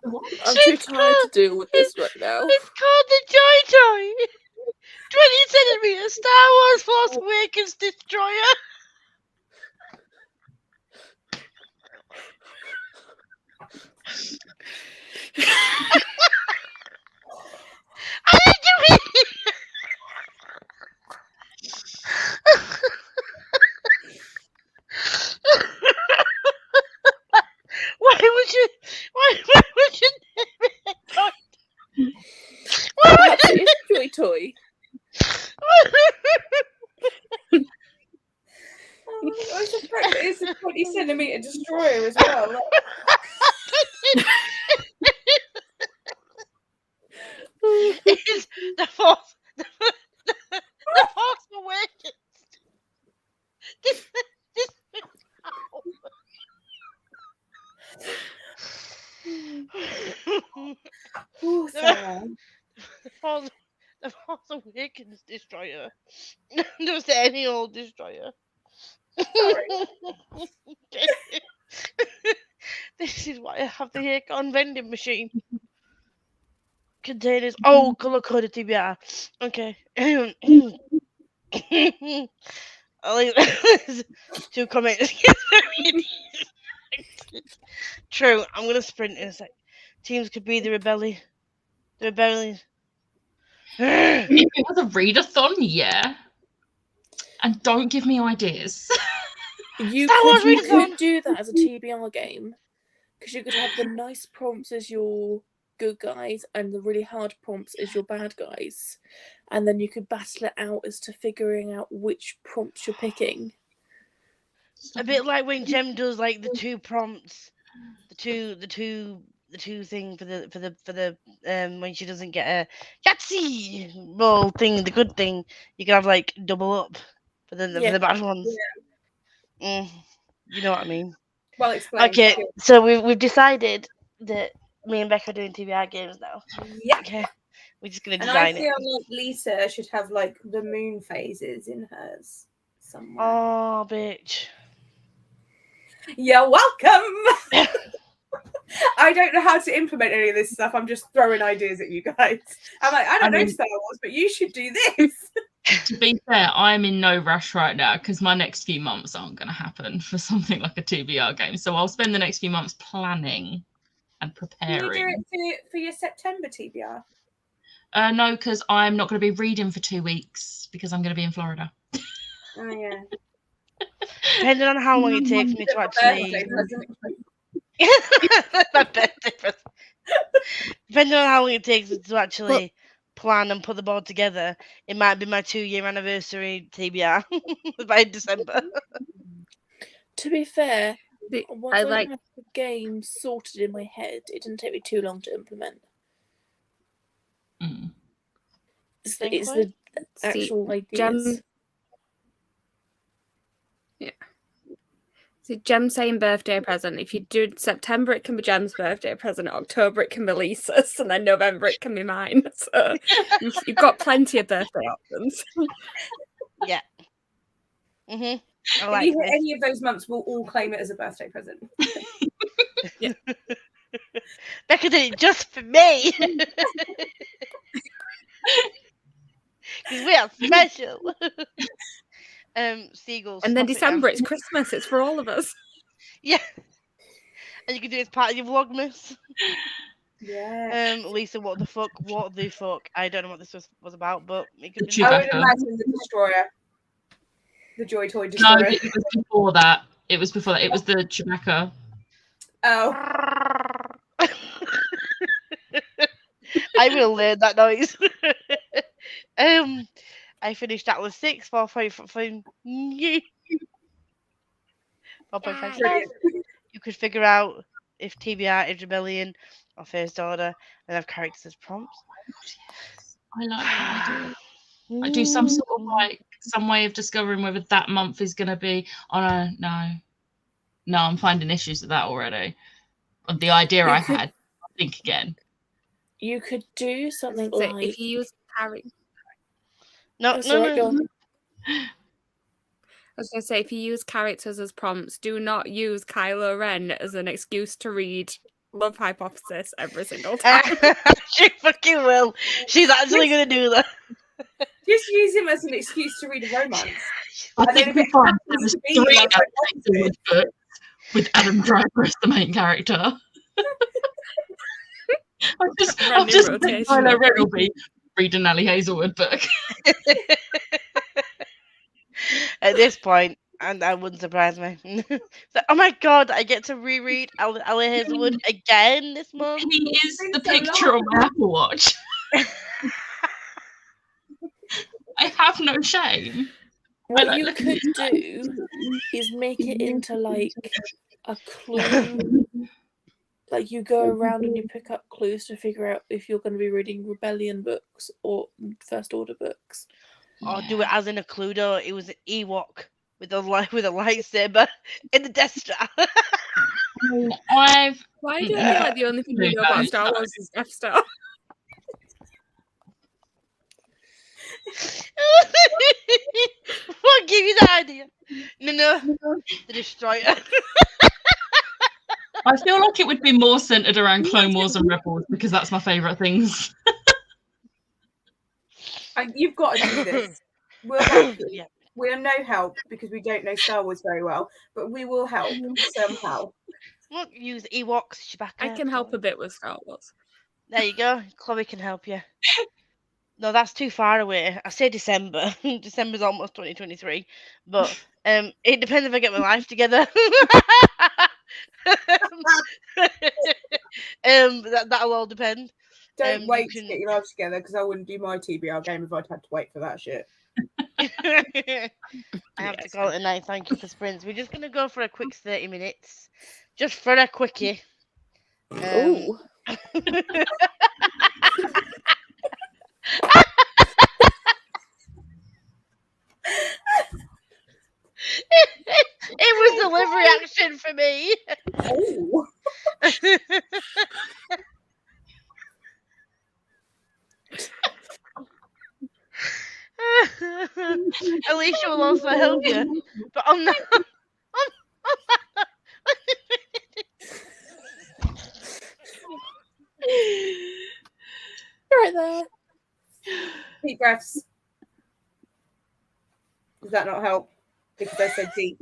I'm too tired to deal with this right now. It's called the Joy toy. 20 centimeter Star Wars Force Awakens destroyer. I think you mean. Why would you name it toy? Perhaps it is a Joy toy. I suspect it's a 20-centimeter destroyer as well. It's the Force Awakens. Oh, Sarah. The Force Awakens destroyer. Just any old destroyer. Sorry. This is why I have the Acorn vending machine. Containers. Oh, color coded TBR. Okay. Two comments. True. I'm gonna sprint in a sec. Teams could be the rebellion. The rebellion. If it was a readathon, yeah. And don't give me ideas. You Star Wars could Readathon. do that as a TBR game, because you could have the nice prompts as your good guys and the really hard prompts as your bad guys, and then you could battle it out as to figuring out which prompts you're picking. A bit like when Jem does like the two prompts, the two thing for the when she doesn't get a Yahtzee roll thing, the good thing, you can have like double up for the bad ones. You know what I mean? Well explained. Okay, so we've decided that me and Becca are doing TBR games now. Yeah. Okay, we're just gonna And I design feel it. like Lisa should have like the moon phases in hers somewhere. Oh, bitch. You're welcome. I don't know how to implement any of this stuff. I'm just throwing ideas at you guys. I'm like, I don't know Star Wars, but you should do this. To be fair, I'm in no rush right now because my next few months aren't going to happen for something like a TBR game. So I'll spend the next few months planning and preparing. Can you do it for your September TBR? No, because I'm not going to be reading for 2 weeks because I'm going to be in Florida. Oh yeah. Depending on how long it takes me to actually. My birthday present. Depending on how long it takes me to actually plan and put the board together, it might be my 2-year anniversary TBR by December. To be fair, once I like- had the game sorted in my head, it didn't take me too long to implement. Mm. It's Same the point. actual ideas. See, Jem saying birthday present. If you do September, it can be Jem's birthday present. October, it can be Lisa's, and then November, it can be mine. So you've got plenty of birthday options. Yeah. I If like you hit this. any of those months, we'll all claim it as a birthday present. Becca did it just for me. Because we are special. Seagulls. And then stop it December, now. it's Christmas. It's for all of us. Yeah. And you can do it as part of your Vlogmas. Yeah. Lisa, what the fuck? What the fuck? I don't know what this was about, but it could be. Chewbacca. I would imagine the Destroyer. The Joy Toy No, Destroyer. it was before that. It was before that. It was the Chewbacca. Oh. I will learn that noise. I finished that with 6 for 4.5 stars. You could figure out if TBR is rebellion or first order and have characters as prompts. I like that idea. I do some sort of like some way of discovering whether that month is going to be. Oh no, I'm finding issues with that already. Of the idea I had, think again. You could do something So like if you use Harry, No. I was going to say, if you use characters as prompts, do not use Kylo Ren as an excuse to read Love Hypothesis every single time. She fucking will. She's actually going to do that. Just use him as an excuse to read a romance. I And then think if we it find happens there's to be 3 like Alex books with Adam Driver as the main character. I've just rotation. Kylo Ren will be reading Nellie Hazelwood book. At this point, and that wouldn't surprise me. So, oh my god, I get to reread Ellie Hazelwood again this month. He is the picture on my Apple Watch. I have no shame. what you could do is make it into like a clue. Like you go around and you pick up clues to figure out if you're going to be reading Rebellion books or First Order books. Or do it as in a Cluedo. It was an Ewok with a lightsaber in the Death Star. I've Why do I feel like the only thing you know about Star Wars is Death Star? What gave you that idea? No, the Destroyer. I feel like it would be more centered around Clone Wars and Rebels because that's my favorite things. You've got to do this. We'll help you. Yeah. We're no help because we don't know Star Wars very well, but we will help somehow. Look, use Ewoks, Chewbacca. I can help a bit with Star Wars. There you go. Chloe can help you. No, that's too far away. I say December. December's almost 2023. But it depends if I get my life together. That'll all depend. Don't you wait to can- get your lives together because I wouldn't do my TBR game if I'd had to wait for that shit. I have to Yes. call it a night. Thank you for sprints. We're just gonna go for a quick 30 minutes, just for a quickie. Ooh. It was a live reaction for me. Oh. Alicia will also help you, but on that. Right there. Deep breaths. Does that not help? Because I said deep.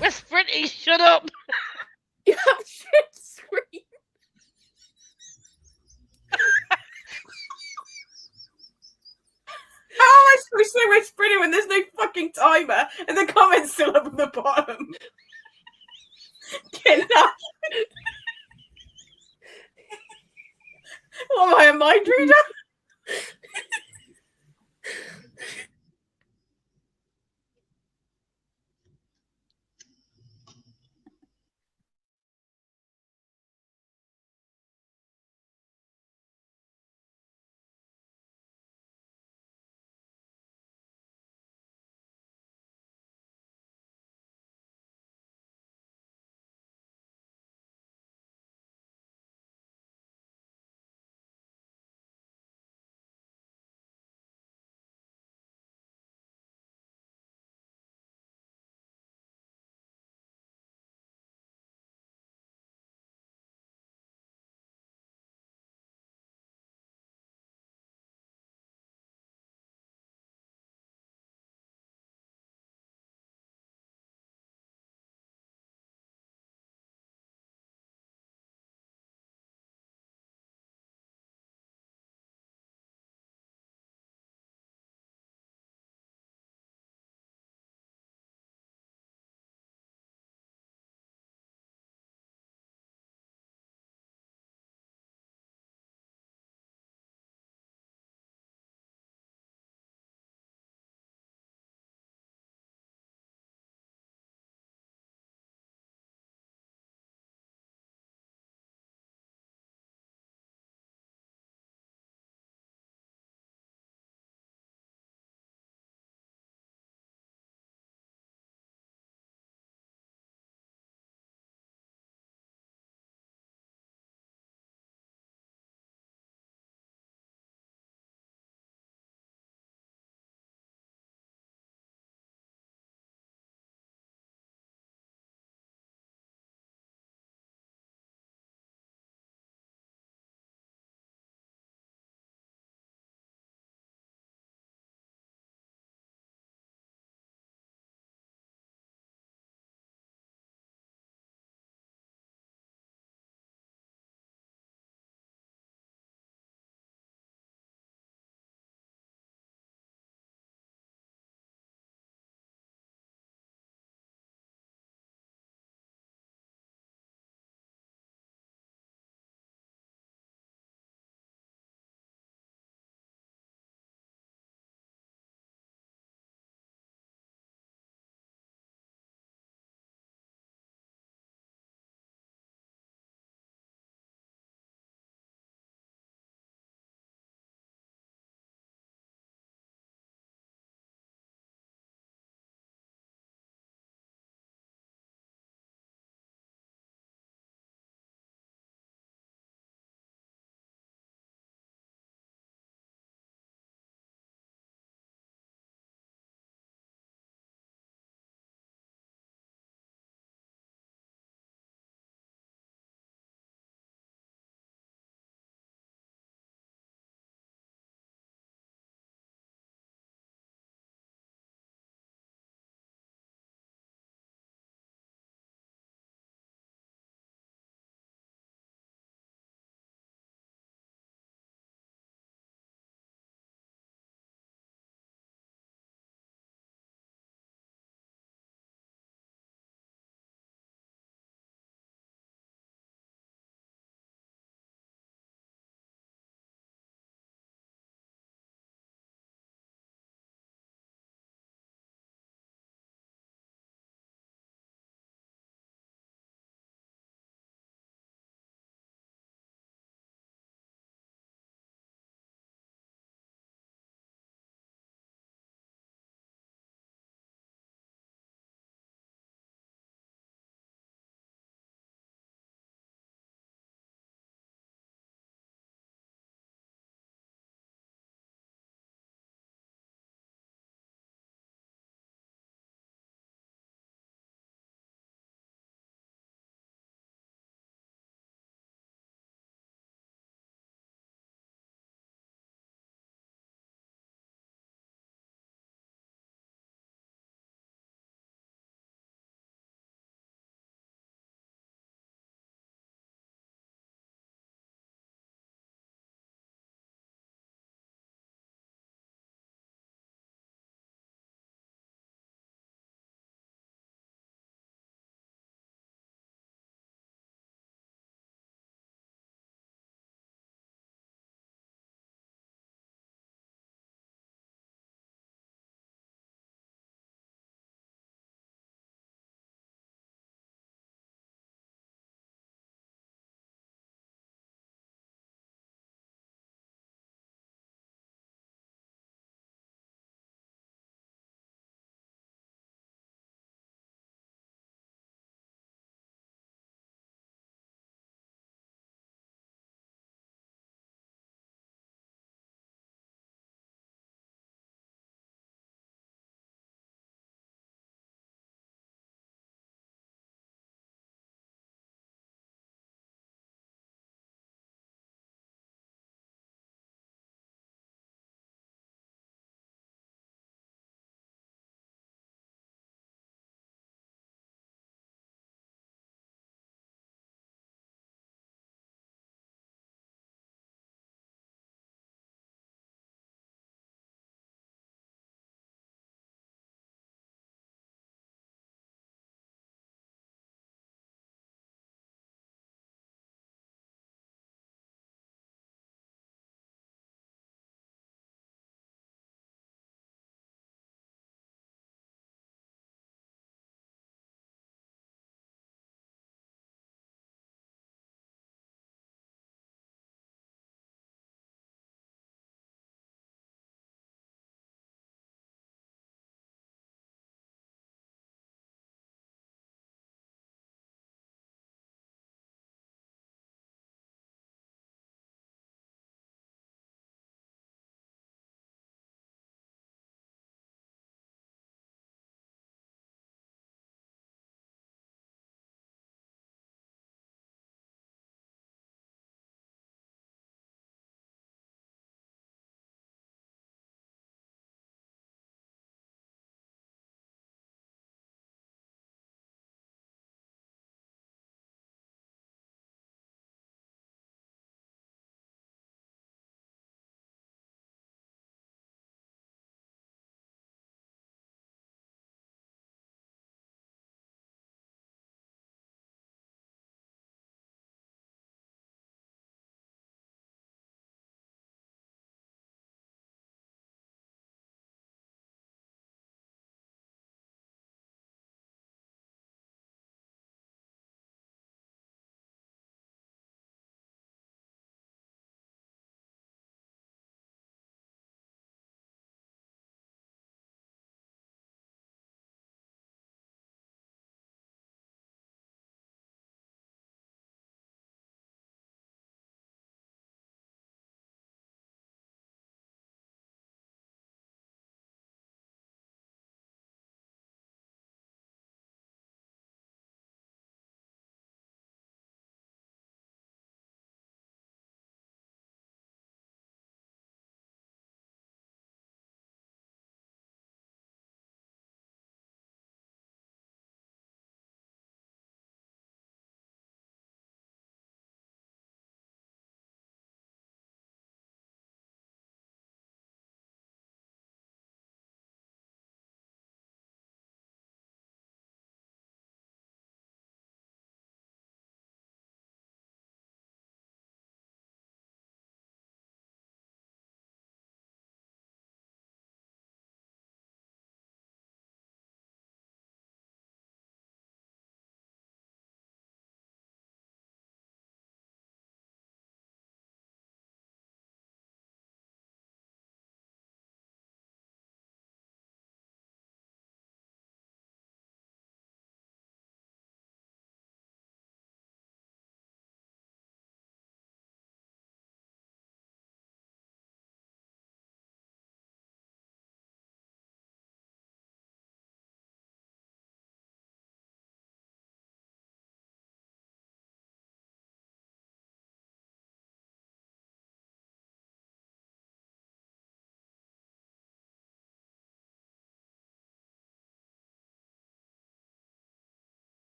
We're sprinting. Shut up. You have shit screen. Oh, I wish they were sprinting when there's no fucking timer and the comments still up at the bottom. Get that. What am I, a mind reader?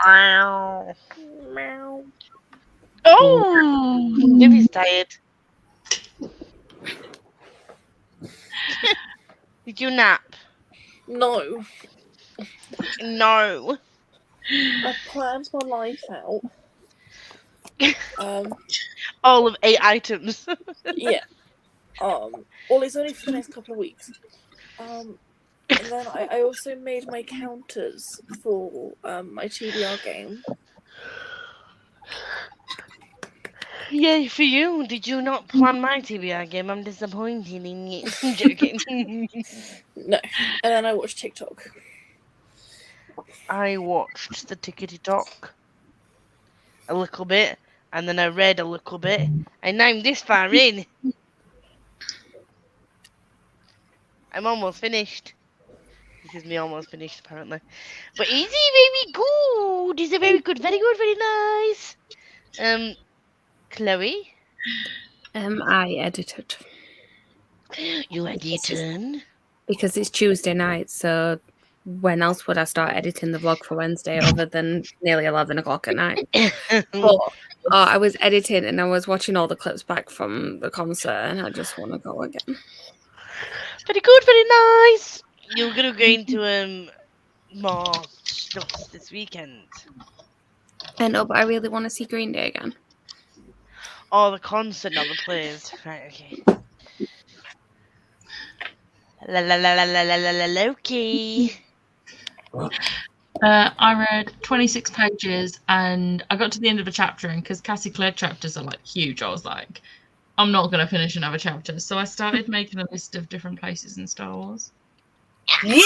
Meow. Oh, Libby's tired. Did you nap? No, No. I planned my life out. All of 8 items. Yeah. Well, it's only for the next couple of weeks. And then I also made my counters for my TBR game. Yay for you. Did you not plan my TBR game? I'm disappointed in you. I'm joking. No. And then I watched TikTok. I watched the Tickety Talk a little bit, and then I read a little bit, and now I'm this far in. I'm almost finished. This is me almost finished, apparently. But is he very good? Is he very good? Very good, very nice. Chloe? I edited You editing? because it's Tuesday night, so when else would I start editing the vlog for Wednesday other than nearly 11 o'clock at night? But I was editing and I was watching all the clips back from the concert and I just want to go again. Very good, very nice. You're gonna go into more stuff this weekend. I know, but I really want to see Green Day again. Oh, the concert, not the plays. Right, okay. La la la la la la la la Loki. I read 26 pages and I got to the end of a chapter, and because Cassie Clare chapters are like huge, I was like, I'm not going to finish another chapter. So I started making a list of different places in Star Wars. Yeah.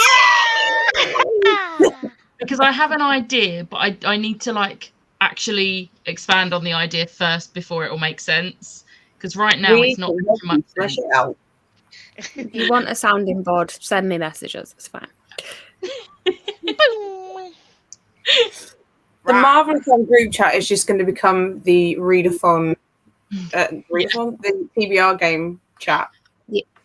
Because I have an idea, but I need to like actually expand on the idea first before it will make sense. Because right now it's not making much Flesh sense. it out. If you want a sounding board, send me messages. It's fine. The Marvelathon group chat is just going to become the Readathon, the TBR game chat.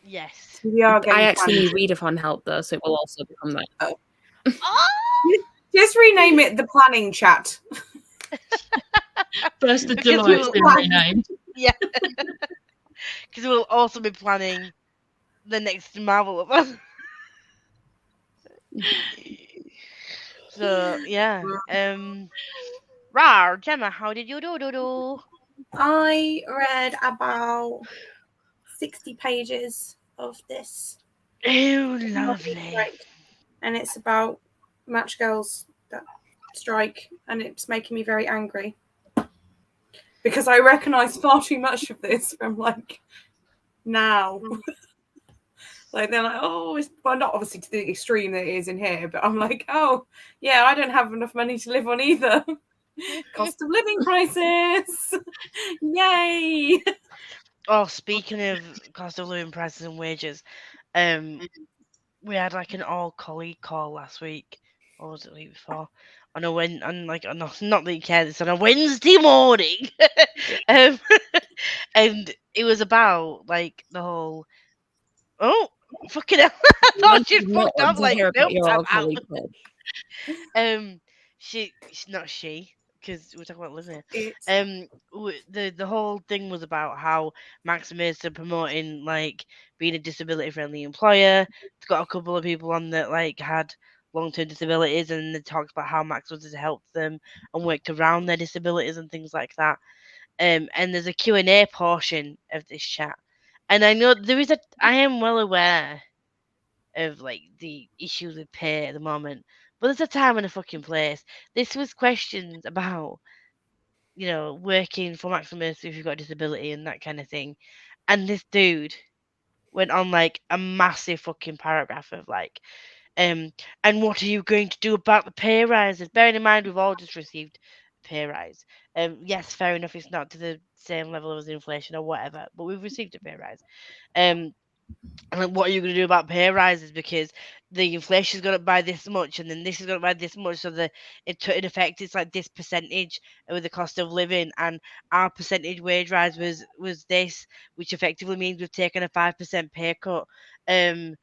Yes. TBR game. I actually need Readathon help though, so it will also become that. Oh! Just rename it the planning chat. First of Because July we it's will- been renamed. Yeah. Because we'll also be planning the next Marvel. So yeah. Rar, Gemma, how did you do? I read about 60 pages of this. Oh, lovely. Strike. And it's about match girls that strike, and it's making me very angry. Because I recognise far too much of this from like now. Like they're like, oh, well, not obviously to the extreme that it is in here, but I'm like, oh, yeah, I don't have enough money to live on either. Cost of living crisis. Yay. Oh, speaking of cost of living prices and wages, we had like an all colleague call last week, or was it the week before? Not that you care, this on a Wednesday morning. And it was about like the whole fucking hell. I thought you'd fucked up, like, nope, I'm out. She's not she, because we're talking about living here. The whole thing was about how Maximus are promoting like being a disability friendly employer. It's got a couple of people on that like had long-term disabilities, and they talked about how Maximus has helped them and worked around their disabilities and things like that. And there's a Q&A portion of this chat, and I know I am well aware of like the issues with pay at the moment, but there's a time and a fucking place. This was questions about, working for Maximus if you've got a disability and that kind of thing. And this dude went on like a massive fucking paragraph of like, and what are you going to do about the pay rises? Bearing in mind we've all just received a pay rise. Yes, fair enough, it's not to the same level as inflation or whatever, but we've received a pay rise. And like, what are you going to do about pay rises? Because the inflation's gone up by this much, and then this is going up by this much. So in effect, it's like this percentage with the cost of living, and our percentage wage rise was this, which effectively means we've taken a 5% pay cut. And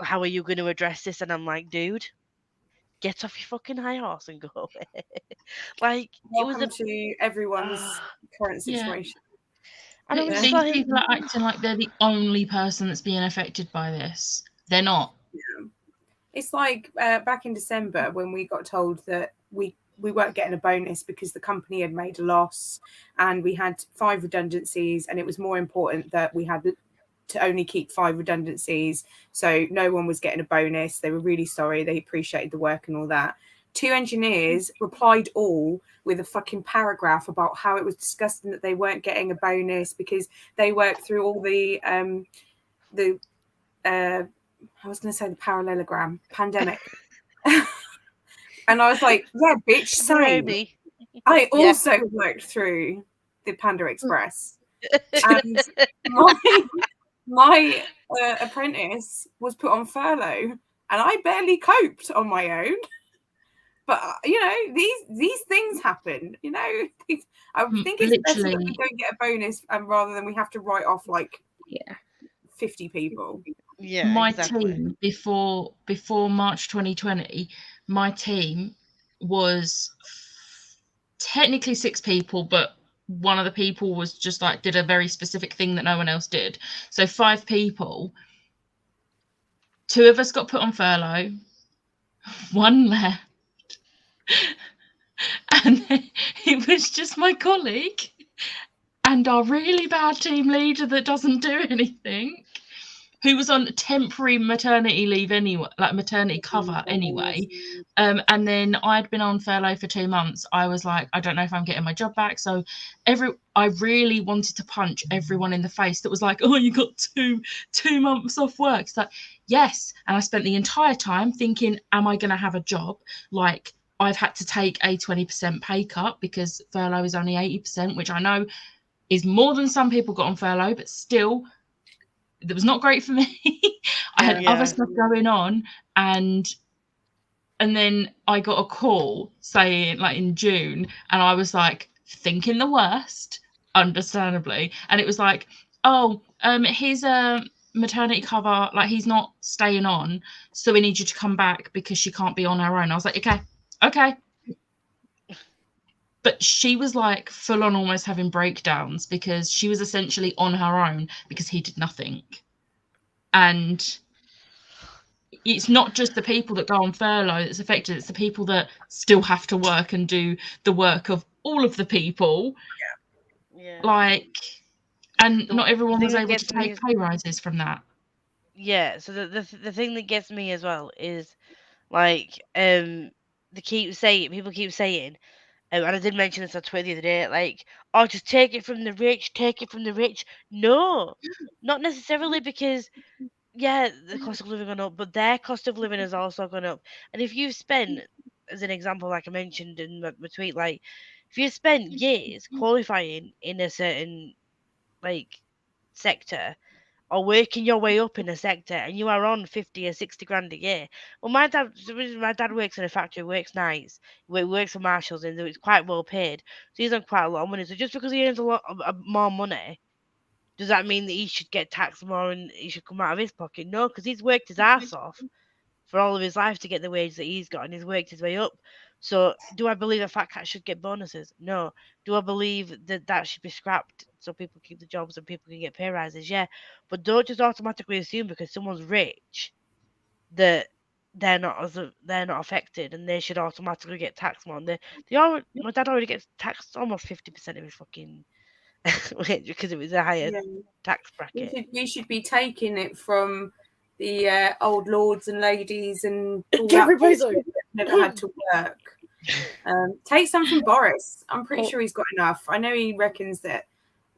how are you going to address this? And I'm like, dude, get off your fucking high horse and go away. Like, Welcome it was to everyone's current Yeah. situation. and I was These like, people are acting like they're the only person that's being affected by this. They're not. It's like back in December when we got told that we weren't getting a bonus because the company had made a loss and we had 5 redundancies, and it was more important that we had to only keep 5 redundancies, so no one was getting a bonus. They were really sorry. They appreciated the work and all that. 2 engineers replied all with a fucking paragraph about how it was disgusting that they weren't getting a bonus because they worked through all the I was going to say the parallelogram pandemic. And I was like, yeah, bitch, same. maybe. I Yeah. also worked through the Panda Express. And my apprentice was put on furlough, and I barely coped on my own. But you know, these things happen. You know, I think it's better that we don't get a bonus, rather than we have to write off like 50 people. Yeah, my exactly. team before March 2020, my team was technically 6 people, but one of the people was just like did a very specific thing that no one else did. So 5 people. 2 of us got put on furlough. 1 left. And then it was just my colleague and our really bad team leader that doesn't do anything, who was on temporary maternity leave anyway, like maternity cover anyway. And then I'd been on furlough for 2 months. I was like, I don't know if I'm getting my job back. So I really wanted to punch everyone in the face that was like, oh, you got two months off work. It's like, yes. And I spent the entire time thinking, am I going to have a job? Like, I've had to take a 20% pay cut because furlough is only 80%, which I know is more than some people got on furlough, but still, it was not great for me. I had other stuff going on, and then I got a call saying, like in June, and I was like thinking the worst, understandably, and it was like, oh, his maternity cover, like he's not staying on, so we need you to come back because she can't be on her own. I was like, okay. But she was like full on almost having breakdowns because she was essentially on her own because he did nothing. And it's not just the people that go on furlough that's affected, it's the people that still have to work and do the work of all of the people. Yeah. Like, and not everyone was able to take pay rises from that. Yeah, so the thing that gets me as well is like people keep saying, and I did mention this on Twitter the other day, like, oh, just take it from the rich. No, not necessarily, because yeah, the cost of living gone up, but their cost of living has also gone up. And if you've spent, as an example, like I mentioned in my tweet, like if you spent years qualifying in a certain like sector, or working your way up in a sector, and you are on 50 or 60 grand a year. Well, my dad works in a factory, works nights, works for Marshalls, and it's quite well paid. So he's on quite a lot of money. So just because he earns a lot more money, does that mean that he should get taxed more and he should come out of his pocket? No, because he's worked his ass off for all of his life to get the wage that he's got, and he's worked his way up. So do I believe a fat cat should get bonuses? No. Do I believe that should be scrapped so people keep the jobs and people can get pay rises? Yeah. But don't just automatically assume because someone's rich that they're not affected and they should automatically get taxed more. My dad already gets taxed almost 50% of his fucking wage because it was a higher tax bracket. You should be taking it from the old lords and ladies and all that never had to work. Take some from Boris. I'm pretty sure he's got enough. I know he reckons that,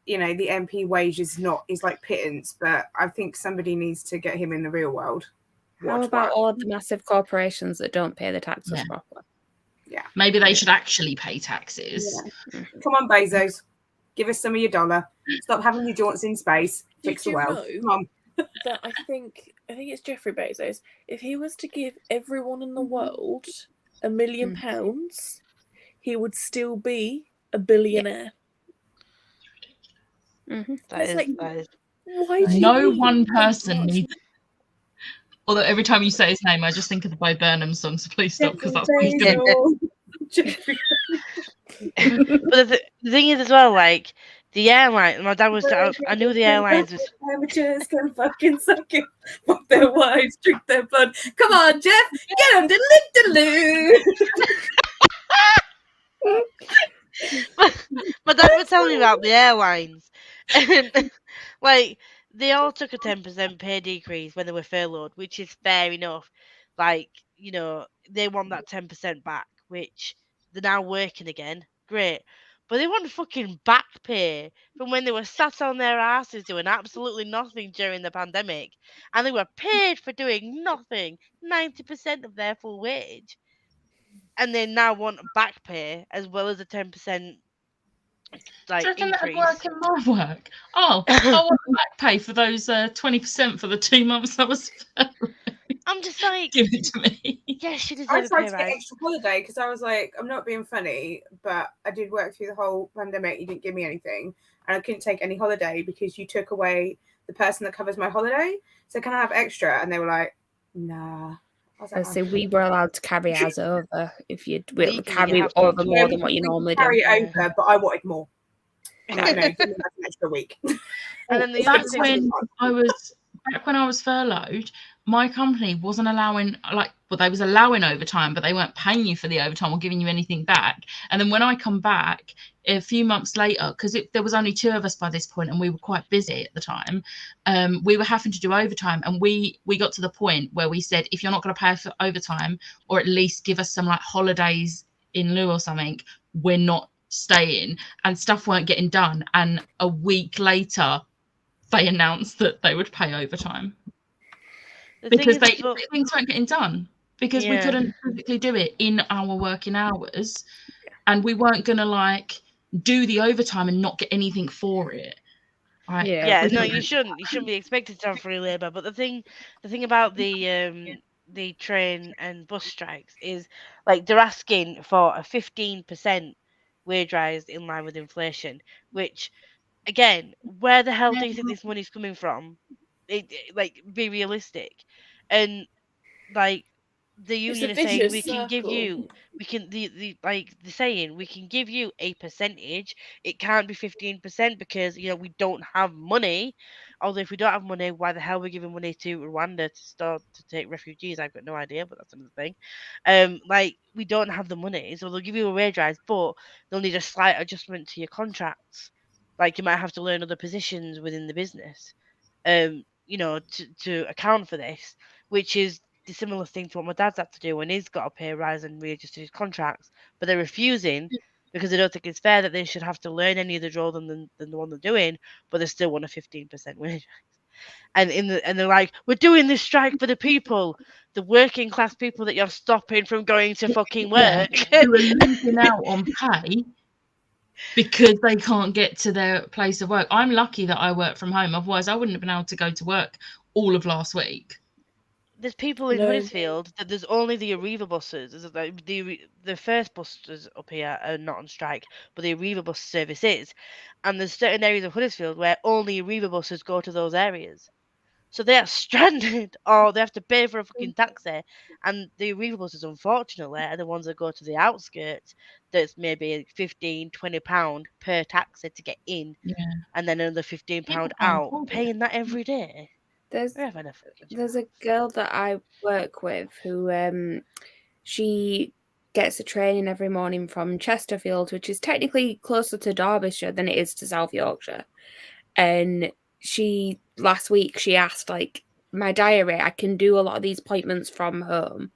you know, the MP wage is like pittance, but I think somebody needs to get him in the real world. How about all the massive corporations that don't pay the taxes properly? Yeah. Maybe they should actually pay taxes. Yeah. Come on, Bezos. Give us some of your dollar. Stop having your jaunts in space. Fix the world. Come on. That I think it's Jeffrey Bezos. If he was to give everyone in the world £1 million, he would still be a billionaire. Yeah. That is. Why do no one person needs. Although every time you say his name, I just think of the Bo Burnham song, so please stop, because that's what he's Jeffrey going to Bezos. But the thing is as well, like the airline. My dad was. I knew the airlines was. Amateurs can fucking suck it. Fuck their wives, drink their blood. Come on, Jeff, get on the My dad was telling me about the airlines, and like they all took a 10% pay decrease when they were furloughed, which is fair enough. Like they want that 10% back, which they're now working again. Great, but they want fucking back pay from when they were sat on their asses doing absolutely nothing during the pandemic, and they were paid for doing nothing, 90% of their full wage, and they now want back pay as well as a 10% Do you reckon that'd increase. work in my work? Oh, I want back pay for those 20% for the 2 months I was I'm just like, give it to me. yes, you I deserve a tried pay to get rise. extra holiday because I was like, I'm not being funny, but I did work through the whole pandemic. You didn't give me anything, and I couldn't take any holiday because you took away the person that covers my holiday. So can I have extra? And they were like, nah. I was like, So we were allowed to carry ours over if you'd Legally, you carry have to over do more it. than what you normally carry do. it over, but I wanted more. I'm like, no, give me like an extra week. And then the Well, other that's thing, when I was furloughed. My company wasn't allowing, they was allowing overtime, but they weren't paying you for the overtime or giving you anything back. And then when I come back a few months later, because there was only 2 of us by this point and we were quite busy at the time, we were having to do overtime, and we got to the point where we said, if you're not going to pay us for overtime, or at least give us some like holidays in lieu or something, we're not staying. And stuff weren't getting done, and a week later they announced that they would pay overtime because things weren't getting done, because we couldn't physically do it in our working hours, and we weren't gonna do the overtime and not get anything for it. Right? Yeah, no, you shouldn't be expected to have free labour. But the thing about the train and bus strikes is they're asking for a 15% wage rise in line with inflation, which again, where the hell do you think this money's coming from? Be realistic. And the union is saying we can give you, the saying we can give you a percentage. It can't be 15% because we don't have money. Although if we don't have money, why the hell are we giving money to Rwanda to take refugees? I've got no idea, but that's another thing. We don't have the money, so they'll give you a wage rise, but they'll need a slight adjustment to your contracts. You might have to learn other positions within the business, to account for this, which is the similar thing to what my dad's had to do when he's got a pay rise and readjusted his contracts, but they're refusing because they don't think it's fair that they should have to learn any other role than the one they're doing, but they still want a 15% wage rise. And they're like, we're doing this strike for the people, the working class people that you're stopping from going to fucking work. Who are losing out on pay because they can't get to their place of work. I'm lucky that I work from home, otherwise I wouldn't have been able to go to work all of last week. There's people in Huddersfield that there's only the Arriva buses. The first buses up here are not on strike, but the Arriva bus service is. And there's certain areas of Huddersfield where only Arriva buses go to those areas. So they are stranded, or they have to pay for a fucking taxi. And the Arriva buses, unfortunately, are the ones that go to the outskirts. That's maybe £15-20 per taxi to get in, and then another £15 out. Paying that every day. There's a girl that I work with who she gets a training every morning from Chesterfield, which is technically closer to Derbyshire than it is to South Yorkshire. And last week she asked, my diary, I can do a lot of these appointments from home.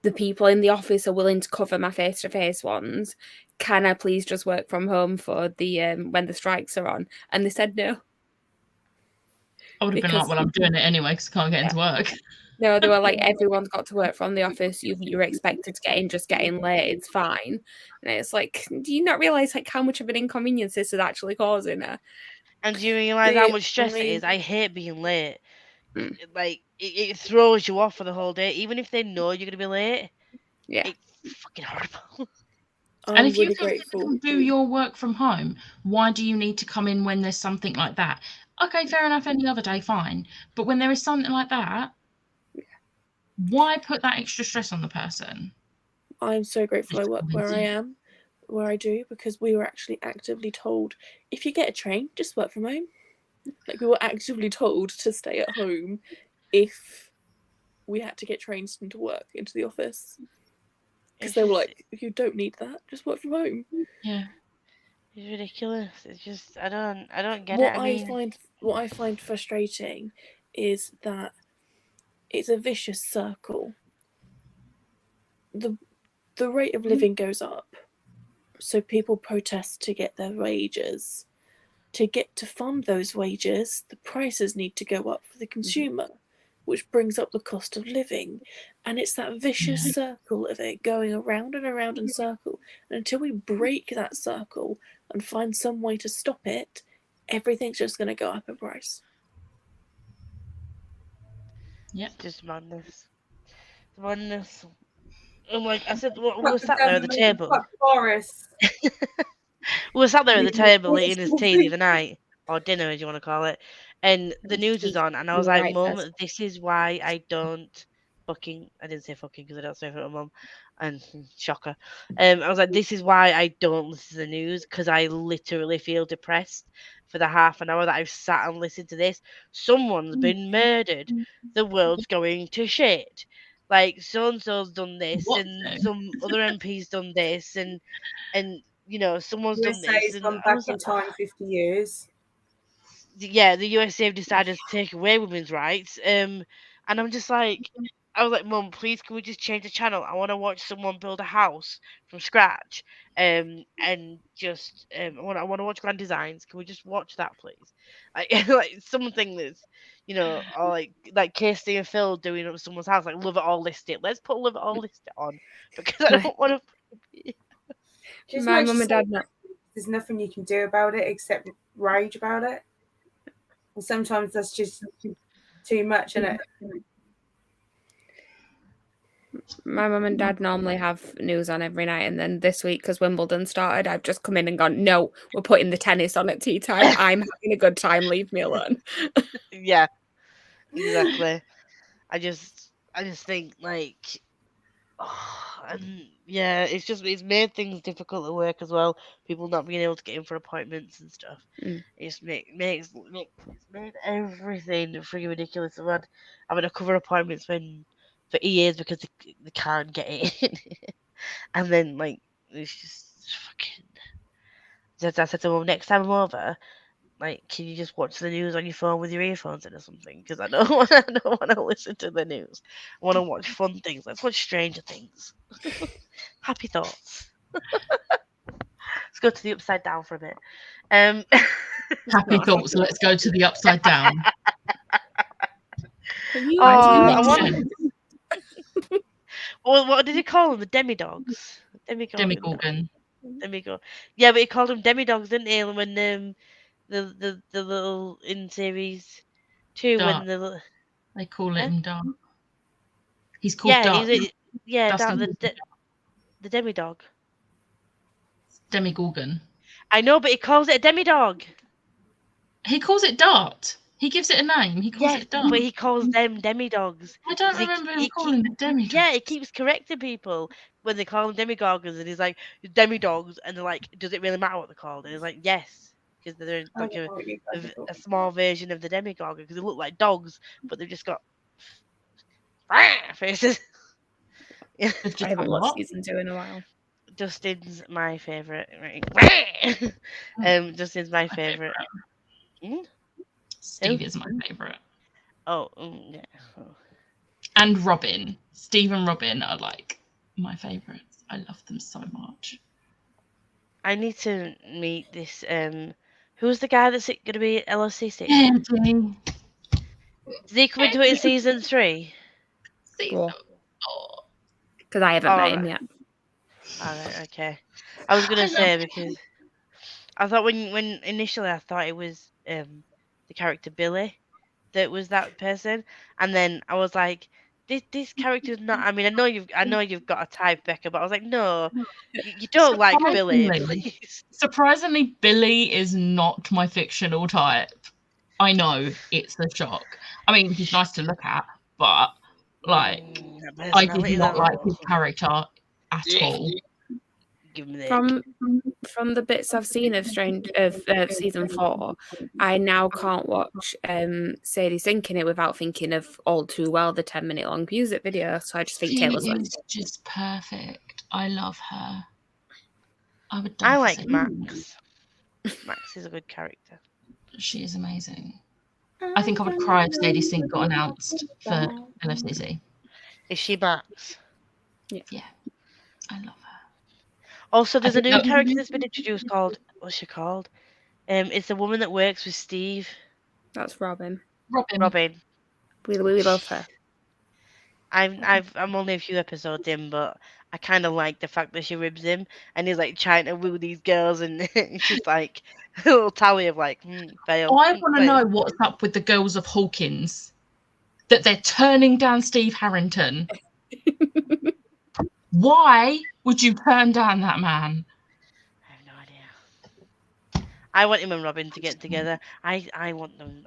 The people in the office are willing to cover my face-to-face ones. Can I please just work from home for the when the strikes are on? And they said no. I would have been like, well, I'm doing it anyway because I can't get into work. No, they were like, everyone's got to work from the office. You're expected to get in late. It's fine. And it's like, do you not realise how much of an inconvenience this is actually causing her? And do you realise how much stress it is? I hate being late. It throws you off for the whole day, even if they know you're gonna be late. Yeah, it's fucking horrible. And if you can do your work from home, why do you need to come in when there's something like that? Okay, fair enough, any other day, fine. But when there is something like that, Why put that extra stress on the person? I'm so grateful I work where I Busy. am, where I do, because we were actually actively told, if you get a train, just work from home. Like, we were actively told to stay at home if we had to get trains into work, into the office. Because It's they were just, like, you don't need that, just work from home. Yeah. it's ridiculous. It's just, I don't get What it. I find frustrating is that it's a vicious circle. The rate of living goes up, so people protest to get their wages. To fund those wages, the prices need to go up for the consumer, which brings up the cost of living. And it's that vicious circle of it going around and around in circle. And until we break that circle and find some way to stop it, everything's just going to go up in price. Yep. Just madness. Madness. And like I said, we were sat there at the table. Boris. We were sat there at the table eating his tea the Something. other night, or dinner as you want to call it, and the news was on, and I was You're like, right, Mum, Tess. this is why I don't fucking, I didn't say fucking because I don't say it for my mum, and shocker. I was like, this is why I don't listen to the news, because I literally feel depressed for the half an hour that I've sat and listened to this. Someone's been murdered. The world's going to shit. Like, so-and-so's done this, What and though? some other MP's done this, and you know, someone's done this, USA's and gone I back was in like, time 50 years. yeah, the USA have decided to take away women's rights. And I'm just like, I was like, Mum, please, can we just change the channel? I want to watch someone build a house from scratch. And just I want to watch grand designs. Can we just watch that, please? Like, like something that's, or like Kirsty and Phil doing up someone's house, like Love It or List It. Let's put Love It or List It on, because I don't want to. Just My makes mum you and so- dad. there's nothing you can do about it except rage about it. And sometimes that's just too much, isn't it? My mum and dad normally have news on every night, and then this week, because Wimbledon started, I've just come in and gone, no, we're putting the tennis on at tea time. I'm having a good time. Leave me alone. Yeah, exactly. I just think like, and yeah, it's made things difficult at work as well. People not being able to get in for appointments and stuff. It's makes it's made everything freaking ridiculous. I've had to cover appointments for years because they can't get it in. And then like it's just fucking. I said to Mum, next time I'm over, like, can you just watch the news on your phone with your earphones in or something? Because I don't want to listen to the news. I want to watch fun things. Let's watch Stranger Things. Happy thoughts. Let's go to the upside down for a bit. Happy thoughts. Let's go to the upside down. I want. Well, what did he call them? The demidogs. Demigorgon. Demigorgon. Yeah, but he called them demidogs, didn't he? When the little in series 2 Dark. when the They call him Dark. He's called yeah, Dark. Dark, the demidog. Demigorgon. I know, but he calls it a demidog. He calls it Dart. He gives it a name. He calls it Dart. But he calls them demidogs. I don't remember him calling them demidogs. Yeah, he keeps correcting people when they call them demigorgons, and he's like, demidogs, and they're like, does it really matter what they're called? And he's like, yes, because they're like a small version of the demigorgon, because they look like dogs, but they've just got faces. I haven't watched season 2 in a while. Justin's my favourite. Right? Justin's my favourite. Steve is my favourite. Oh, yeah. Oh. And Robin. Steve and Robin are like my favourites. I love them so much. I need to meet this. Who's the guy that's going to be at LOCC? Andy. Did he come into it in season 3? Because I haven't met him yet. Alright, okay. I was gonna say, because I thought when initially I thought it was the character Billy that was that person, and then I was like, this character's not. I mean, I know you've got a type, Becca, but I was like, no, you don't like Billy, please. Surprisingly, Billy is not my fictional type. I know, it's a shock. I mean, he's nice to look at, but Like, That I personality did not though. like his character at all. Give me the From the bits I've seen of season 4, I now can't watch Sadie singing it without thinking of All Too Well, the 10-minute long music video. So I just think She Taylor is Swift. just perfect. I love her. I would die I for like Sadie. Max. Max is a good character. She is amazing. I think I would cry if Sadie Sink got announced for LFCC. Is she Max? Yeah, I love her. Also, there's a think new that- character that's been introduced called, what's she called? It's the woman that works with Steve. That's Robin. Robin. We love her. I'm only a few episodes in, but I kind of like the fact that she ribs him, and he's like trying to woo these girls, and she's like a little tally of like fail. I want to fail. know what's up with the girls of Hawkins, that they're turning down Steve Harrington. Why would you turn down that man? I have no idea. I want him and Robin to get together. I want them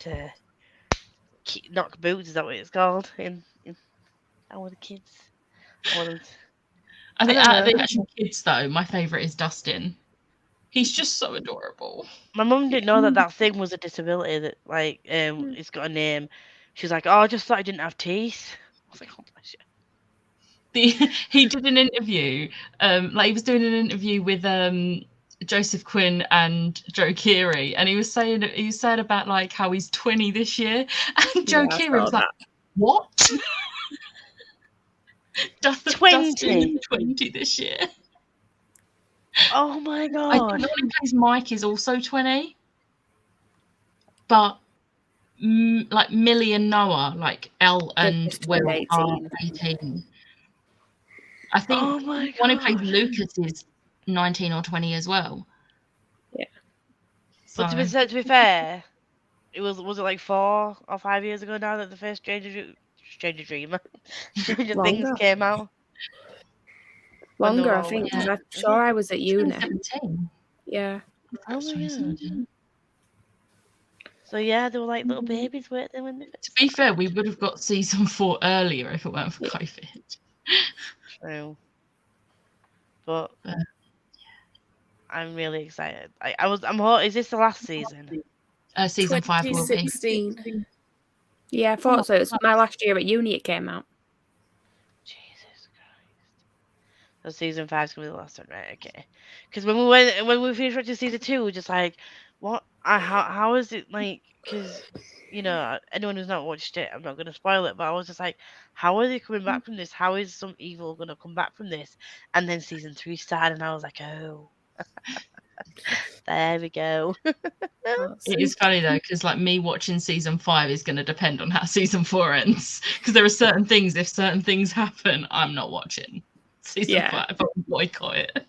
to knock boots. Is that what it's called in with the kids? I want them to. I think I don't out of the know. actual kids, though, my favourite is Dustin. He's just so adorable. My mum didn't know that thing was a disability. That like it's got a name. She was like, "Oh, I just thought I didn't have teeth." I was like, "Oh bless you." He did an interview, like he was doing an interview with Joseph Quinn and Joe Keery, and he was saying about like how he's 20 this year, and Joe Keery was like, "What?" Dustin 20. is 20 this year. Oh my I god! think the one who plays Mike is also 20, but like Millie and Noah, like Elle and just Will, turned are 18. 18. I think Oh my the one who plays god! Lucas is 19 or 20 as well. Yeah. So, But to be fair, it was it like 4 or 5 years ago now that the first Stranger Things Longer. came out. When they were Longer, I all think, because yeah. I'm sure I was at uni. 2017. Yeah. Oh my god! 2017. So yeah, they were like little babies, weren't they? When they To be fair, we would have got season 4 earlier if it weren't for Yeah. COVID. True. But But- I'm really excited. Is this the last season? Season 5 will be. 2016. Yeah, I thought so. It's my last year at uni it came out. Jesus Christ. So season 5's gonna be the last one, right? Okay. Because when we finished watching season 2, we were just like, what? How is it like? Because anyone who's not watched it, I'm not gonna spoil it, but I was just like, how are they coming back from this? How is some evil gonna come back from this? And then season 3 started, and I was like, oh, there we go. It is funny though, because like me watching season 5 is going to depend on how season 4 ends. Because there are certain things, if certain things happen, I'm not watching season 5. I'll boycott it.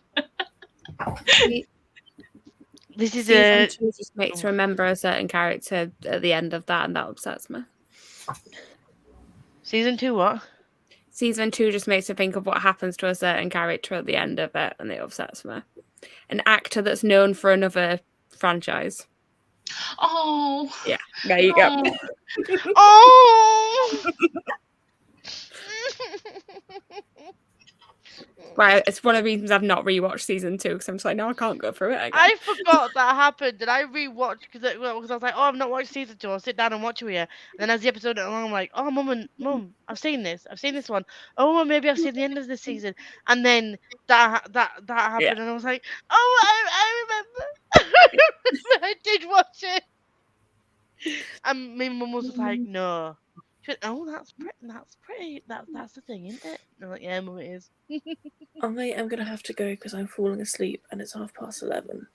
This is Season 2 just makes me remember a certain character at the end of that, and that upsets me. Season 2 what? Season 2 just makes me think of what happens to a certain character at the end of it, and it upsets me. An actor that's known for another franchise. Oh. Yeah, there you go. Oh! Right, it's one of the reasons I've not rewatched season 2, because I'm just like, no, I can't go through it again. I forgot that happened, and I rewatched because I was like, oh, I've not watched season 2. I'll sit down and watch it with you. And then as the episode went along, I'm like, oh, mum, I've seen this one. Oh, well, maybe I've seen the end of this season. And then that happened, and I was like, oh, I remember. I did watch it. And my mum was just like, no. She went, oh, that's pretty. That's the thing, isn't it? And I'm like, yeah, mum, it is. I am going to have to go because I'm falling asleep and it's 11:30.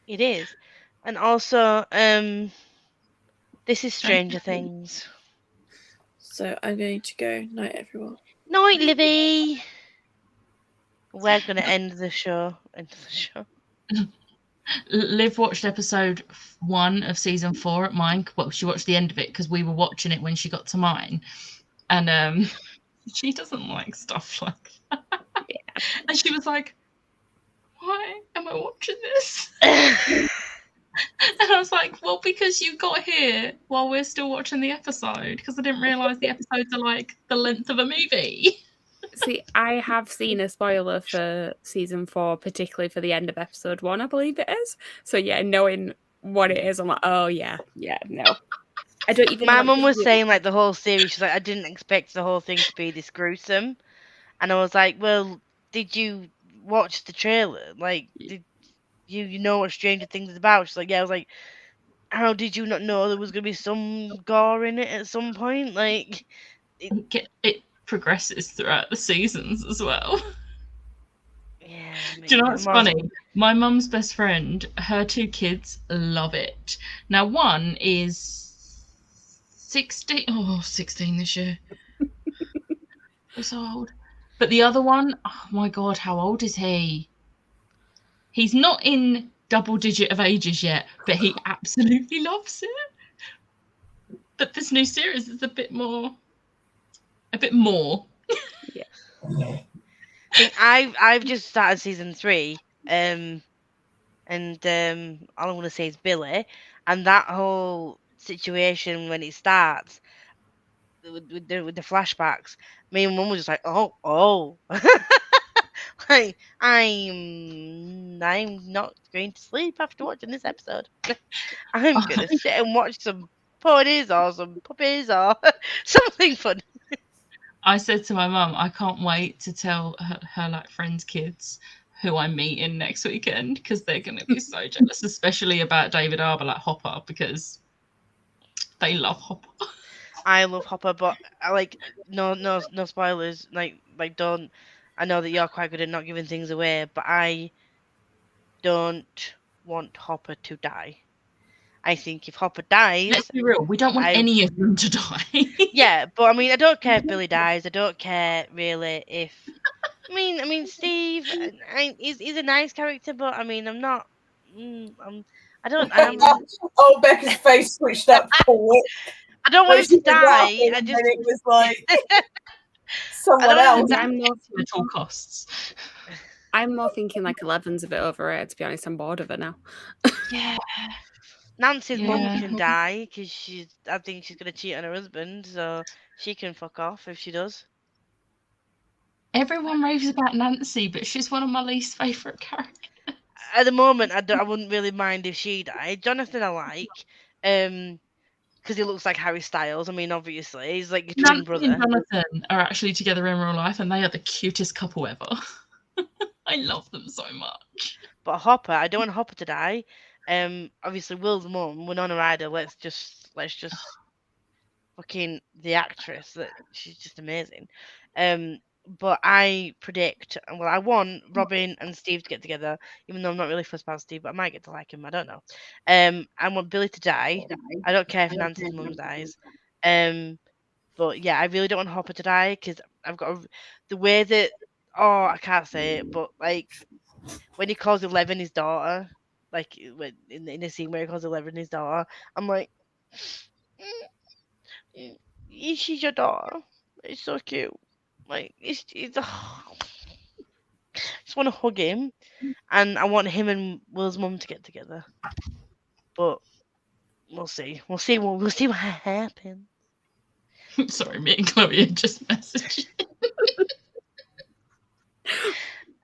It is. And also, this is Stranger Things. So I'm going to go. Night, everyone. Night, Libby. We're going to end the show. Liv watched episode 1 of season 4 at mine. Well, she watched the end of it because we were watching it when she got to mine. And she doesn't like stuff like that. Yeah. And she was like, why am I watching this? And I was like, well, because you got here while we're still watching the episode, because I didn't realise the episodes are like the length of a movie. See, I have seen a spoiler for season 4, particularly for the end of episode 1, I believe it is. So yeah, knowing what it is, I'm like, oh yeah, no. I don't even. My like mum the was view. saying like the whole series. She's like, I didn't expect the whole thing to be this gruesome, and I was like, well, did you watch the trailer? Like, did you know what Stranger Things is about? She's like, yeah. I was like, how did you not know there was gonna be some gore in it at some point? Like, It progresses throughout the seasons as well. yeah. I mean, Do you know what's funny? My mum's best friend, her 2 kids love it. Now, one is 16. Oh, 16 this year. We're so old. But the other one, oh my God, how old is he? He's not in double digit of ages yet, but he absolutely loves it. But this new series is a bit more. I think I've just started season 3, and all I want to say is Billy, and that whole situation when it starts with the flashbacks. Me and Mum was just like, oh, like I'm not going to sleep after watching this episode. I'm gonna sit and watch some ponies or some puppies or something fun. I said to my mum, I can't wait to tell her like friends' kids who I'm meeting next weekend, because they're going to be so jealous, especially about David Arbor, like Hopper, because they love Hopper. I love Hopper, but I like no spoilers. Like don't. I know that you're quite good at not giving things away, but I don't want Hopper to die. I think if Hopper dies, Let's be real, we don't want any of them to die. Yeah, but I mean, I don't care if Billy dies. I don't care really if. I mean, Steve. He's a nice character, but I mean, I'm not. I don't. Oh, Becca's face switched up quick. I don't want him to die. I just. And it was like someone I else. I'm more at all costs. I'm more thinking like 11's a bit overrated. To be honest, I'm bored of her now. Yeah. Nancy's mum can die because I think she's gonna cheat on her husband, so she can fuck off if she does. Everyone raves about Nancy, but she's one of my least favourite characters. At the moment, I wouldn't really mind if she died. Jonathan I like, because he looks like Harry Styles. I mean, obviously, he's like your twin Nancy brother. and Jonathan are actually together in real life, and they are the cutest couple ever. I love them so much. But Hopper, I don't want Hopper to die. Obviously, Will's mum, Winona Ryder. Let's just fucking the actress. That she's just amazing. But I predict, well, I want Robin and Steve to get together, even though I'm not really fussed about Steve, but I might get to like him. I don't know. I want Billy to die. I don't care if Nancy's mum dies. But yeah, I really don't want Hopper to die because I've got the way that. Oh, I can't say it, but like when he calls 11 his daughter, like in a scene where he calls 11 his daughter, I'm like, she's your daughter. It's so cute. Like it's I just want to hug him, and I want him and Will's mum to get together. But we'll see. We'll see what happens. Sorry, me and Chloe just messaged.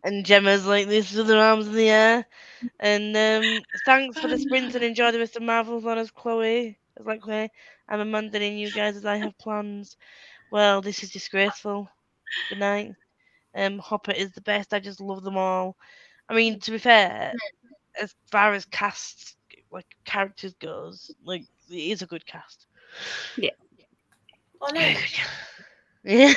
And Gemma's like this with her arms in the air. And thanks for the sprints and enjoy the rest of Marvelathon as Chloe. It's like, Chloe, I'm abandoning you guys as I have plans. Well, this is disgraceful. Good night. Hopper is the best. I just love them all. I mean, to be fair, as far as cast like characters goes, like it is a good cast. Yeah. Oh no. Yeah.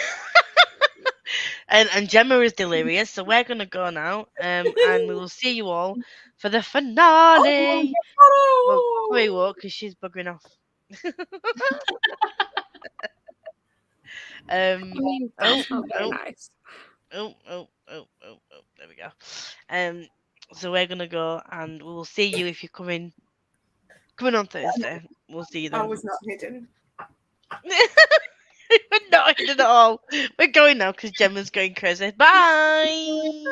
And Gemma is delirious, so we're gonna go now. And we will see you all for the finale. Well, Chloe won't because she's buggering off. I mean, that's not very nice. Oh, there we go. So we're gonna go, and we'll see you if you're coming on Thursday. We'll see you then. I was not hidden. We're not hidden at all. We're going now because Gemma's going crazy. Bye.